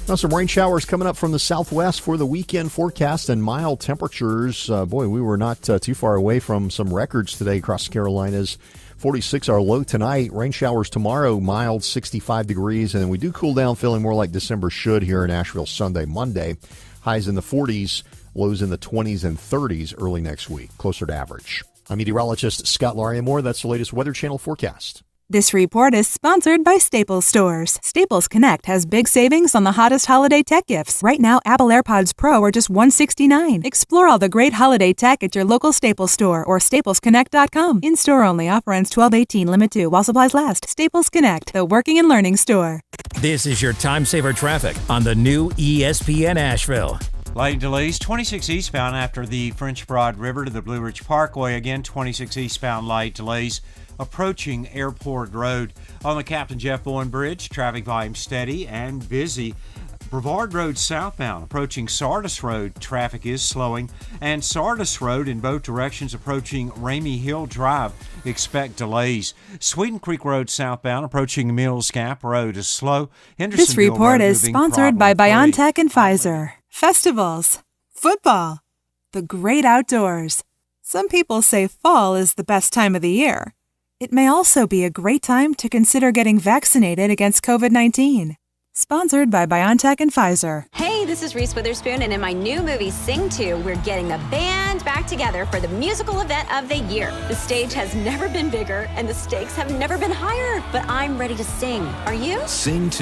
Now some rain showers coming up from the southwest for the weekend forecast and mild temperatures. We were not too far away from some records today across the Carolinas. 46 our low tonight. Rain showers tomorrow, mild 65 degrees. And we do cool down, feeling more like December should here in Asheville Sunday, Monday. Highs in the 40s, lows in the 20s and 30s early next week, closer to average. I'm meteorologist Scott Laria-Moore. That's the latest Weather Channel forecast. This report is sponsored by Staples Stores. Staples Connect has big savings on the hottest holiday tech gifts. Right now, Apple AirPods Pro are just $169. Explore all the great holiday tech at your local Staples store or staplesconnect.com. In-store only. Offer ends 12/18. Limit 2 while supplies last. Staples Connect, the working and learning store. This is your time saver traffic on the new ESPN Asheville. Lane delays, 26 eastbound after the French Broad River to the Blue Ridge Parkway. Again, 26 eastbound light delays approaching Airport Road. On the Captain Jeff Bowen Bridge, traffic volume steady and busy. Brevard Road southbound approaching Sardis Road, traffic is slowing. And Sardis Road in both directions approaching Ramey Hill Drive, expect delays. Sweeten Creek Road southbound approaching Mills Gap Road is slow. This report is sponsored by BioNTech and Pfizer. Festivals, football, the great outdoors. Some people say fall is the best time of the year. It may also be a great time to consider getting vaccinated against COVID-19. Sponsored by BioNTech and Pfizer. Hey, this is Reese Witherspoon, and in my new movie, Sing 2, we're getting the band back together for the musical event of the year. The stage has never been bigger, and the stakes have never been higher, but I'm ready to sing. Are you? Sing 2.